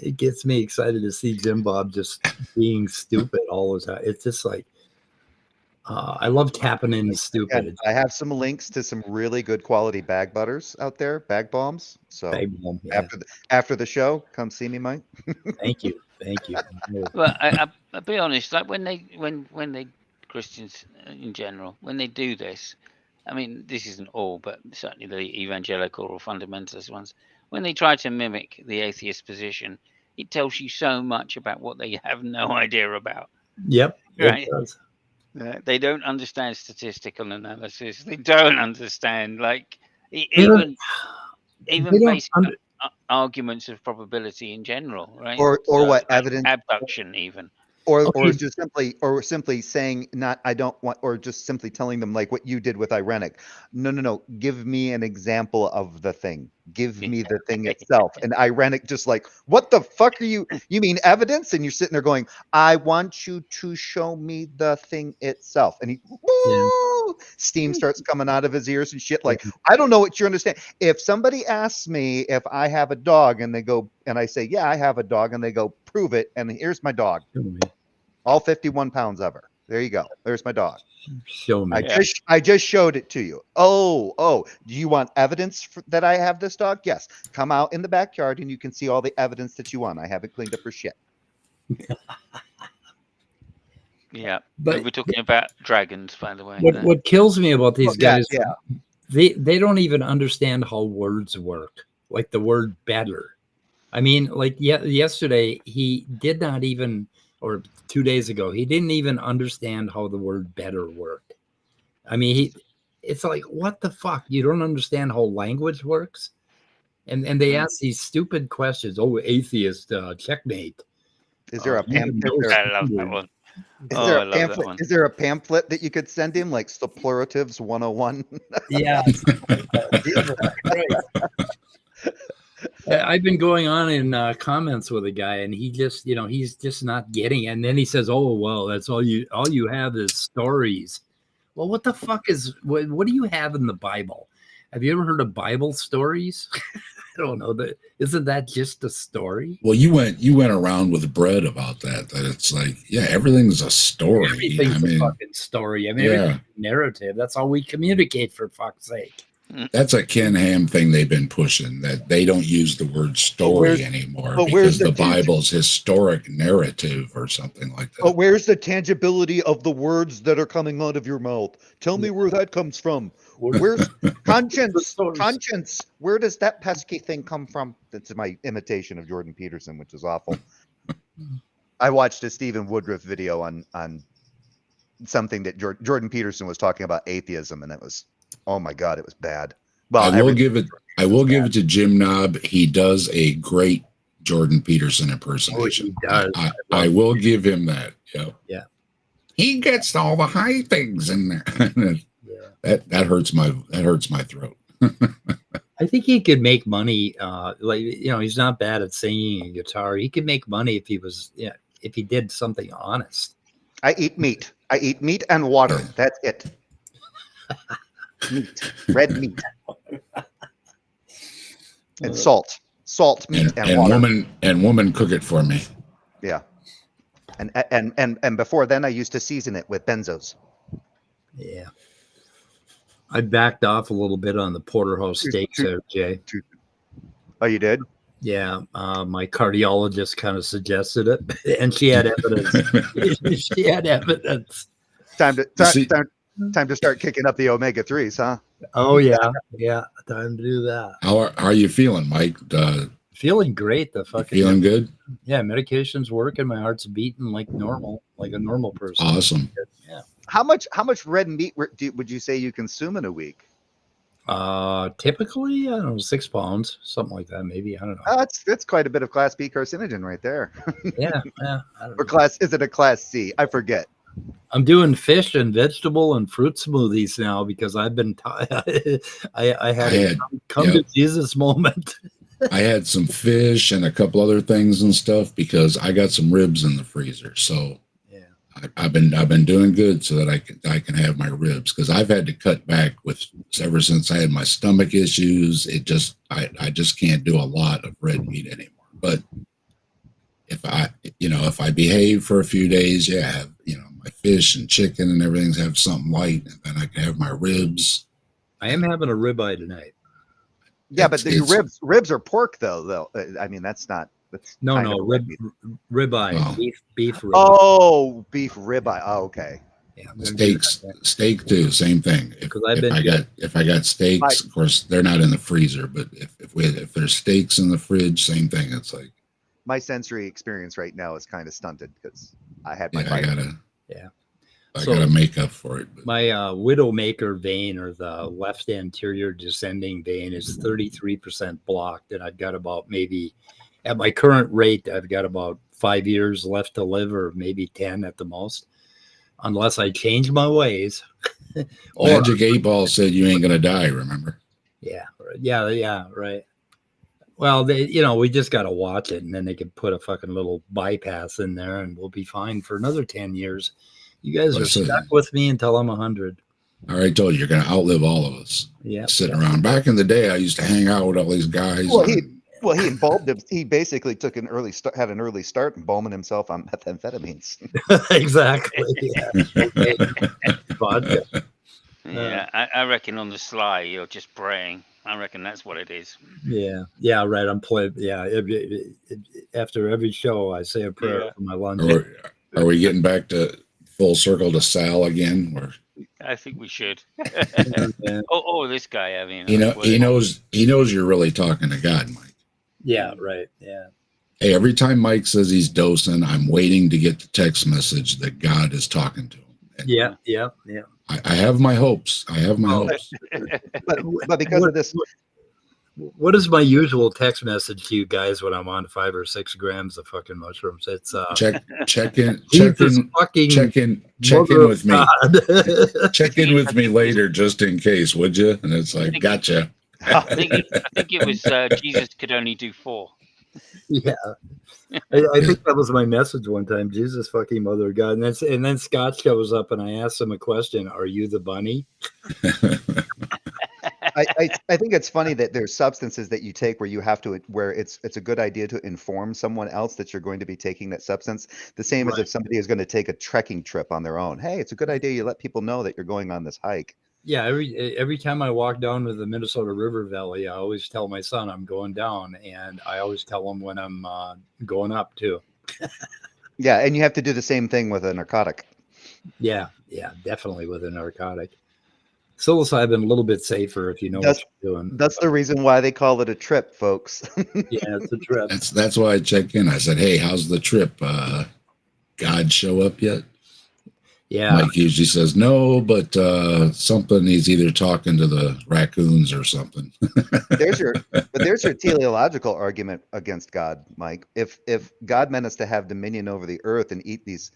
It gets me excited to see Jim Bob just being stupid all the time. It's just like, I love tapping into stupid. And I have some links to some really good quality bag butters out there, bag bombs. So Bag bomb, yeah. after the show, come see me, Mike. Thank you. Well, I'll be honest. Like when they Christians in general, when they do this, I mean, this isn't all, but certainly the evangelical or fundamentalist ones, when they try to mimic the atheist position, it tells you so much about what they have no idea about. Yep. Right. It does. They don't understand statistical analysis. They don't understand even basic arguments of probability in general, right? Or what evidence abduction even. Or just simply saying I don't want, or just simply telling them like what you did with Irenic. No. Give me an example of the thing. Give me the thing itself. And Irenic just like, what the fuck are you? You mean evidence? And you're sitting there going, I want you to show me the thing itself. And he, steam starts coming out of his ears and shit. Like, I don't know what you understand. If somebody asks me if I have a dog and they go, and I say, yeah, I have a dog, and they go, prove it. And here's my dog. All 51 pounds of her. There you go. There's my dog. Show me. I just showed it to you. Oh, do you want evidence that I have this dog? Yes. Come out in the backyard and you can see all the evidence that you want. I haven't cleaned up her shit. Yeah. But we're talking about dragons, by the way. What kills me about these guys, yeah. They don't even understand how words work. Like the word better. I mean, like yesterday, he did not even, or 2 days ago, he didn't even understand how the word better worked. I mean, it's like, what the fuck? You don't understand how language works? And they ask these stupid questions. Oh, atheist, checkmate. Is there a pamphlet? I love that one. Is there a pamphlet that you could send him, like Superlatives 101? Yeah. I've been going on in comments with a guy, and he just, he's just not getting it. And then he says, "Oh, well, that's all you have is stories." Well, what the fuck what do you have in the Bible? Have you ever heard of Bible stories? I don't know. Isn't that just a story? Well, you went around with bread about that it's like, yeah, everything's a story. Everything's a fucking story. I mean, everything's a narrative. That's all we communicate, for fuck's sake. That's a Ken Ham thing they've been pushing, that they don't use the word story anymore because the Bible's historic narrative or something like that. But where's the tangibility of the words that are coming out of your mouth? Tell me where that comes from. Where's conscience? Conscience. Where does that pesky thing come from? That's my imitation of Jordan Peterson, which is awful. I watched a Stephen Woodruff video on something that Jordan Peterson was talking about atheism, and it was, oh my God, it was bad. Well, I will give it to Jim Knob. He does a great Jordan Peterson impersonation. Oh, he does. I will give him that. Yeah. He gets all the high things in there. That hurts my throat. I think he could make money. He's not bad at singing and guitar. He could make money if he did something honest. I eat meat. I eat meat and water. That's it. Meat, red meat, and salt, meat, and water. Woman cook it for me. Yeah. And before then, I used to season it with benzos. Yeah. I backed off a little bit on the porterhouse steaks there, Jay. Oh, you did? Yeah, my cardiologist kind of suggested it, and she had evidence. She had evidence. Time to start kicking up the omega-3s, huh? Oh yeah, yeah. Time to do that. How are you feeling, Mike? Feeling great. The fucking feeling good. Yeah, medication's working. My heart's beating like normal, like a normal person. Awesome. Yeah. How much red meat would you say you consume in a week? Typically, I don't know, 6 pounds, something like that. Maybe, I don't know. That's quite a bit of Class B carcinogen right there. Yeah. I don't know. Is it a Class C? I forget. I'm doing fish and vegetable and fruit smoothies now because I've been I had a come to Jesus moment. I had some fish and a couple other things and stuff because I got some ribs in the freezer. So I've been doing good so that I can have my ribs, because I've had to cut back with ever since I had my stomach issues. I just can't do a lot of red meat anymore. But if I behave for a few days, have my fish and chicken and everything's have something light, and then I can have my ribs. I am having a ribeye tonight. Yeah, but the ribs are pork though. I mean, that's not. No, ribeye, oh. beef ribeye. Oh, beef ribeye. Oh, okay. Yeah, steak too. Same thing. If I got steaks, of course they're not in the freezer. But if there's steaks in the fridge, same thing. It's like my sensory experience right now is kind of stunted because I had my. I gotta make up for it. But. My Widowmaker vein, or the left anterior descending vein, is 33% blocked, and I've got about maybe. At my current rate, I've got about 5 years left to live, or maybe 10 at the most, unless I change my ways. Magic 8 Ball said you ain't gonna die. Remember? Yeah, right. Well, we just got to watch it, and then they can put a fucking little bypass in there, and we'll be fine for another 10 years. You guys are stuck with me until I'm 100. I already told you, you're gonna outlive all of us. Yeah, sitting around. Back in the day, I used to hang out with all these guys. Well, he embalmed him. He basically took had an early start embalming himself on methamphetamines. Exactly. Yeah. Vodka. Yeah, I reckon on the sly you're just praying. I reckon that's what it is. Yeah, right. I'm playing. Yeah, after every show, I say a prayer for my lunch. Are we getting back to full circle to Sal again? Or I think we should. Oh, this guy. I mean, he knows you're really talking to God, Mike. Yeah, right. Yeah. Hey, every time Mike says he's dosing, I'm waiting to get the text message that God is talking to him. And yeah. I have my hopes. But because of this, what is my usual text message to you guys when I'm on 5 or 6 grams of fucking mushrooms? It's check in with me. Check in with me later, just in case, would you? And it's like, gotcha. I think it was Jesus could only do 4. Yeah, I think that was my message one time. Jesus fucking mother of God, and then Scott shows up, and I asked him a question: "Are you the bunny?" I think it's funny that there's substances that you take where it's a good idea to inform someone else that you're going to be taking that substance. The same as if somebody is going to take a trekking trip on their own. Hey, it's a good idea you let people know that you're going on this hike. Yeah, every time I walk down to the Minnesota River Valley, I always tell my son I'm going down, and I always tell him when I'm going up too. Yeah, and you have to do the same thing with a narcotic. Yeah, definitely with a narcotic. Psilocybin a little bit safer if you know what you're doing. That's the reason why they call it a trip, folks. Yeah, it's a trip. That's why I checked in. I said, "Hey, how's the trip? God show up yet?" Yeah. Mike usually says no, but something, he's either talking to the raccoons or something. there's your teleological argument against God, Mike. If God meant us to have dominion over the earth and eat these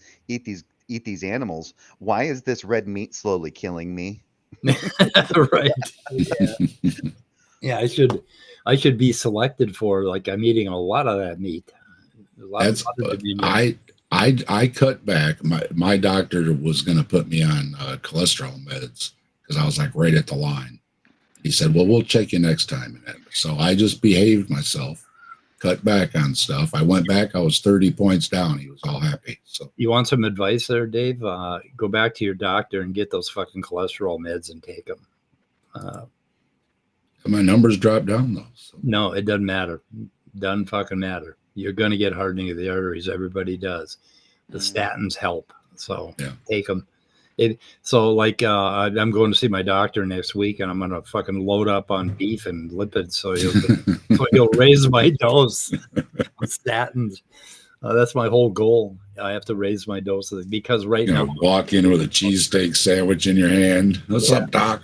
animals, why is this red meat slowly killing me? Right. Yeah, I should be selected for, like, I'm eating a lot of that meat. I cut back. My doctor was going to put me on cholesterol meds because I was like right at the line. He said, "Well, we'll check you next time." So I just behaved myself, cut back on stuff. I went back. I was 30 points down. He was all happy. So You want some advice there, Dave? Go back to your doctor and get those fucking cholesterol meds and take them. my numbers dropped down though. So. No, it doesn't matter. Doesn't fucking matter. You're going to get hardening of the arteries. Everybody does. The statins help. So take them. I'm going to see my doctor next week, and I'm going to fucking load up on beef and lipids, so he'll raise my dose of statins. That's my whole goal. I have to raise my doses because right now, walk in with a cheesesteak sandwich in your hand. What's up, doc?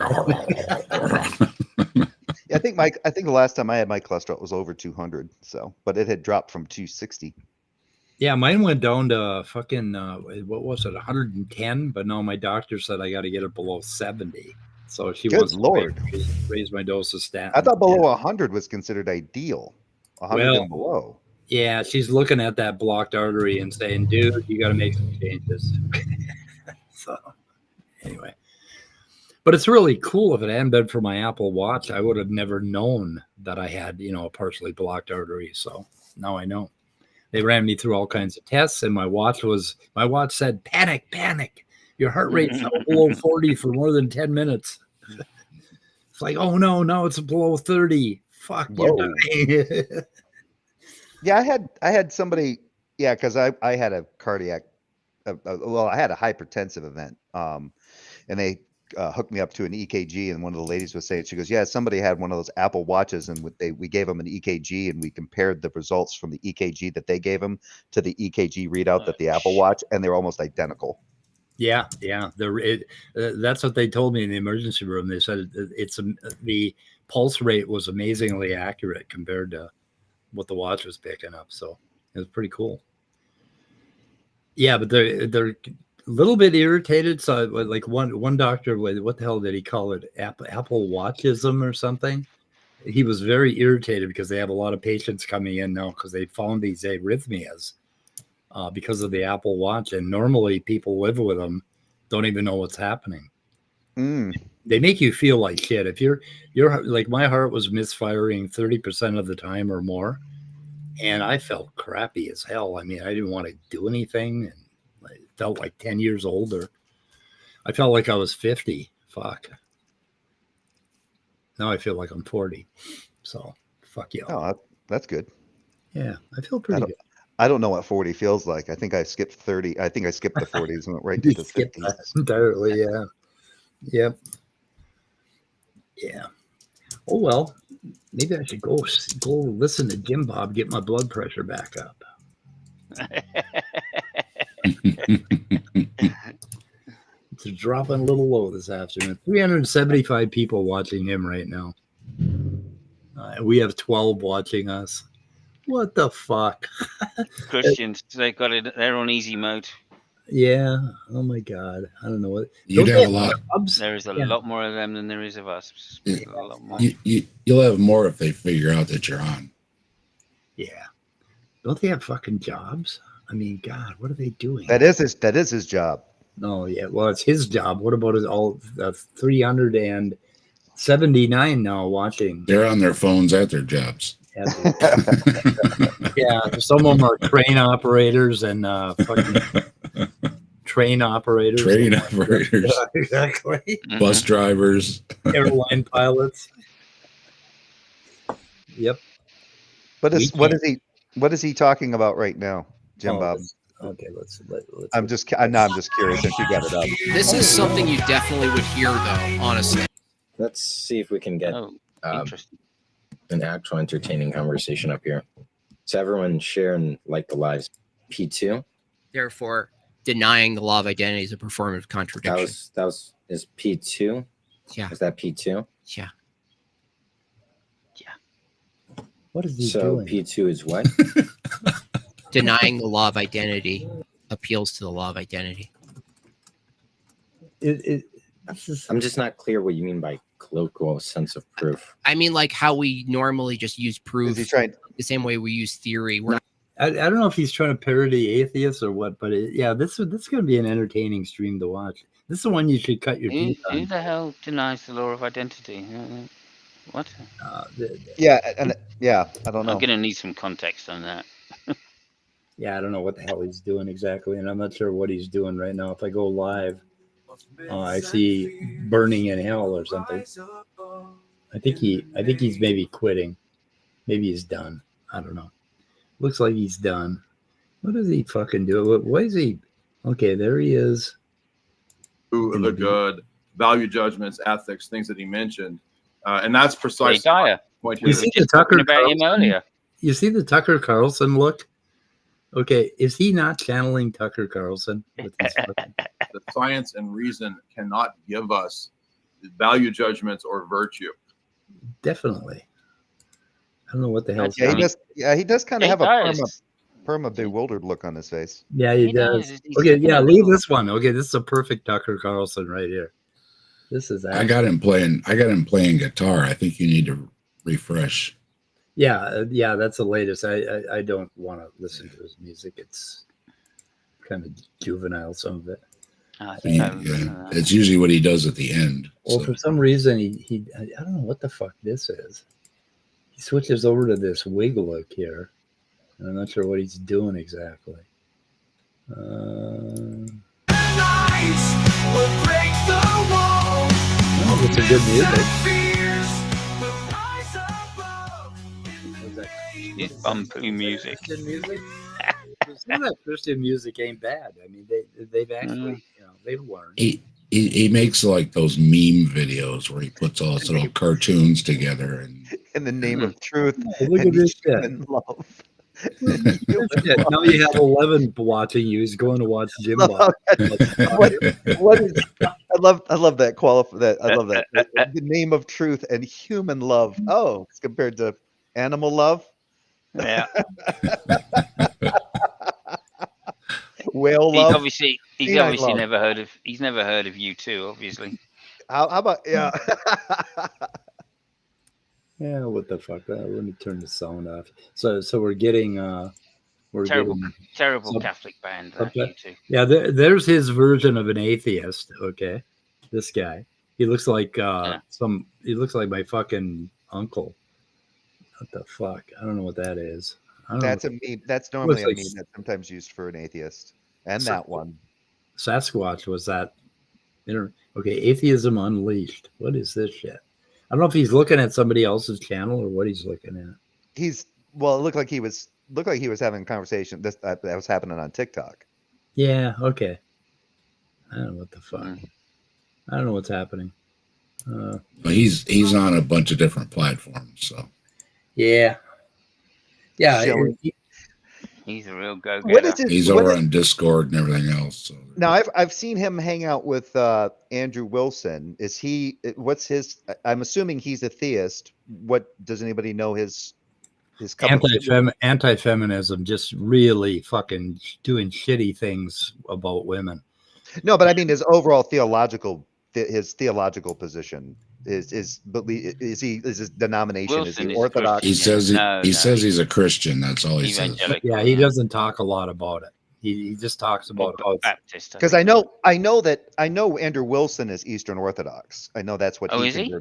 I think the last time I had my cholesterol was over 200. So, but it had dropped from 260. Yeah, mine went down to fucking what was it, 110? But no, my doctor said I got to get it below 70. So she wants to raise my dose of statins. I thought below 100 was considered ideal. 100 and below. Yeah, she's looking at that blocked artery and saying, "Dude, you got to make some changes." So, anyway, but it's really cool. If it hadn't been for my Apple Watch, I would have never known that I had, a partially blocked artery. So now I know. They ran me through all kinds of tests, and my watch said, "Panic! Your heart rate's below 40 for more than 10 minutes." It's like, oh no, it's below 30. Fuck you. Yeah, I had somebody, because I had a cardiac, I had a hypertensive event, and they hooked me up to an EKG, and one of the ladies was saying, she goes, yeah, somebody had one of those Apple Watches, and we gave them an EKG, and we compared the results from the EKG that they gave them to the EKG readout that the Apple Watch, and they were almost identical. Yeah. That's what they told me in the emergency room. They said the pulse rate was amazingly accurate compared to what the watch was picking up. So it was pretty cool. Yeah, but they're a little bit irritated. So like one doctor, what the hell did he call it? Apple Watchism or something. He was very irritated because they have a lot of patients coming in now because they found these arrhythmias because of the Apple Watch. And normally people live with them, don't even know what's happening. They make you feel like shit. If you're like, my heart was misfiring 30% of the time or more, and I felt crappy as hell. I mean, I didn't want to do anything, and I felt like 10 years older. I felt like I was 50. Fuck. Now I feel like I'm 40. So fuck you. Oh, that's good. Yeah, I feel pretty good. I don't know what 40 feels like. I think I skipped 30. I think I skipped the 40s and went right to the 50s. Entirely, yeah. Yep. Yeah. Oh, well, maybe I should go listen to Jim Bob, get my blood pressure back up. It's dropping a little low this afternoon. 375 people watching him right now. We have 12 watching us. What the fuck? Christians, they got it. They're on easy mode. Yeah. Oh my God. I don't know what. You'd have a lot. There is a lot more of them than there is of us. A lot more. You'll have more if they figure out that you're on. Yeah. Don't they have fucking jobs? I mean, God, what are they doing? That is his job. Oh yeah. Well, it's his job. What about all 379 now watching? They're on their phones at their jobs. Yeah, some of them are train operators and fucking train operators. Yeah, exactly. Bus drivers, airline pilots. Yep. What is he talking about right now, Jim Bob? Okay, let's. I'm just curious if you got it up. This is something you definitely would hear, though. Honestly, let's see if we can get an actual entertaining conversation up here. So everyone share and like the lives. P2. Therefore, denying the law of identity is a performative contradiction. Is P2? Yeah. Is that P2? Yeah. What is he doing? So P2 is what? Denying the law of identity appeals to the law of identity. I'm just not clear what you mean by colloquial sense of proof. I mean, like how we normally just use proof the same way we use theory. I don't know if he's trying to parody atheists or what, but this is going to be an entertaining stream to watch. This is the one you should cut your teeth on. Who the hell denies the law of identity? What? Yeah, and I don't know. I'm gonna need some context on that. Yeah, I don't know what the hell he's doing exactly, and I'm not sure what he's doing right now. If I go live, I see burning in hell or something. I think he's maybe quitting. Maybe he's done. I don't know. Looks like he's done. What does he fucking do? What is he? Okay, there he is. The good value judgments, ethics, things that he mentioned, and that's precisely what you see the Tucker Carlson earlier. You see the Tucker Carlson look. Okay, is he not channeling Tucker Carlson? With his the science and reason cannot give us value judgments or virtue. Definitely. I don't know what the hell. He does kind of have a perma bewildered look on his face. Yeah, he does. Okay, yeah, leave this one. Okay, this is a perfect Tucker Carlson right here. This is. I got him playing guitar. I think you need to refresh. Yeah, that's the latest. I don't want to listen to his music. It's kind of juvenile, some of it. It's usually what he does at the end. Well, for some reason, he I don't know what the fuck this is. He switches over to this wig look here. And I'm not sure what he's doing exactly. Oh, it's a good music. Bumpy music. Christian music. Some of that Christian music ain't bad. I mean, they've actually, they've learned. He makes like those meme videos where he puts all his little cartoons together and in the name of truth. Look at this shit. Love. Now you have 11 watching you. He's going to watch Jim Bob. What is? I love that I love that. The name of truth and human love. Oh, it's compared to animal love. Yeah. Whale love. He's obviously never heard of. He's never heard of U2, obviously. How about yeah? Yeah, what the fuck? Let me turn the sound off. So we're getting terrible Catholic band. U2. Yeah, there's his version of an atheist. Okay, this guy. He looks like He looks like my fucking uncle. What the fuck? I don't know what that is. That's a meme. That's normally a meme that's sometimes used for an atheist. And that one. Sasquatch was that. Okay, Atheism Unleashed. What is this shit? I don't know if he's looking at somebody else's channel or what he's looking at. It looked like he was having a conversation that was happening on TikTok. Yeah, okay. I don't know what the fuck. I don't know what's happening. He's on a bunch of different platforms, so. Yeah. He's a real go-getter. He's over on Discord and everything else. So. Now I've seen him hang out with Andrew Wilson. Is he? What's his? I'm assuming he's a theist. What does anybody know his? Anti-feminism, just really fucking doing shitty things about women. No, but I mean his overall theological position. Is his denomination? Wilson is he Orthodox? He says says he's a Christian. That's all he says. Yeah, he doesn't talk a lot about it. He just talks about Baptist. Because I know Andrew Wilson is Eastern Orthodox. I know that's what. Oh, is he?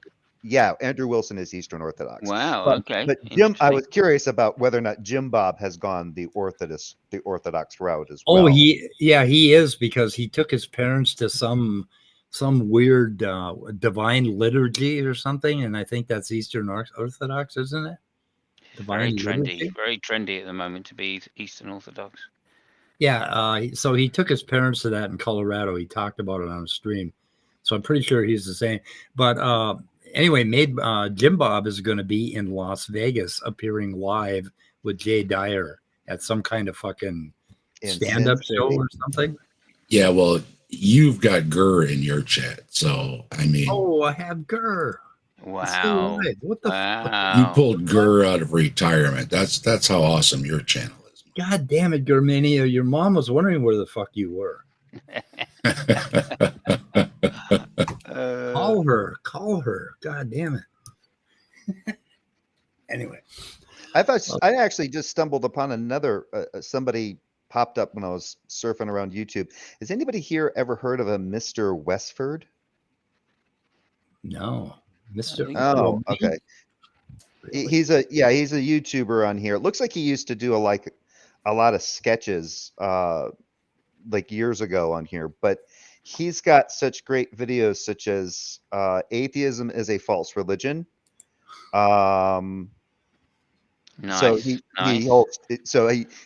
Yeah, Andrew Wilson is Eastern Orthodox. Wow. Okay. But Jim, I was curious about whether or not Jim Bob has gone the Orthodox route as well. Oh, he is, because he took his parents to some weird divine liturgy or something, and I think that's Eastern Orthodox, isn't it? Very trendy at the moment to be Eastern Orthodox. Yeah, so he took his parents to that in Colorado. He talked about it on a stream, so I'm pretty sure he's the same. But anyway, Jim Bob is going to be in Las Vegas, appearing live with Jay Dyer at some kind of fucking stand-up show or something. Yeah, well, you've got Gurr in your chat, so I mean. Oh, I have Gurr. Wow! What the fuck? You pulled Gurr out of retirement. That's how awesome your channel is. God damn it, Gurmania! Your mom was wondering where the fuck you were. Call her. God damn it. Anyway, I actually just stumbled upon another somebody popped up when I was surfing around YouTube. Has anybody here ever heard of a Mr. Westford? No. Mr. Oh, okay. He's a YouTuber on here. It looks like he used to do a lot of sketches like years ago on here, but he's got such great videos such as atheism is a false religion. So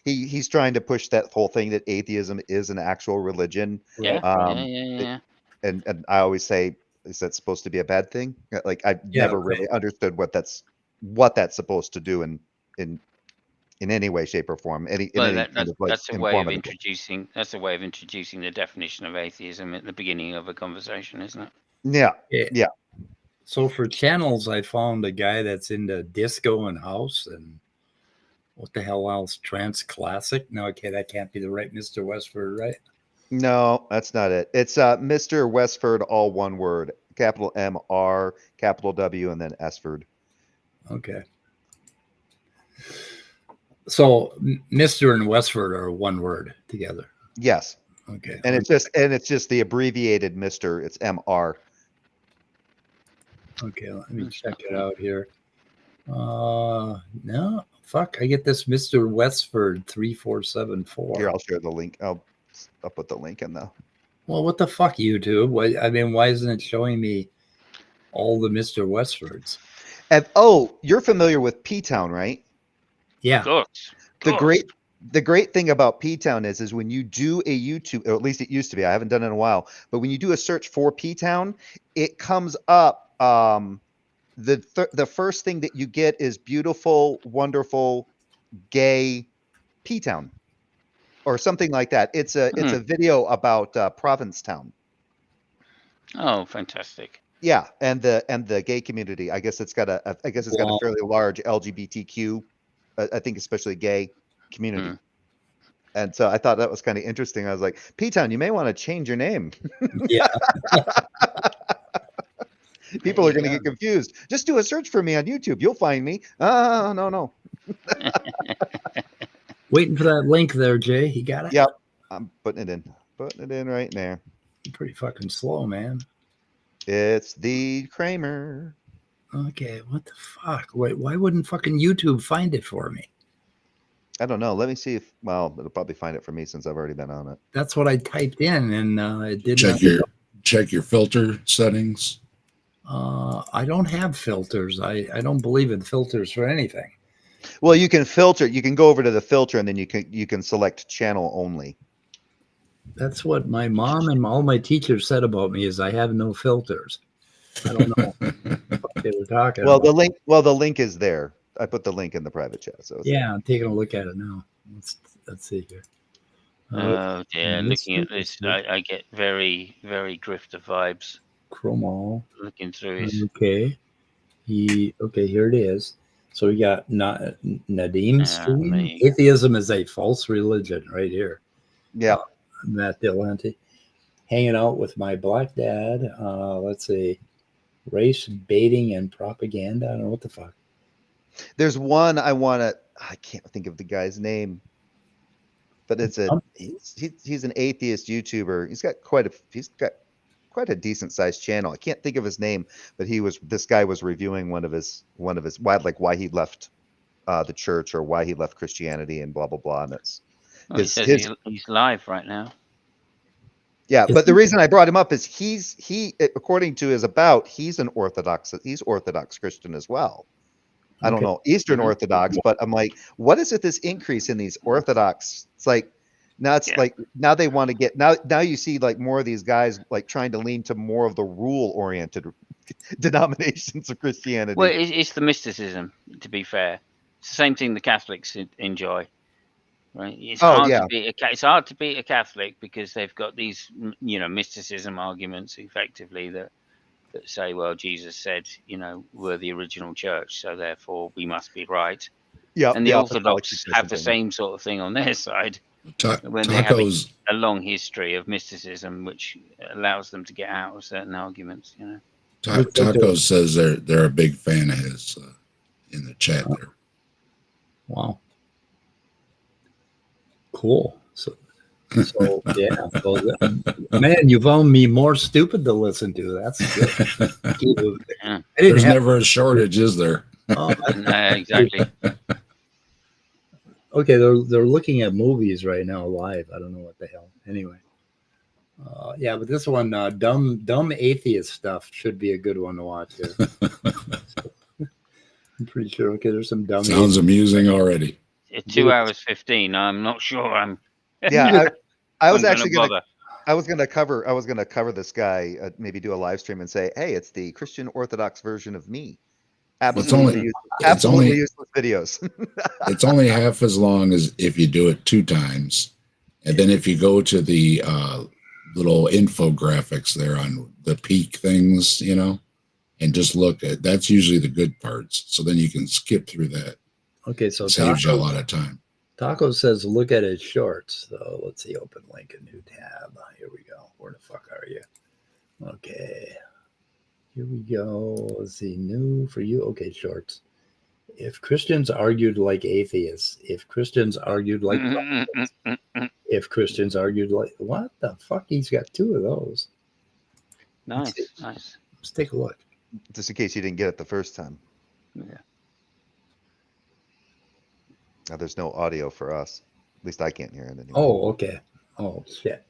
he's trying to push that whole thing that atheism is an actual religion. Yeah. And I always say, is that supposed to be a bad thing? Like I've never really understood what that's supposed to do in any way, shape, or form. That's a way of introducing. That's a way of introducing the definition of atheism at the beginning of a conversation, isn't it? Yeah. So for channels, I found a guy that's into disco and house and what the hell else? Trance classic? No, okay, that can't be the right Mr. Westford, right? No, that's not it. It's Mr. Westford, all one word, capital M-R, capital W, and then Esford. Okay. So Mr. and Westford are one word together. Yes. Okay. And it's just the abbreviated Mr. It's M-R. Okay, let me check it out here. No, fuck, I get this Mr. Westford 3474. Here, I'll share the link. I'll put the link in though. Well, what the fuck, YouTube? Why isn't it showing me all the Mr. Westfords? And you're familiar with P-Town, right? Yeah. The great thing about P-Town is when you do a YouTube, or at least it used to be, I haven't done it in a while, but when you do a search for P-Town, it comes up. The first thing that you get is beautiful, wonderful, gay P-Town, or something like that. It's a video about Provincetown. Oh, fantastic! Yeah, and the gay community. I guess it's got a fairly large LGBTQ, I think especially gay community. And so I thought that was kind of interesting. I was like, P-Town, you may want to change your name. Yeah. People are going to get confused. Just do a search for me on YouTube. You'll find me. No. Waiting for that link there, Jay. You got it? Yep. I'm putting it in right there. You're pretty fucking slow, man. It's the Kramer. Okay, what the fuck? Wait, why wouldn't fucking YouTube find it for me? I don't know. Let me see if, well, it'll probably find it for me since I've already been on it. That's what I typed in, and it didn't. Check your filter settings. I don't have filters. I don't believe in filters for anything. Well, you can filter. You can go over to the filter, and then you can select channel only. That's what my mom and all my teachers said about me is I have no filters. I don't know what they were talking about. The link is there. I put the link in the private chat. So yeah, I'm taking a look at it now. Let's see here. Oh dear, looking at this, I get very, very grifter vibes. Chromo. Looking through his. Okay. Here it is. So we got Nadim stream. Atheism is a false religion right here. Yeah. Matt Dillante. Hanging out with my black dad. Let's see. Race baiting and propaganda. I don't know what the fuck. There's one I can't think of the guy's name, but he's an atheist YouTuber. He's got quite a decent sized channel. I can't think of his name, but this guy was reviewing one of his why he left the church or why he left Christianity and blah blah blah. And he's live right now. Yeah, but the reason I brought him up is he according to his he's Orthodox Christian as well. I don't know Eastern Orthodox, but I'm like, what is it? This increase in these Orthodox? It's like now they want to get now you see like more of these guys like trying to lean to more of the rule oriented denominations of Christianity. Well, it's the mysticism. To be fair, it's the same thing the Catholics enjoy. Right? It's hard to be a Catholic because they've got these, mysticism arguments effectively that say, well, Jesus said, we're the original church, so therefore we must be right. Yeah. And the Orthodox have the same sort of thing on their side. When they have a long history of mysticism, which allows them to get out of certain arguments, Taco says they're a big fan of his in the chat there. Wow. Cool. So So yeah, so man, you found me more stupid to listen to. That's good. There's never a shortage, is there? Oh, exactly. Okay, they're looking at movies right now live. I don't know what the hell. Anyway, yeah, but this one, dumb atheist stuff, should be a good one to watch here. I'm pretty sure. Okay, there's some dumb. Sounds amusing already. 2 hours 15. I'm not sure. I'm. Yeah, I was I'm actually gonna going to. bother. I was going to cover this guy. Maybe do a live stream and say, "Hey, it's the Christian Orthodox version of me." Absolutely, useless videos. It's only half as long as if you do it 2 times, and then if you go to the little infographics there on the peak things, and just look at that's usually the good parts. So then you can skip through that. Okay, so saves you a lot of time. Taco says, look at his shorts. So let's see, open link, a new tab. Here we go. Where the fuck are you? Okay. Here we go. Let's see, new for you. Okay, shorts. If Christians argued like atheists, if Christians argued like if Christians argued like what the fuck? He's got 2 of those. Nice. Let's take a look. Just in case you didn't get it the first time. Yeah. Now, there's no audio for us. At least I can't hear it anymore. Oh, okay. Oh shit.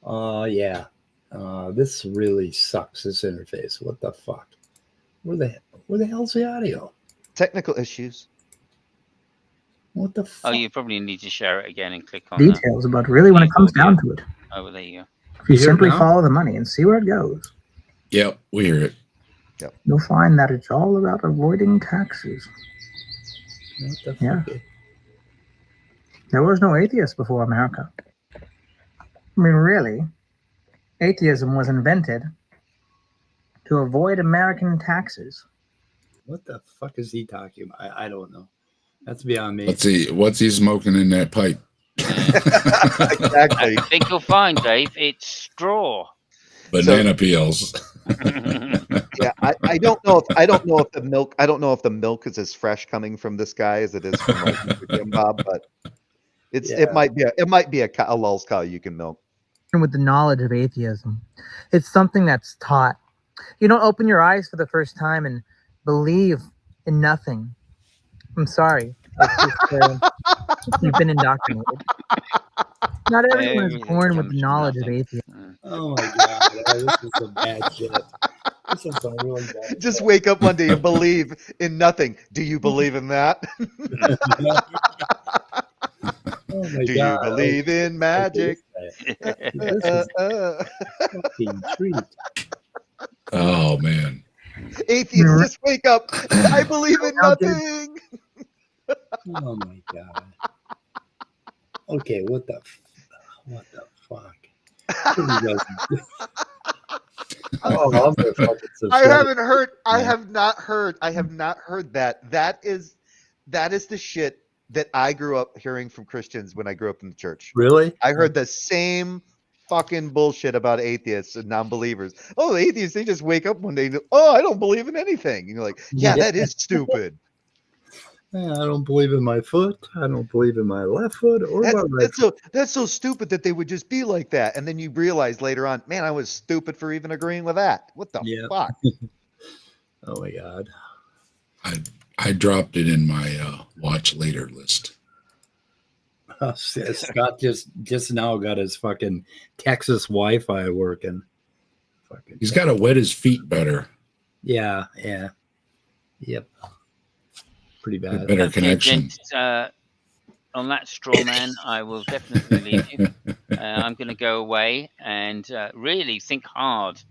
Yeah. This really sucks, this interface. What the fuck? Where the hell's the audio? Technical issues. What the fuck? Oh, you probably need to share it again and click on Details about really when it comes down to it. Oh, there you go. If you simply follow the money and see where it goes. Yep, we hear it. Yep. You'll find that it's all about avoiding taxes. What the Yeah. fuck? There was no atheist before America. I mean, really, atheism was invented to avoid American taxes. What the fuck is he talking about? I don't know. That's beyond me. What's he smoking in that pipe? Exactly. I think you'll find, Dave, it's straw. Banana peels. Yeah, I don't know if the milk is as fresh coming from this guy as it is from like Mr. Jim Bob, but it might be a lulz cow you can milk. With the knowledge of atheism, it's something that's taught. You don't open your eyes for the first time and believe in nothing. I'm sorry. It's just, you've been indoctrinated. Not everyone is born with the knowledge of atheism. Oh my god, this is some bad shit. This is some really bad Just shit. wake up one day and believe in nothing. Do you believe in that? Oh my Do god. you believe in magic? This is fucking treat. Oh man. Atheists, just wake up. I believe in nothing. Oh my god. Okay, what the fuck? Oh, I'm gonna fucking subscribe. I have not heard that. That is the shit that I grew up hearing from Christians when I grew up in the church. Really? I heard the same fucking bullshit about atheists and non-believers. Oh, the atheists, they just wake up one day and, I don't believe in anything. And you're like, yeah, that is stupid. Yeah, I don't believe in my foot. I don't believe in my left foot or my right foot. That's so stupid that they would just be like that. And then you realize later on, man, I was stupid for even agreeing with that. What the fuck? Oh my god. I dropped it in my watch later list. Scott just now got his fucking Texas Wi-Fi working. He's got to wet his feet better. Yeah. Yep. Pretty bad. Better connection. Gents, on that straw man, I will definitely leave you. I'm going to go away and really think hard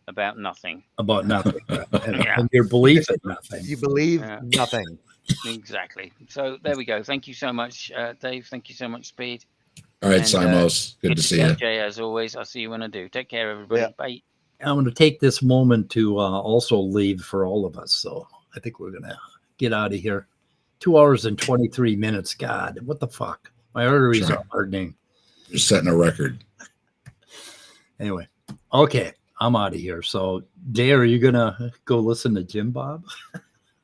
about nothing. About nothing. And your belief in nothing. You believe nothing. Exactly. So there we go. Thank you so much, Dave. Thank you so much, Speed. All right, Simos. Good to see you. Jay, as always. I'll see you when I do. Take care, everybody. Yeah. Bye. I'm going to take this moment to also leave for all of us. So I think we're going to get out of here. 2 hours and 23 minutes. God, what the fuck? My arteries are hardening. You're setting a record. Anyway, okay, I'm out of here. So, Jay, are you going to go listen to Jim Bob?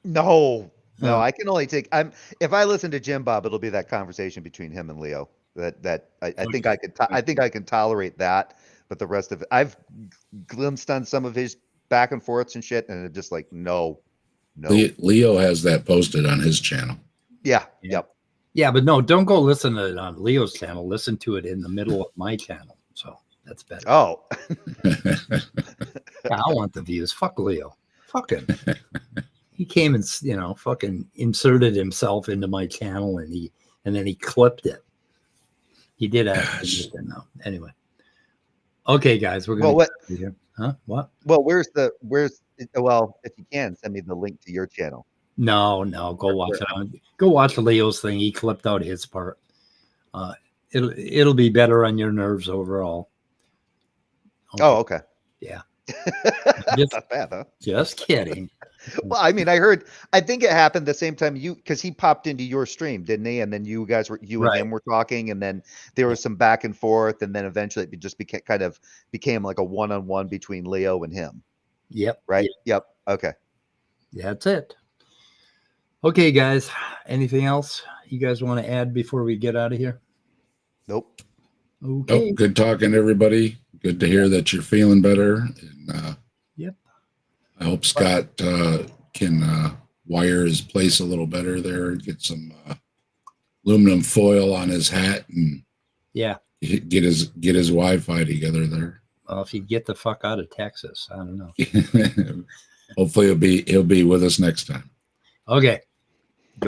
No, I can only take. If I listen to Jim Bob, it'll be that conversation between him and Leo. I think I could I think I can tolerate that, but the rest of it, I've glimpsed on some of his back and forths and shit, and it's just like no. Leo has that posted on his channel. Yeah. Yep. Yeah, but no, don't go listen to it on Leo's channel. Listen to it in the middle of my channel. So that's better. Oh. Yeah, I want the views. Fuck Leo. Fuck him. He came and fucking inserted himself into my channel, and then he clipped it. He did actually. Anyway. Okay, guys, we're gonna get here. Huh? What? Well, where's if you can send me the link to your channel. No, go watch it. Go watch Leo's thing. He clipped out his part. It'll be better on your nerves overall. Okay. Oh, okay. Yeah. That's not bad, huh? Just kidding. Well, I mean, I think it happened the same time because he popped into your stream, didn't he? And then you and him were talking, and then there was some back and forth, and then eventually it just became like a one-on-one between Leo and him. Yep. Right. Yep. Okay. That's it. Okay, guys. Anything else you guys want to add before we get out of here? Nope. Okay. Good talking, everybody. Good to hear that you're feeling better. And, yep. I hope Scott can wire his place a little better there. Get some aluminum foil on his hat and get his Wi-Fi together there. Well, if you get the fuck out of Texas, I don't know. Hopefully he'll be with us next time. Okay.